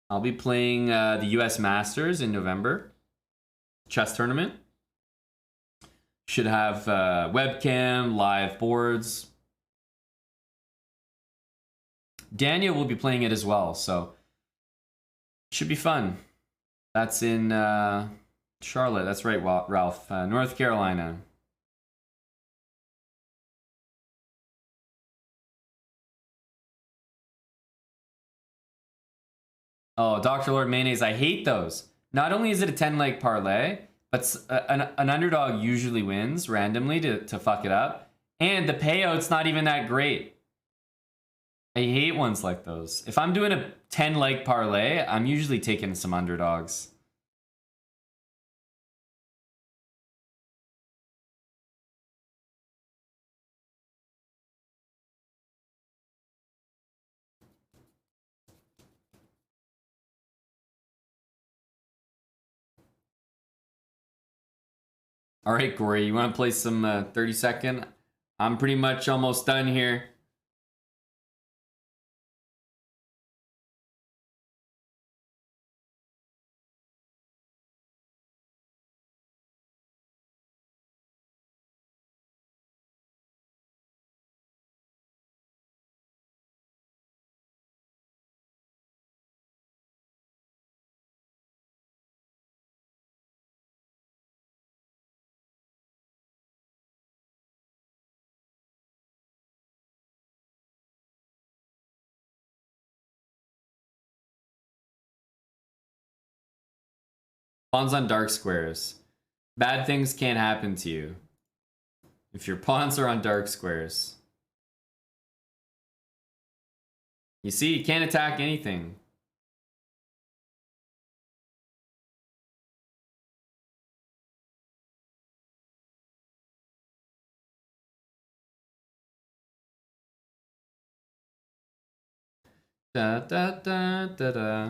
I'll be playing the US Masters in November. Chess tournament. Should have webcam, live boards. Daniel will be playing it as well, so should be fun. That's in Charlotte. That's right, Ralph. North Carolina. Oh, Dr. Lord Mayonnaise, I hate those. Not only is it a 10-leg parlay, but an underdog usually wins randomly to fuck it up. And the payout's not even that great. I hate ones like those. If I'm doing a 10-leg parlay, I'm usually taking some underdogs. All right, Corey, you want to play some 30-second? I'm pretty much almost done here. Pawns on dark squares. Bad things can't happen to you if your pawns are on dark squares. You see, you can't attack anything. Da da da da da.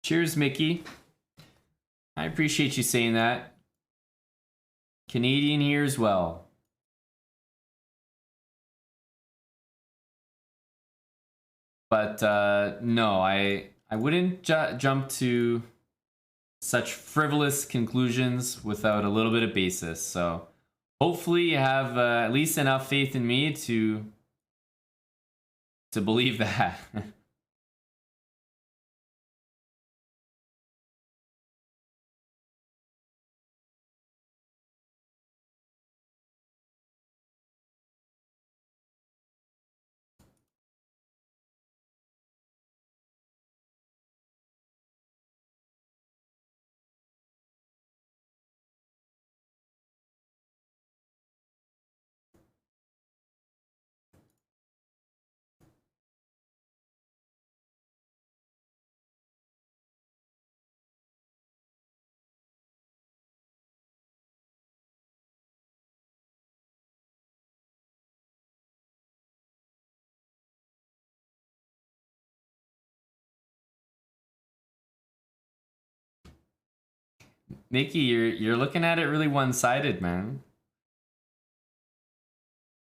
Cheers, Mickey. I appreciate you saying that. Canadian here as well. But no, I wouldn't jump to such frivolous conclusions without a little bit of basis. So hopefully you have at least enough faith in me to believe that. Mickey, you're looking at it really one-sided, man.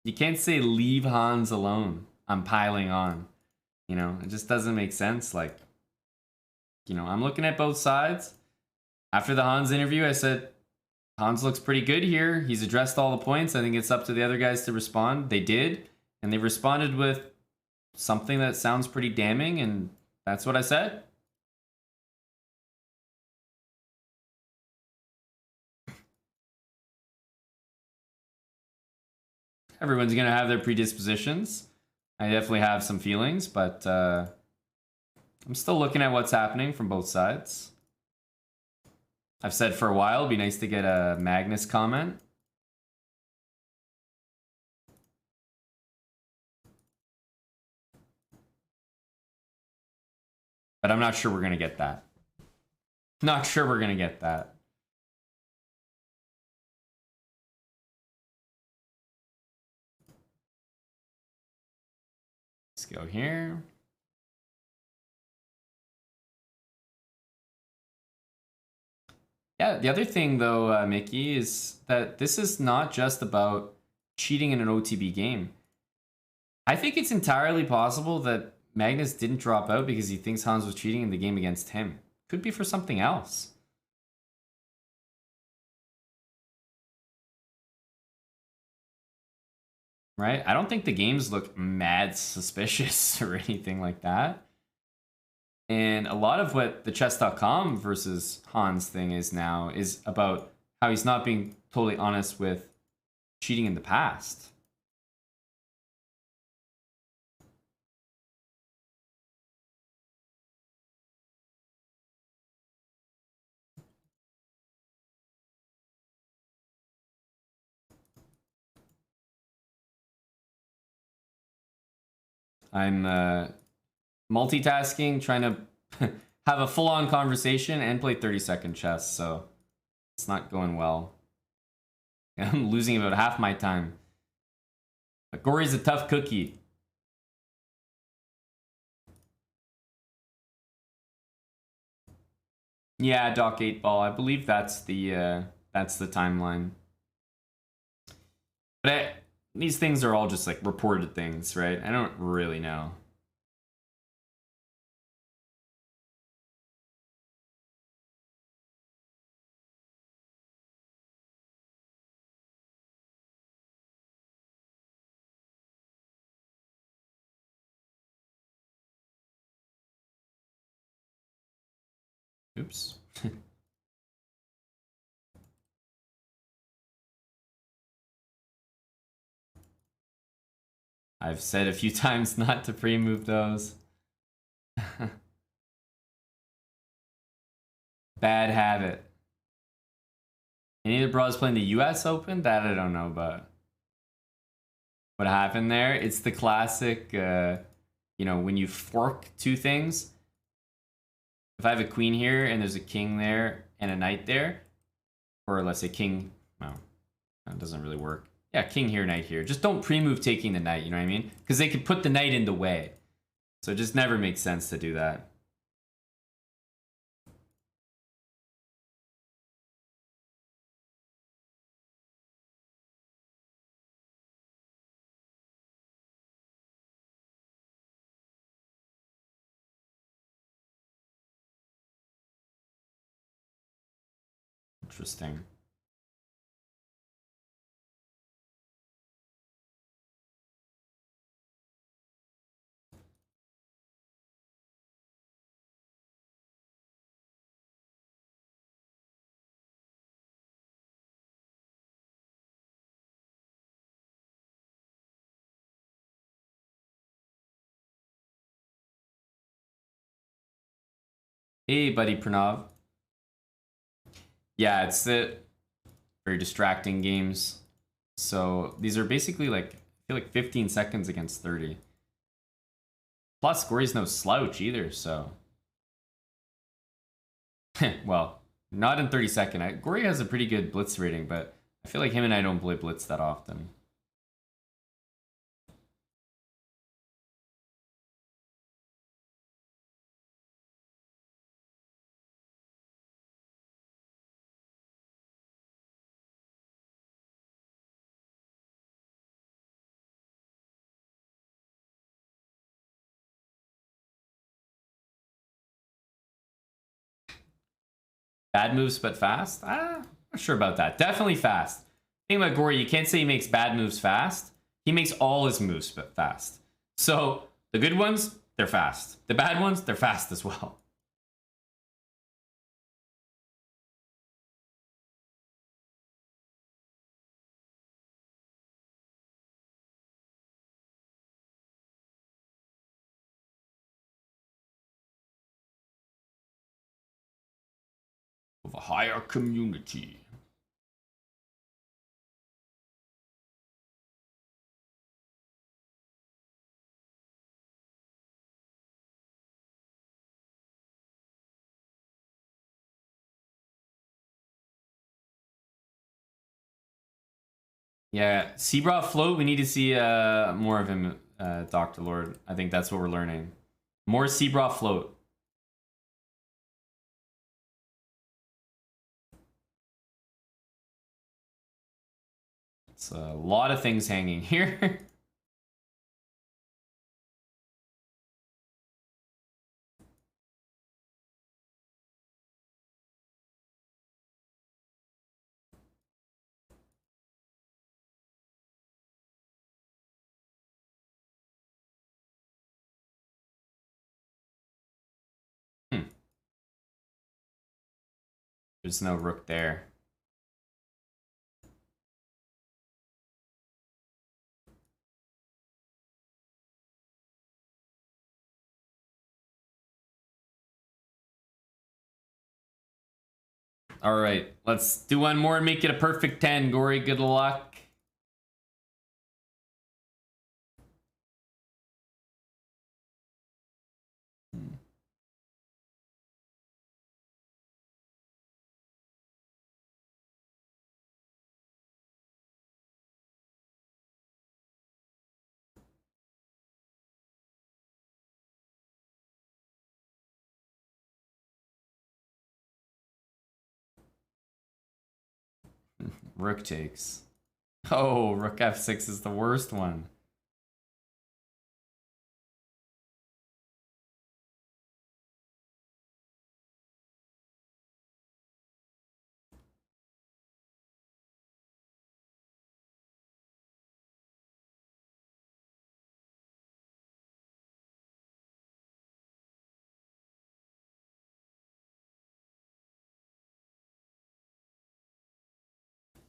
You can't say leave Hans alone. I'm piling on. You know, it just doesn't make sense. Like, you know, I'm looking at both sides. After the Hans interview, I said, Hans looks pretty good here. He's addressed all the points. I think it's up to the other guys to respond. They did, and they responded with something that sounds pretty damning, and that's what I said. Everyone's gonna have their predispositions. I definitely have some feelings, but I'm still looking at what's happening from both sides. I've said for a while, it'd be nice to get a Magnus comment. But I'm not sure we're gonna get that. Not sure we're gonna get that. Let's go here. Yeah, the other thing though, Mickey, is that this is not just about cheating in an OTB game. I think it's entirely possible that Magnus didn't drop out because he thinks Hans was cheating in the game against him. Could be for something else. Right? I don't think the games look mad suspicious or anything like that. And a lot of what the chess.com versus Hans thing is now is about how he's not being totally honest with cheating in the past. I'm multitasking, trying to have a full-on conversation and play 30-second chess, so it's not going well. I'm losing about half my time. But Gory's a tough cookie. Yeah, Doc 8 Ball. I believe that's the timeline. But these things are all just like reported things, right? I don't really know. Oops. I've said a few times not to pre-move those. Bad habit. Any of the bros playing the US Open? That I don't know about. What happened there? It's the classic, you know, when you fork two things. If I have a queen here and there's a king there and a knight there, or let's say king, well, that doesn't really work. Yeah, king here, knight here. Just don't pre-move taking the knight, you know what I mean? Because they could put the knight in the way. So it just never makes sense to do that. Interesting. Hey, buddy Pranav. Yeah, it's the very distracting games. So these are basically like, I feel like 15 seconds against 30. Plus, Gory's no slouch either, so. Well, not in 30-second. Gory has a pretty good blitz rating, but I feel like him and I don't play blitz that often. Bad moves but fast? Not sure about that. Definitely fast. Thing about Gory, you can't say he makes bad moves fast. He makes all his moves but fast. So the good ones, they're fast. The bad ones, they're fast as well. Of a higher community. Yeah, Seabra float. We need to see more of him, Dr. Lord. I think that's what we're learning. More Seabra float. It's a lot of things hanging here. There's no rook there. All right, let's do one more and make it a perfect 10. Gory, good luck. Rook takes. Oh, rook f6 is the worst one.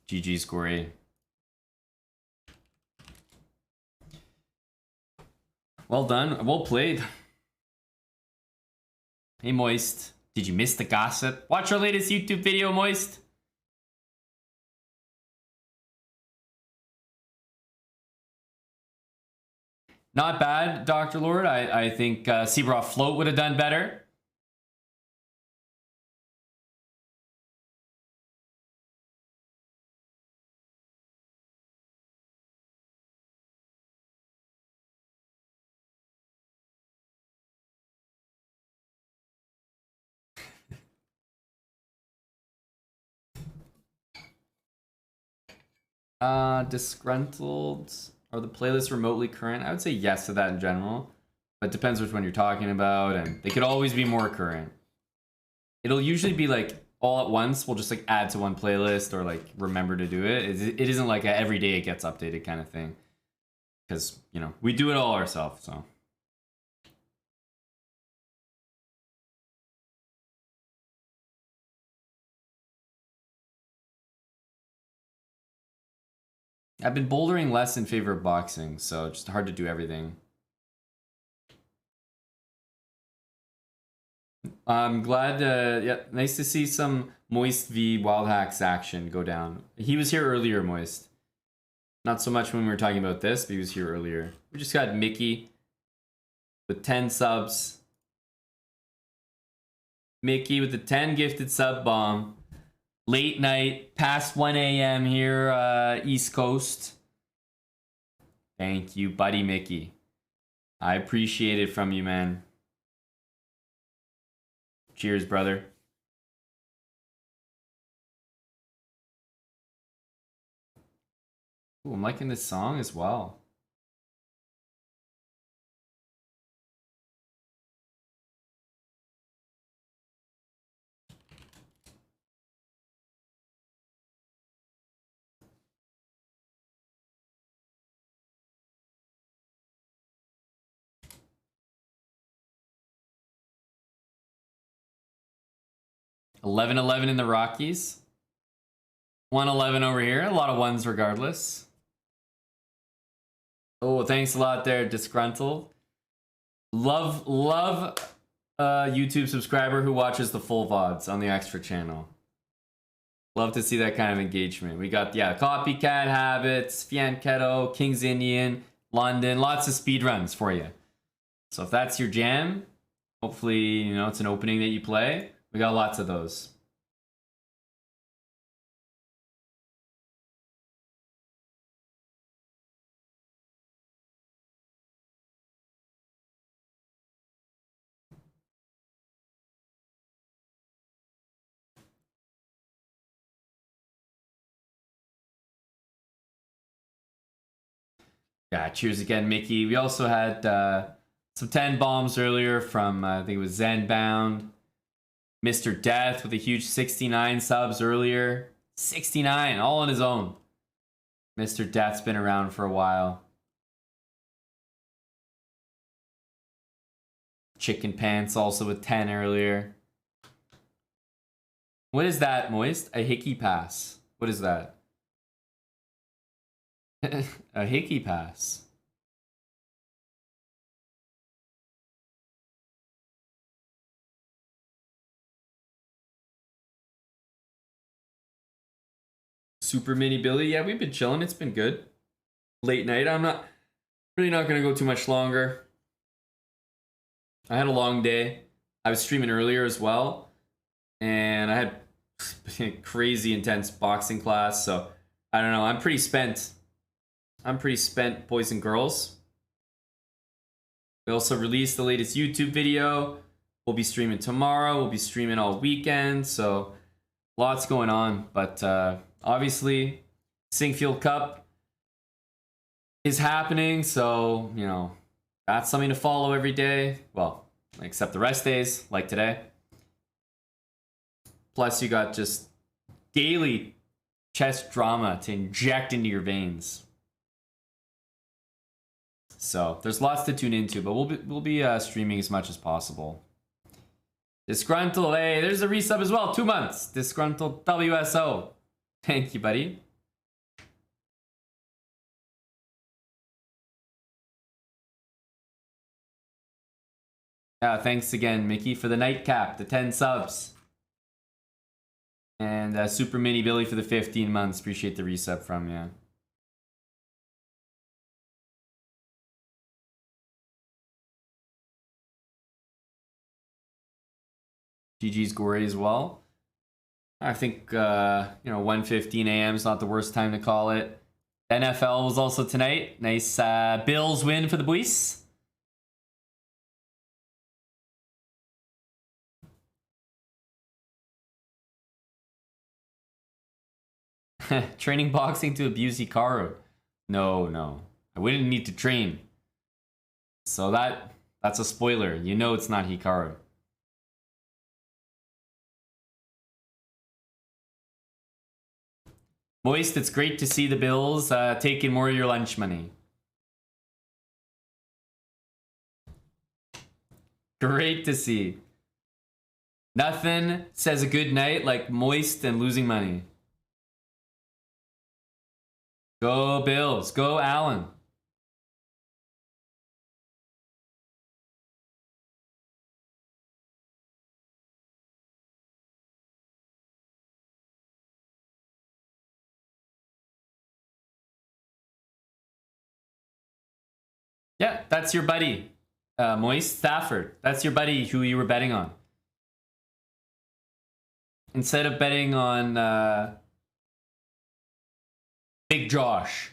GG's, Gory. Well done. Well played. Hey, Moist. Did you miss the gossip? Watch our latest YouTube video, Moist. Not bad, Dr. Lord. I think Seabra Float would have done better. Disgruntled. Are the playlists remotely current? I would say yes to that in general. But it depends which one you're talking about, and they could always be more current. It'll usually be like all at once. We'll just like add to one playlist or like remember to do it. It isn't like a every day it gets updated kind of thing. Because, you know, we do it all ourselves, so. I've been bouldering less in favor of boxing, so just hard to do everything. I'm glad, yeah, nice to see some Moist v Wild Hacks action go down. He was here earlier, Moist. Not so much when we were talking about this, but he was here earlier. We just got Mickey with 10 subs. Mickey with the 10 gifted sub bomb. Late night, past 1 a.m. here, East Coast. Thank you, buddy Mickey. I appreciate it from you, man. Cheers, brother. Ooh, I'm liking this song as well. 11-11 in the Rockies. 1-11 over here. A lot of ones regardless. Oh, thanks a lot there, Disgruntled. Love YouTube subscriber who watches the full VODs on the extra channel. Love to see that kind of engagement. We got, yeah, Copycat Habits, Fianchetto, King's Indian, London, lots of speed runs for you. So if that's your jam, hopefully, you know, it's an opening that you play. We got lots of those. Yeah, cheers again, Mickey. We also had some 10 bombs earlier from, I think it was Zenbound. Mr. Death with a huge 69 subs earlier. 69, all on his own. Mr. Death's been around for a while. Chicken Pants also with 10 earlier. What is that, Moist? A hickey pass. What is that? A hickey pass. Super Mini Billy. Yeah, we've been chilling. It's been good. Late night. I'm not really not going to go too much longer. I had a long day. I was streaming earlier as well. And I had crazy intense boxing class. So I don't know. I'm pretty spent. Boys and girls. We also released the latest YouTube video. We'll be streaming tomorrow. We'll be streaming all weekend. So lots going on. But obviously, Singfield Cup is happening. So, you know, that's something to follow every day. Well, except the rest days, like today. Plus, you got just daily chess drama to inject into your veins. So there's lots to tune into, but we'll be streaming as much as possible. Disgruntled, hey, there's a resub as well. 2 months. Disgruntled WSO. Thank you, buddy. Yeah, thanks again, Mickey, for the nightcap, the 10 subs. And Super Mini Billy for the 15 months. Appreciate the resub from you. GG's Gory as well. I think, you know, 1:15 a.m. is not the worst time to call it. NFL was also tonight. Nice Bills win for the boys. Training boxing to abuse Hikaru. No. I wouldn't need to train. So that's a spoiler. You know it's not Hikaru. Moist, it's great to see the Bills taking more of your lunch money. Great to see. Nothing says a good night like Moist and losing money. Go Bills. Go Allen. Yeah, that's your buddy, Moist Stafford. That's your buddy who you were betting on. Instead of betting on Big Josh.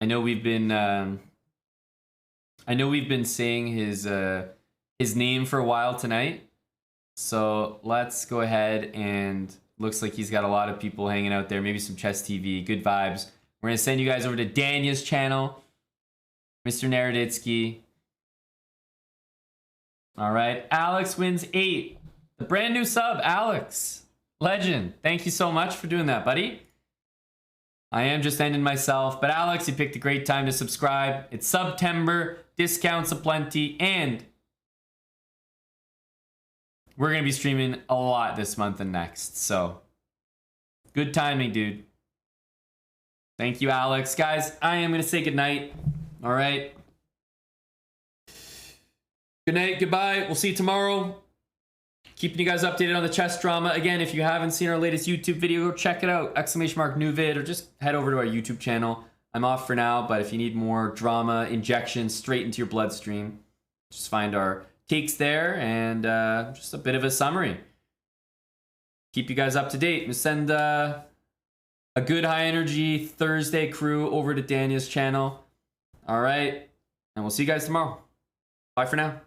I know we've been saying his name for a while tonight. So let's go ahead, and looks like he's got a lot of people hanging out there. Maybe some Chess TV, good vibes. We're gonna send you guys over to Danya's channel, Mr. Naroditsky. All right, Alex wins 8. The brand new sub, Alex. Legend. Thank you so much for doing that, buddy. I am just ending myself, but Alex, you picked a great time to subscribe. It's September, discounts aplenty, and we're gonna be streaming a lot this month and next. So good timing, dude. Thank you, Alex. Guys, I am gonna say goodnight. All right. Good night, goodbye. We'll see you tomorrow. Keeping you guys updated on the chess drama. Again, if you haven't seen our latest YouTube video, go check it out. !new vid, or just head over to our YouTube channel. I'm off for now, but if you need more drama injections straight into your bloodstream, just find our takes there and just a bit of a summary. Keep you guys up to date. We'll send a good high energy Thursday crew over to Daniel's channel. All right. And we'll see you guys tomorrow. Bye for now.